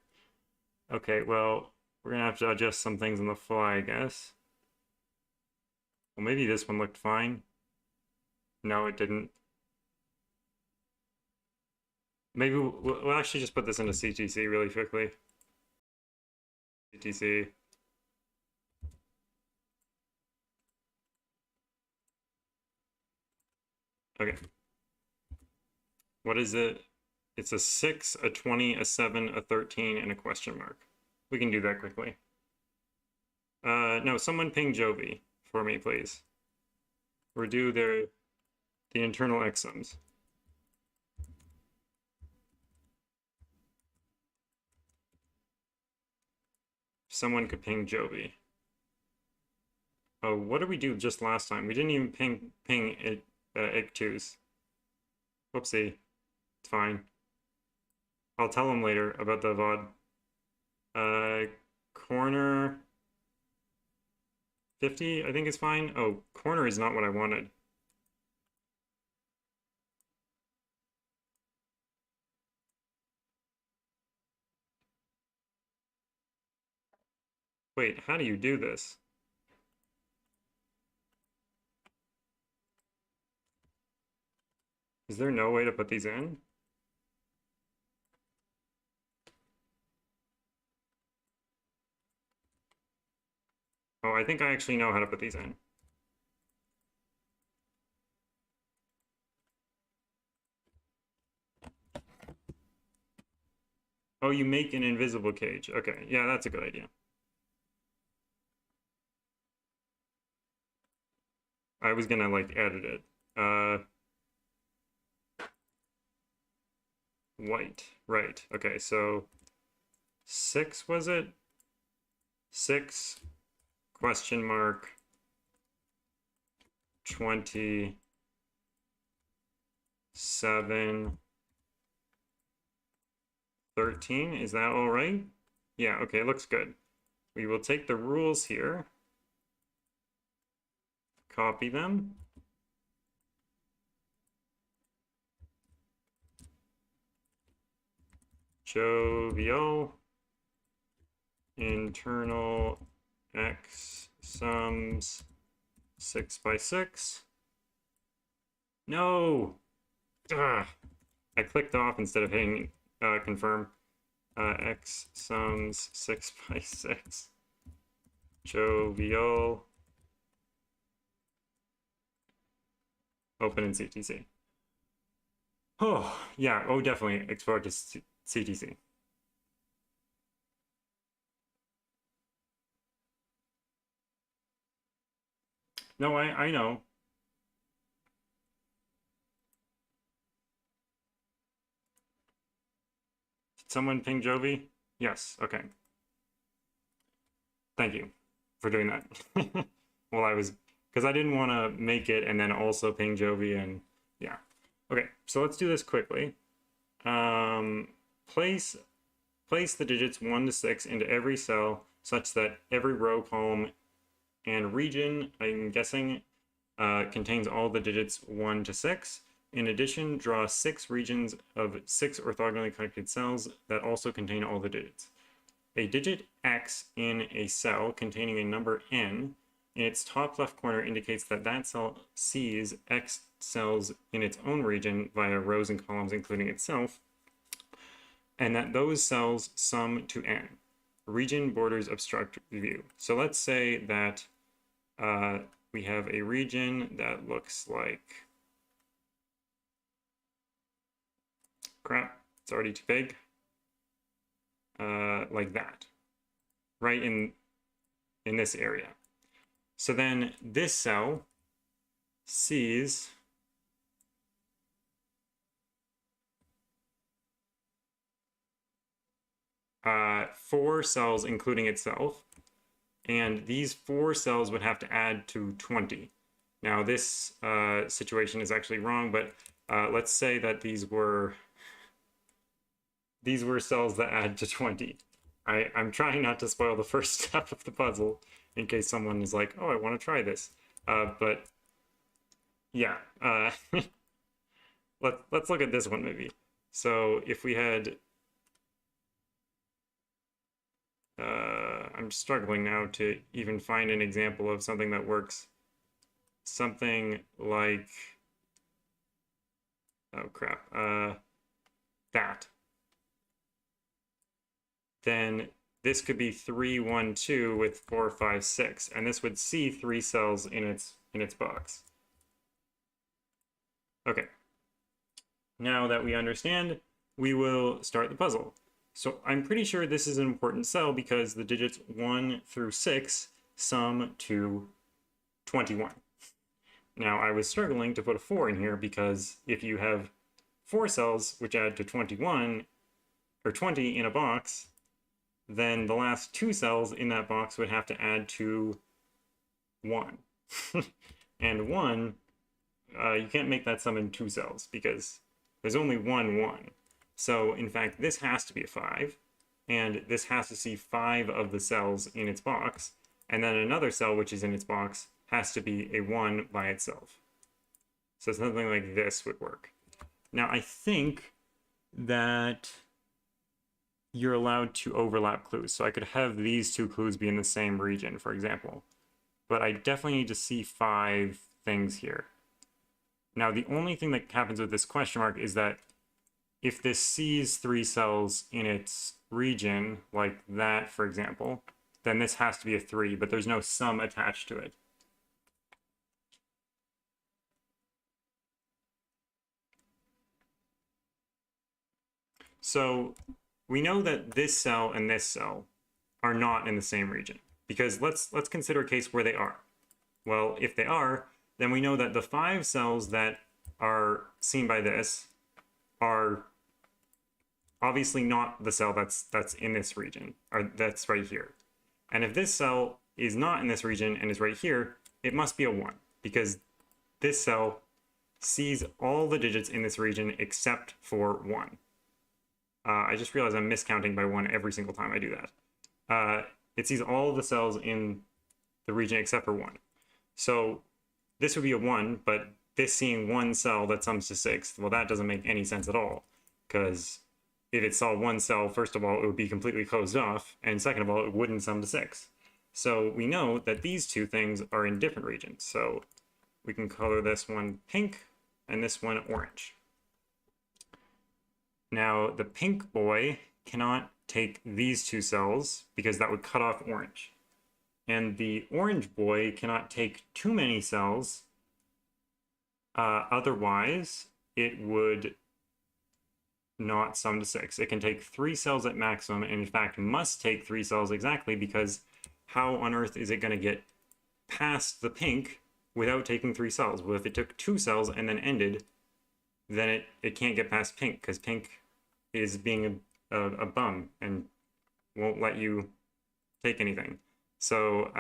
Okay, well, we're gonna have to adjust some things on the fly, I guess. Well, maybe this one looked fine. No, it didn't. Maybe we'll actually just put this into CTC really quickly. CTC. Okay. What is it? It's a 6, a 20, a 7, a 13, and a question mark. We can do that quickly. No, someone ping Jovi for me, please. Or do the internal exums. Someone could ping Jovi. Oh, what did we do just last time? We didn't even ping ICHTUES. Whoopsie. It's fine. I'll tell him later about the VOD. Corner 50, I think is fine. Oh, corner is not what I wanted. Wait, how do you do this? Is there no way to put these in? Oh, I think I actually know how to put these in. Oh, you make an invisible cage. Okay, yeah, that's a good idea. I was gonna like edit it. White, right. Okay, so 6 was it? 6 question mark 20 7, 13. Is that all right? Yeah, okay, looks good. We will take the rules here, copy them. Jovial, internal x sums 6 by 6. No! Ugh. I clicked off instead of hitting confirm. X sums 6 by 6. Jovial. Open in CTC. Oh, yeah. Oh, definitely export to CTC. No, I know. Did someone ping Jovi? Yes, okay. Thank you for doing that. Well, because I didn't want to make it and then also ping Jovi and yeah. Okay, so let's do this quickly. Place the digits 1 to 6 into every cell such that every row, column, and region, I'm guessing, contains all the digits 1 to 6. In addition, draw 6 regions of 6 orthogonally connected cells that also contain all the digits. A digit x in a cell containing a number n in its top left corner indicates that that cell sees x cells in its own region via rows and columns including itself, and that those cells sum to n. Region borders obstruct view. So let's say that we have a region that looks like crap, it's already too big. Like that, right in this area. So then this cell sees four cells including itself, and these 4 cells would have to add to 20. Now this situation is actually wrong, but let's say that these were cells that add to 20. I'm trying not to spoil the first step of the puzzle in case someone is like, oh, I want to try this. But yeah, let's look at this one maybe. So if we had, I'm struggling now to even find an example of something that works. Something like, oh crap, that. Then this could be 3, 1, 2 with 4, 5, 6, and this would see 3 cells in its box. Okay. Now that we understand, we will start the puzzle. So I'm pretty sure this is an important cell because the digits 1 through 6 sum to 21. Now I was struggling to put a 4 in here because if you have 4 cells which add to 21 or 20 in a box, then the last 2 cells in that box would have to add to 1. And 1, you can't make that sum in 2 cells because there's only 1 1. So in fact, this has to be a 5, and this has to see 5 of the cells in its box, and then another cell which is in its box has to be a 1 by itself. So something like this would work. Now I think that you're allowed to overlap clues. So I could have these 2 clues be in the same region, for example. But I definitely need to see 5 things here. Now, the only thing that happens with this question mark is that if this sees 3 cells in its region, like that, for example, then this has to be a 3, but there's no sum attached to it. So we know that this cell and this cell are not in the same region, because let's consider a case where they are. Well, if they are, then we know that the 5 cells that are seen by this are obviously not the cell that's in this region, or that's right here. And if this cell is not in this region and is right here, it must be a 1, because this cell sees all the digits in this region except for 1. I just realized I'm miscounting by 1 every single time I do that. It sees all the cells in the region except for 1. So this would be a 1, but this seeing 1 cell that sums to 6, well, that doesn't make any sense at all, because if it saw 1 cell, first of all, it would be completely closed off, and second of all, it wouldn't sum to 6. So we know that these two things are in different regions. So we can color this one pink and this one orange. Now, the pink boy cannot take these 2 cells because that would cut off orange. And the orange boy cannot take too many cells, otherwise it would not sum to 6. It can take 3 cells at maximum, and in fact must take 3 cells exactly, because how on earth is it going to get past the pink without taking 3 cells? Well, if it took 2 cells and then ended, then it can't get past pink, because pink is being a bum and won't let you take anything. So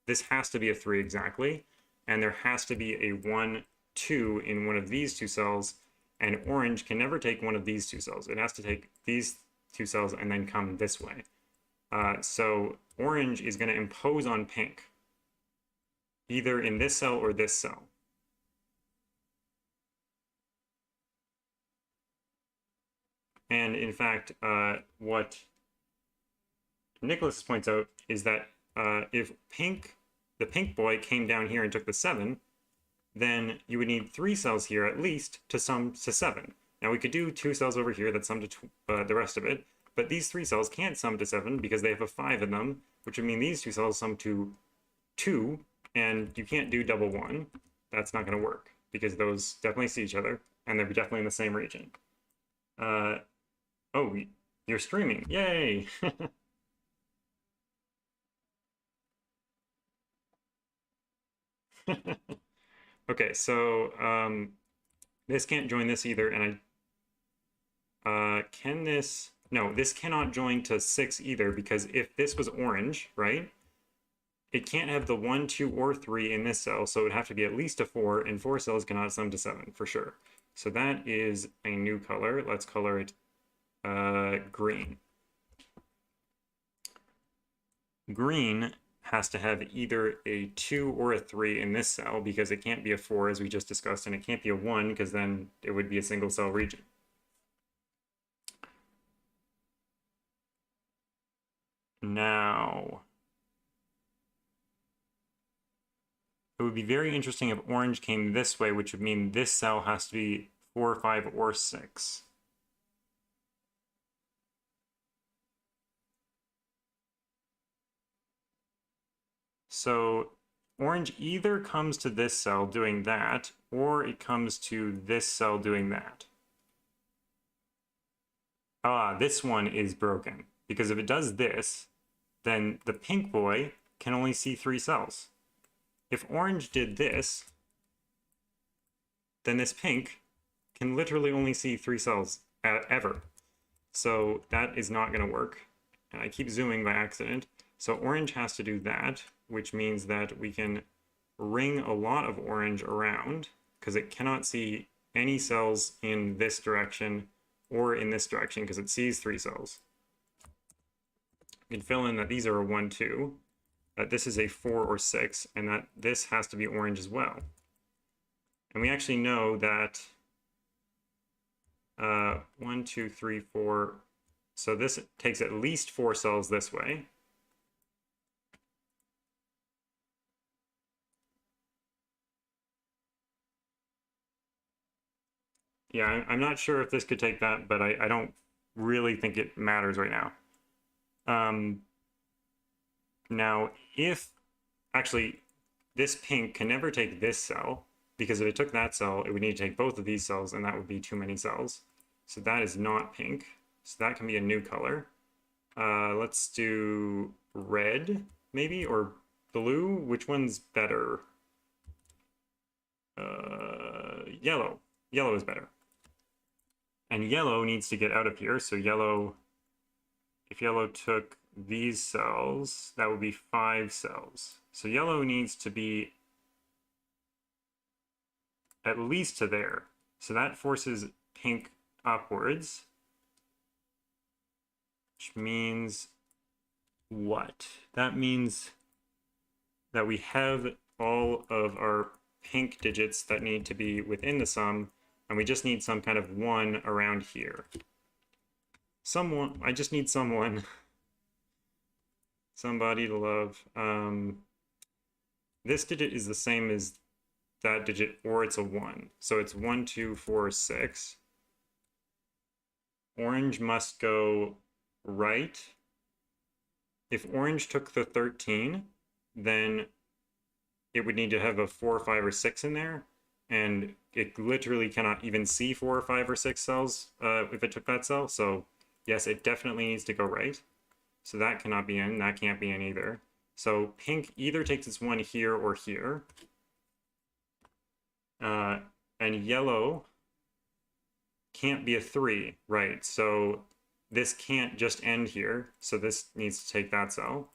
this has to be a 3 exactly, and there has to be a 1, 2 in one of these 2 cells, and orange can never take one of these 2 cells. It has to take these 2 cells and then come this way. So orange is going to impose on pink, either in this cell or this cell. And in fact, what Nicholas points out is that if the pink boy came down here and took the 7, then you would need 3 cells here at least to sum to 7. Now we could do 2 cells over here that sum to the rest of it, but these 3 cells can't sum to 7 because they have a 5 in them, which would mean these 2 cells sum to 2, and you can't do double 1. That's not going to work because those definitely see each other, and they're definitely in the same region. Oh, you're streaming. Yay! Okay, so this can't join this either, and can this... No, this cannot join to 6 either, because if this was orange, right, it can't have the 1, 2, or 3 in this cell, so it would have to be at least a 4, and 4 cells cannot sum to 7, for sure. So that is a new color. Let's color it green. Green has to have either a 2 or a 3 in this cell, because it can't be a 4, as we just discussed, and it can't be a 1, because then it would be a single cell region. Now, it would be very interesting if orange came this way, which would mean this cell has to be 4, 5, or 6. So orange either comes to this cell doing that, or it comes to this cell doing that. Ah, this one is broken, because if it does this, then the pink boy can only see 3 cells. If orange did this, then this pink can literally only see 3 cells ever. So that is not going to work. And I keep zooming by accident. So orange has to do that, which means that we can ring a lot of orange around, because it cannot see any cells in this direction or in this direction, because it sees 3 cells. You can fill in that these are a 1, 2, that this is a 4 or 6, and that this has to be orange as well. And we actually know that 1, 2, 3, 4, so this takes at least 4 cells this way. Yeah, I'm not sure if this could take that, but I don't really think it matters right now. Now, if actually this pink can never take this cell, because if it took that cell, it would need to take both of these cells, and that would be too many cells. So that is not pink. So that can be a new color. Let's do red, maybe, or blue. Which one's better? Yellow. Yellow is better. And yellow needs to get out of here. So yellow, if yellow took these cells, that would be 5 cells. So yellow needs to be at least to there. So that forces pink upwards, which means what? That means that we have all of our pink digits that need to be within the sum, and we just need some kind of 1 around here. Someone, I just need someone. Somebody to love. This digit is the same as that digit, or it's a 1. So it's 1, 2, 4, 6. Orange must go right. If orange took the 13, then it would need to have a 4, 5, or 6 in there. And it literally cannot even see 4, 5, or 6 cells if it took that cell. So yes, it definitely needs to go right. So that cannot be in, that can't be in either. So pink either takes its 1 here or here. And yellow can't be a 3, right? So this can't just end here. So this needs to take that cell.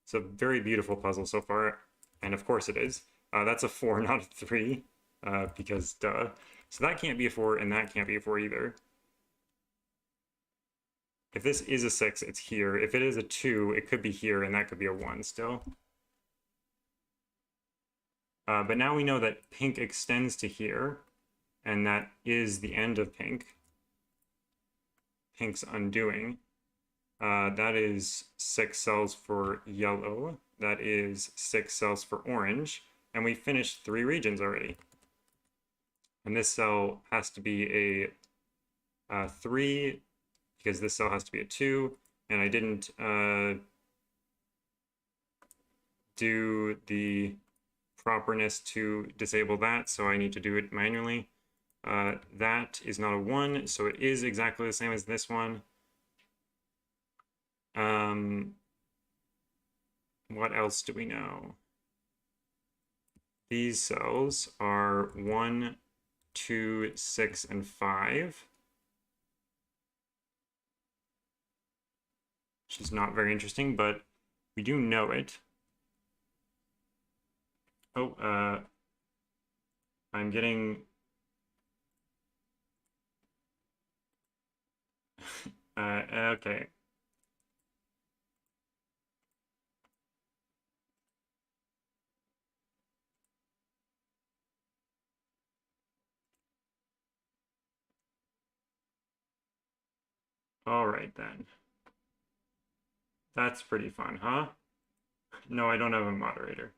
It's a very beautiful puzzle so far. And of course it is. That's a 4, not a 3, because duh. So that can't be a 4, and that can't be a 4 either. If this is a 6, it's here. If it is a 2, it could be here, and that could be a 1 still. But now we know that pink extends to here, and that is the end of pink. Pink's undoing. That is 6 cells for yellow. That is 6 cells for orange. And we finished 3 regions already. And this cell has to be a 3, because this cell has to be a 2. And I didn't do the properness to disable that, so I need to do it manually. That is not a 1, so it is exactly the same as this one. What else do we know? These cells are 1, 2, 6, and 5. Which is not very interesting, but we do know it. Oh, I'm getting... okay. All right, then. That's pretty fun, huh? No, I don't have a moderator.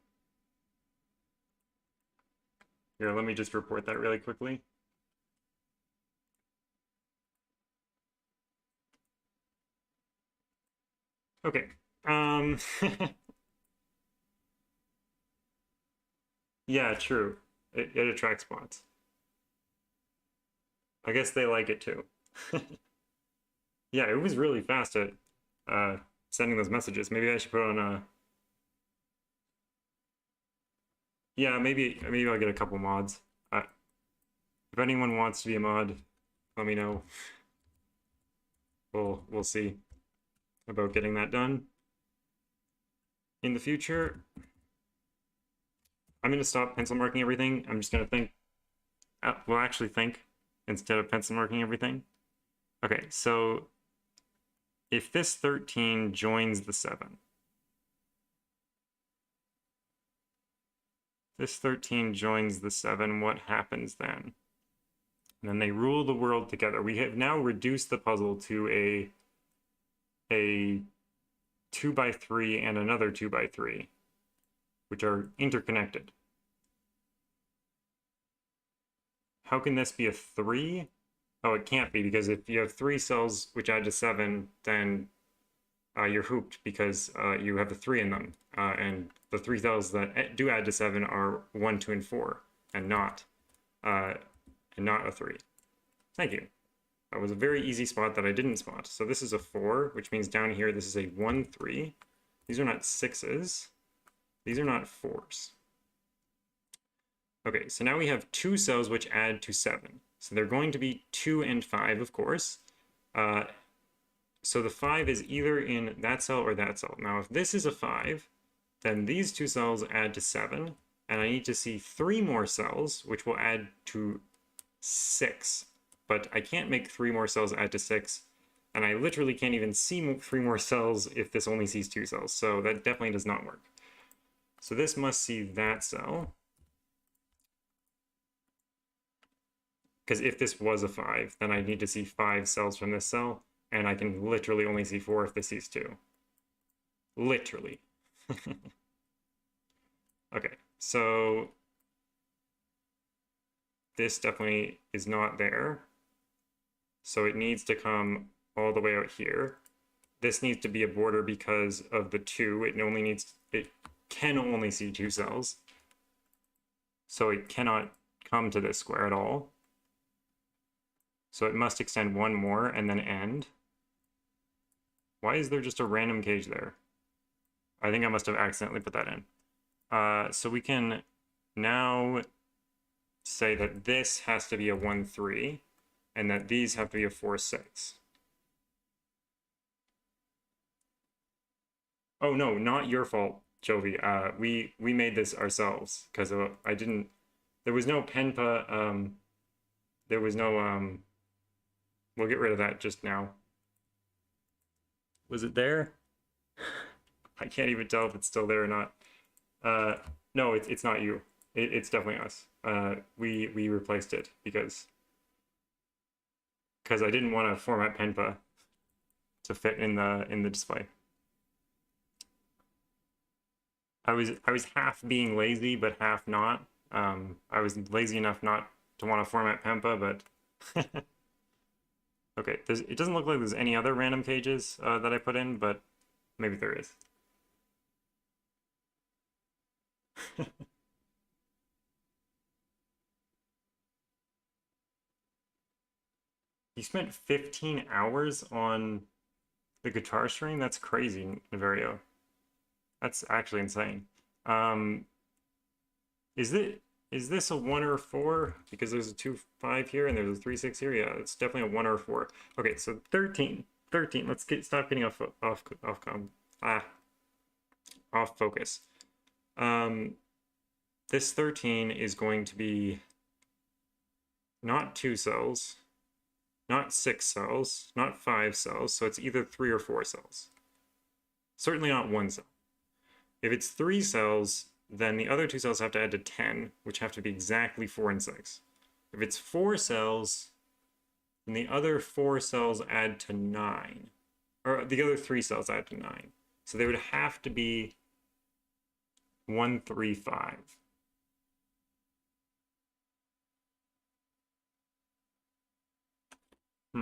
Here, let me just report that really quickly. Okay. Yeah, true. It attracts bots. I guess they like it too. Yeah, it was really fast at sending those messages. Maybe I should put on a... Yeah, maybe I'll get a couple mods. If anyone wants to be a mod, let me know. We'll see about getting that done in the future. I'm gonna stop pencil marking everything. I'm just gonna think. We'll actually think instead of pencil marking everything. Okay, so if this 13 joins the 7, this 13 joins the 7, what happens then? And then they rule the world together. We have now reduced the puzzle to a 2x3 and another 2x3, which are interconnected. How can this be a 3? Oh, it can't be, because if you have 3 cells which add to 7, then you're hooped, because you have the 3 in them. And the 3 cells that do add to 7 are 1, 2, and 4, and not a 3. Thank you. That was a very easy spot that I didn't spot. So this is a 4, which means down here this is a 1, 3. These are not 6s. These are not 4s. Okay, so now we have 2 cells which add to 7. So they're going to be 2 and 5, of course. So the 5 is either in that cell or that cell. Now, if this is a 5, then these 2 cells add to 7, and I need to see 3 more cells, which will add to 6. But I can't make 3 more cells add to 6, and I literally can't even see 3 more cells if this only sees 2 cells, so that definitely does not work. So this must see that cell. Because if this was a 5, then I need to see 5 cells from this cell, and I can literally only see 4 if this sees 2. Literally. Okay, so this definitely is not there. So it needs to come all the way out here. This needs to be a border because of the 2. It can only see 2 cells. So it cannot come to this square at all. So it must extend 1 more and then end. Why is there just a random cage there? I think I must have accidentally put that in. So we can now say that this has to be a 1, 3, and that these have to be a 4, 6. Oh no, not your fault, Jovi. We made this ourselves because I didn't. There was no penpa. There was no. We'll get rid of that just now. Was it there? I can't even tell if it's still there or not. No, it's not you. It's definitely us. We replaced it because I didn't want to format penpa to fit in the display. I was half being lazy but half not. I was lazy enough not to want to format penpa, but okay. It doesn't look like there's any other random cages that I put in, but maybe there is. You spent 15 hours on the guitar string? That's crazy, Naverio. That's actually insane. Is this a 1 or a 4? Because there's a 2, 5 here and there's a 3, 6 here. Yeah, it's definitely a 1 or a 4. Okay, so 13. Let's stop getting off focus. This 13 is going to be not 2 cells, not 6 cells, not 5 cells, so it's either 3 or 4 cells. Certainly not 1 cell. If it's 3 cells, then the other 2 cells have to add to 10, which have to be exactly 4 and 6. If it's 4 cells, then the other 4 cells add to 9. Or the other 3 cells add to 9. So they would have to be 1, 3, 5. I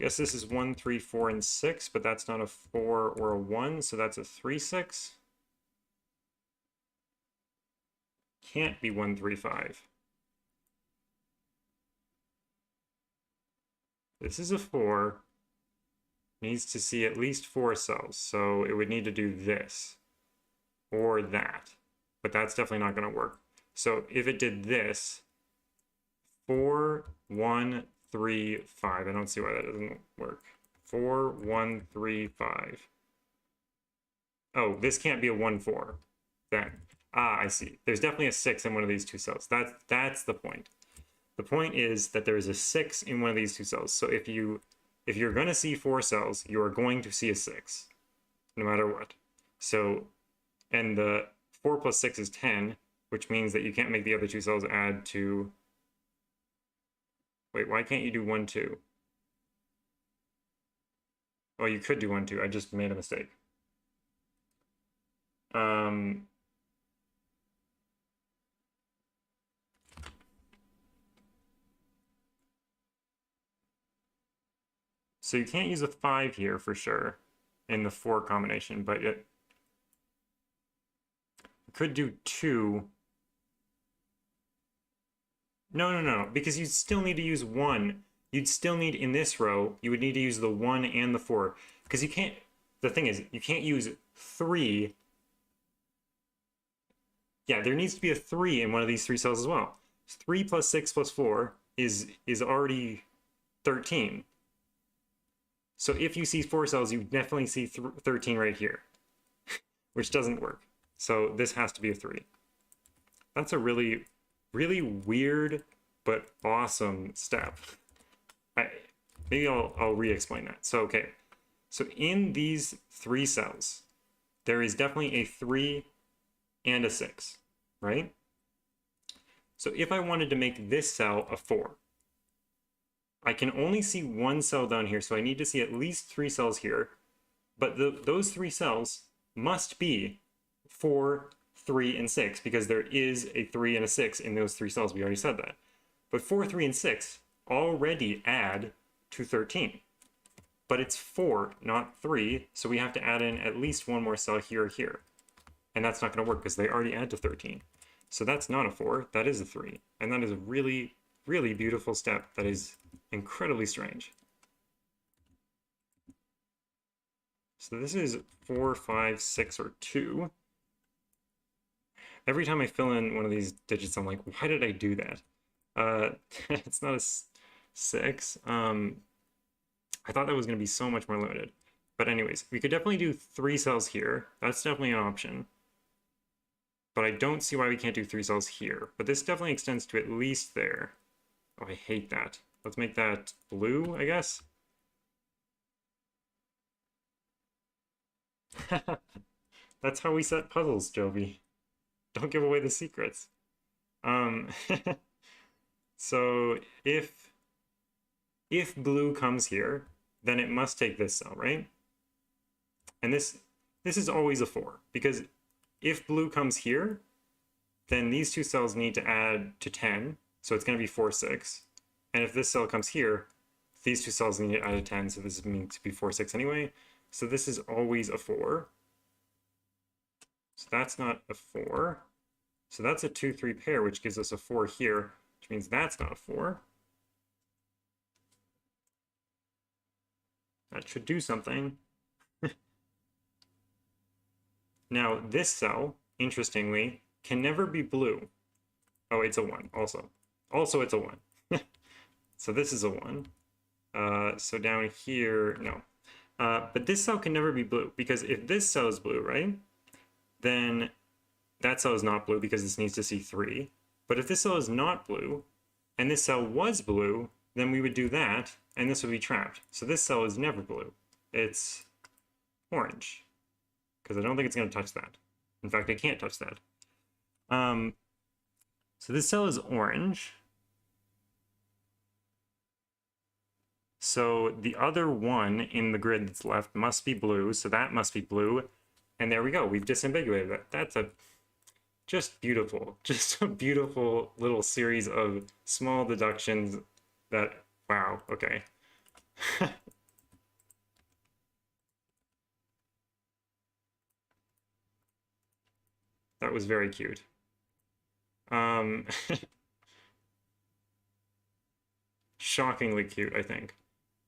guess this is 1, 3, 4, and 6, but that's not a 4 or a 1, so that's a 3, 6. Can't be 1, 3, 5. This is a 4. Needs to see at least 4 cells, so it would need to do this or that, but that's definitely not going to work. So if it did this, 4, 1, 3, 5. I don't see why that doesn't work. 4, 1, 3, 5. Oh, this can't be a 1, 4. Then, I see. There's definitely a 6 in one of these 2 cells. That's the point. The point is that there is a 6 in one of these 2 cells. So if you're going to see 4 cells, you are going to see a 6, no matter what. So, and the 4 plus 6 is 10, which means that you can't make the other 2 cells add to... Wait, why can't you do 1, 2? Oh, you could do 1, 2. I just made a mistake. So you can't use a 5 here for sure in the 4 combination, but you could do 2. No, because you'd still need to use 1. You'd still need, in this row, you would need to use the 1 and the 4. Because you can't, the thing is, you can't use 3. Yeah, there needs to be a 3 in one of these 3 cells as well. 3 plus 6 plus 4 is already 13. So if you see 4 cells, you definitely see 13 right here, which doesn't work. So this has to be a 3. That's a really, really weird but awesome step. Maybe I'll re-explain that. So, okay. So in these 3 cells, there is definitely a 3 and a 6, right? So if I wanted to make this cell a 4, I can only see 1 cell down here, so I need to see at least 3 cells here. But those 3 cells must be 4, 3, and 6, because there is a 3 and a 6 in those 3 cells. We already said that. But 4, 3, and 6 already add to 13. But it's 4, not 3, so we have to add in at least 1 more cell here or here. And that's not going to work because they already add to 13. So that's not a 4, that is a 3. And that is a really, really beautiful step that is incredibly strange. So this is 4, 5, 6, or 2. Every time I fill in one of these digits, I'm like, why did I do that? It's not a 6. I thought that was going to be so much more limited. But anyways, we could definitely do 3 cells here. That's definitely an option. But I don't see why we can't do 3 cells here. But this definitely extends to at least there. Oh, I hate that. Let's make that blue, I guess. That's how we set puzzles, Jovi. Don't give away the secrets. So if blue comes here, then it must take this cell, right? And this is always a 4, because if blue comes here, then these 2 cells need to add to 10, so it's going to be 4, 6. And if this cell comes here, these 2 cells need to add to 10, so this means to be 4, 6 anyway. So this is always a 4. So that's not a 4. So that's a 2, 3 pair, which gives us a 4 here, which means that's not a 4. That should do something. Now, this cell, interestingly, can never be blue. Oh, it's a 1 also. Also, it's a 1. So this is a 1. So down here, no. But this cell can never be blue, because if this cell is blue, right, then that cell is not blue because this needs to see 3. But if this cell is not blue, and this cell was blue, then we would do that, and this would be trapped. So this cell is never blue. It's orange, because I don't think it's going to touch that. In fact, I can't touch that. So this cell is orange. So the other one in the grid that's left must be blue, so that must be blue. And there we go, we've disambiguated that. That's just beautiful. Just a beautiful little series of small deductions that, wow, okay. That was very cute. Shockingly cute, I think.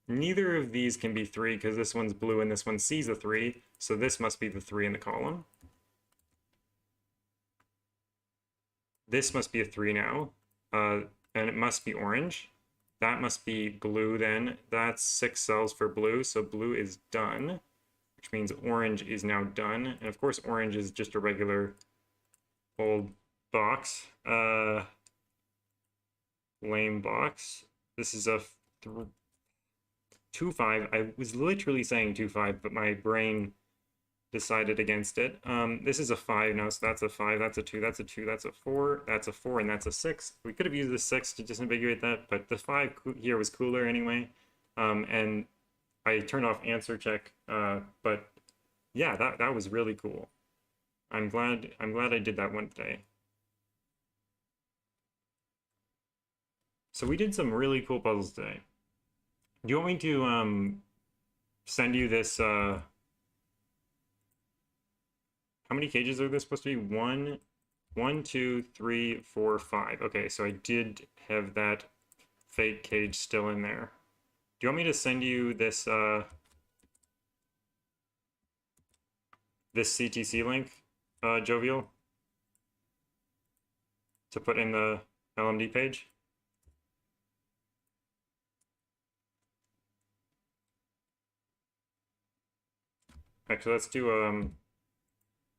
Neither of these can be 3 because this one's blue and this one sees a 3, so this must be the 3 in the column. This must be a 3 now, and it must be orange. That must be blue then. That's 6 cells for blue, so blue is done, which means orange is now done. And of course, orange is just a regular old box. Lame box. This is a 2, 5. I was literally saying 2, 5, but my brain decided against it. This is a 5 now, so that's a 5, that's a 2, that's a 2, that's a 4, that's a 4, and that's a 6. We could have used the 6 to disambiguate that, but the 5 here was cooler anyway. And I turned off answer check, but yeah, that was really cool. I'm glad I did that one day. So we did some really cool puzzles today. Do you want me to send you this? How many cages are there supposed to be? 1, 2, 3, 4, 5. Okay, so I did have that fake cage still in there. Do you want me to send you this this CTC link, Jovial, to put in the LMD page? Actually, let's do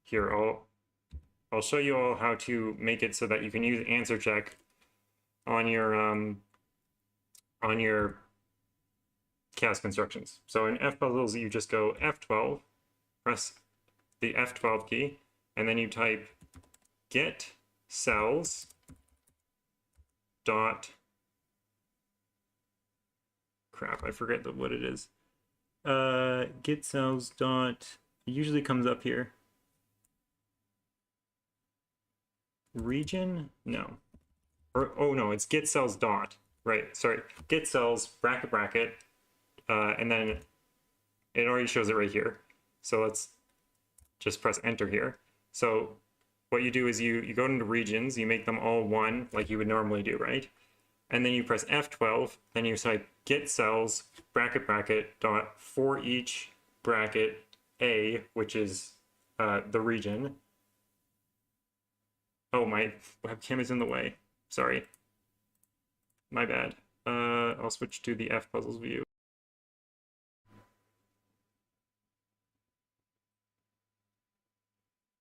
here. I'll show you all how to make it so that you can use answer check on your CAS constructions. So in fpuzzles, you just go F12, press the F12 key, and then you type get cells dot crap, I forget what it is. Get cells dot, it usually comes up here. Region? No. Or, oh no, it's get cells dot. Right, sorry. Get cells, bracket, bracket, and then it already shows it right here. So let's just press enter here. So what you do is you go into regions, you make them all 1 like you would normally do, right? And then you press F12, then you type get cells, bracket, bracket, dot for each bracket A, which is the region. Oh, my webcam is in the way. Sorry. My bad. I'll switch to the fpuzzles view.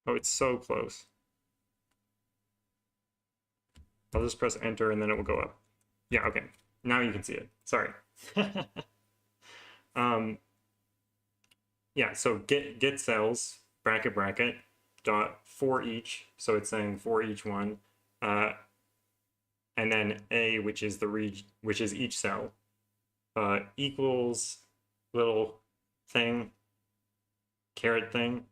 Oh, it's so close. I'll just press enter and then it will go up. Yeah, okay. Now you can see it. Sorry. Yeah, so get cells, bracket, bracket, dot for each. So it's saying for each one. And then A, which is which is each cell, equals little thing, caret thing,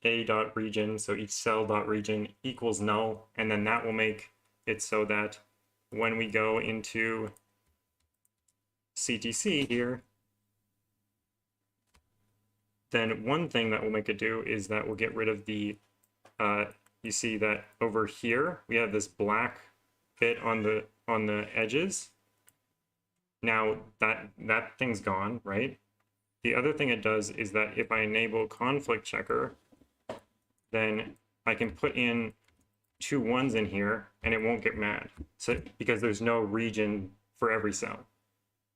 A dot region, so each cell dot region equals null, and then that will make it so that when we go into CTC here, then one thing that will make it do is that we'll get rid of the, you see that over here, we have this black bit on the edges. Now that thing's gone, right? The other thing it does is that if I enable conflict checker, then I can put in 2 1s in here and it won't get mad. So because there's no region for every cell.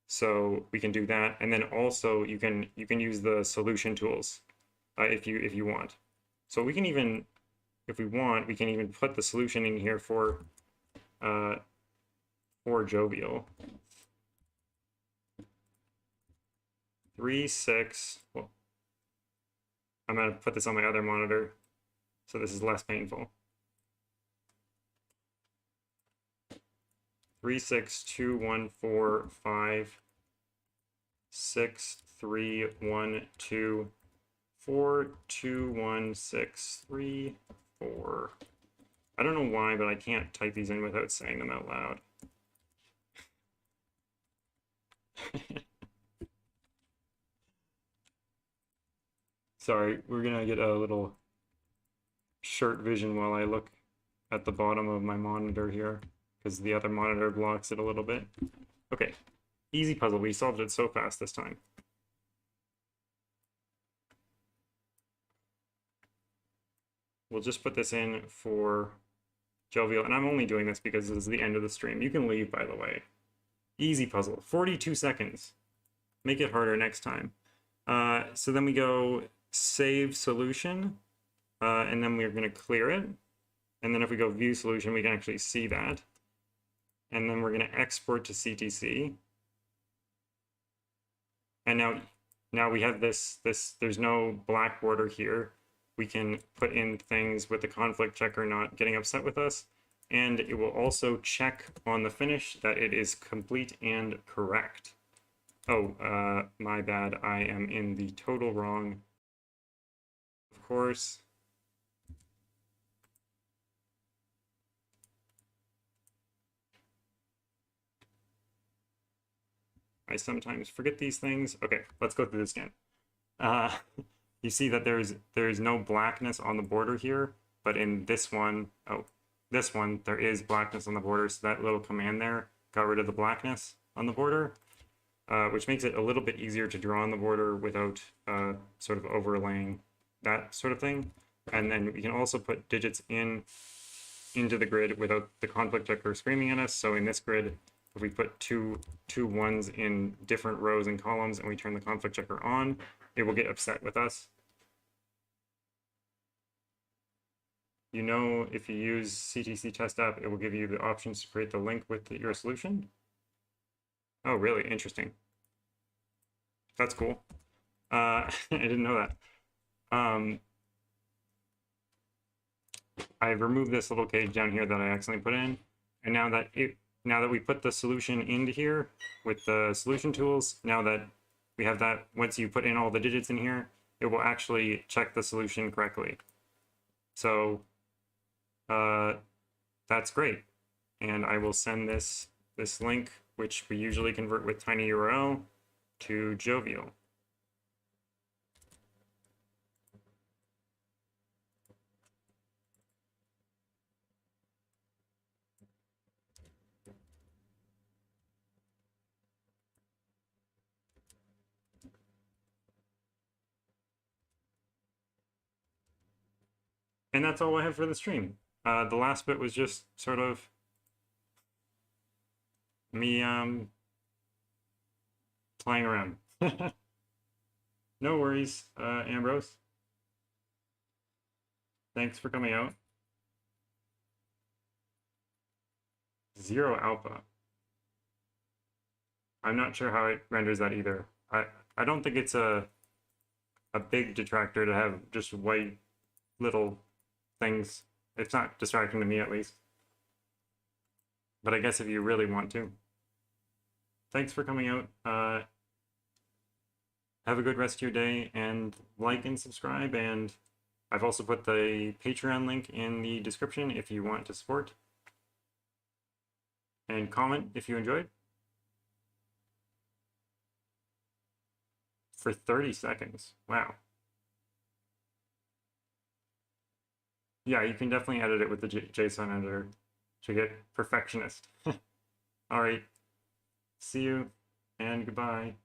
So we can do that, and then also you can use the solution tools if you want. So we can even, if we want, we can even put the solution in here for jovial. 3, 6. Well, I'm gonna put this on my other monitor, so this is less painful. 3, 6, 2, 1, 4, 5, 6, 3, 1, 2, 4, 2, 1, 6, 3, 4. I don't know why, but I can't type these in without saying them out loud. Sorry, we're gonna get a little shirt vision while I look at the bottom of my monitor here, because the other monitor blocks it a little bit. Okay, easy puzzle. We solved it so fast this time. We'll just put this in for jovial, and I'm only doing this because this is the end of the stream. You can leave, by the way. Easy puzzle, 42 seconds. Make it harder next time. So then we go save solution, and then we're going to clear it. And then if we go view solution, we can actually see that. And then we're going to export to CTC. And now we have this, there's no black border here. We can put in things with the conflict checker not getting upset with us. And it will also check on the finish that it is complete and correct. Oh, my bad. I am in the total wrong. Of course. I sometimes forget these things. Okay, let's go through this again. You see that there's no blackness on the border here, but in this one, this one, there is blackness on the border, so that little command there got rid of the blackness on the border, which makes it a little bit easier to draw on the border without sort of overlaying that sort of thing. And then we can also put digits into the grid without the conflict checker screaming at us. So in this grid, if we put two 1s in different rows and columns and we turn the conflict checker on, it will get upset with us. you know, if you use CTC test app, it will give you the options to create the link with your solution. Oh, really? Interesting. That's cool. I didn't know that. I've removed this little cage down here that I accidentally put in, and now that we put the solution into here with the solution tools, now that we have that, once you put in all the digits in here, it will actually check the solution correctly. So that's great. And I will send this link, which we usually convert with tinyURL, to Jovial. And that's all I have for the stream. The last bit was just sort of me playing around. No worries, Ambrose. Thanks for coming out. 0 alpha. I'm not sure how it renders that either. I don't think it's a big detractor to have just white little things. It's not distracting to me, at least. But I guess if you really want to. Thanks for coming out. Have a good rest of your day, and like and subscribe. And I've also put the Patreon link in the description if you want to support. And comment if you enjoyed. For 30 seconds. Wow. Yeah, you can definitely edit it with the JSON editor to get perfectionist. All right. See you and goodbye.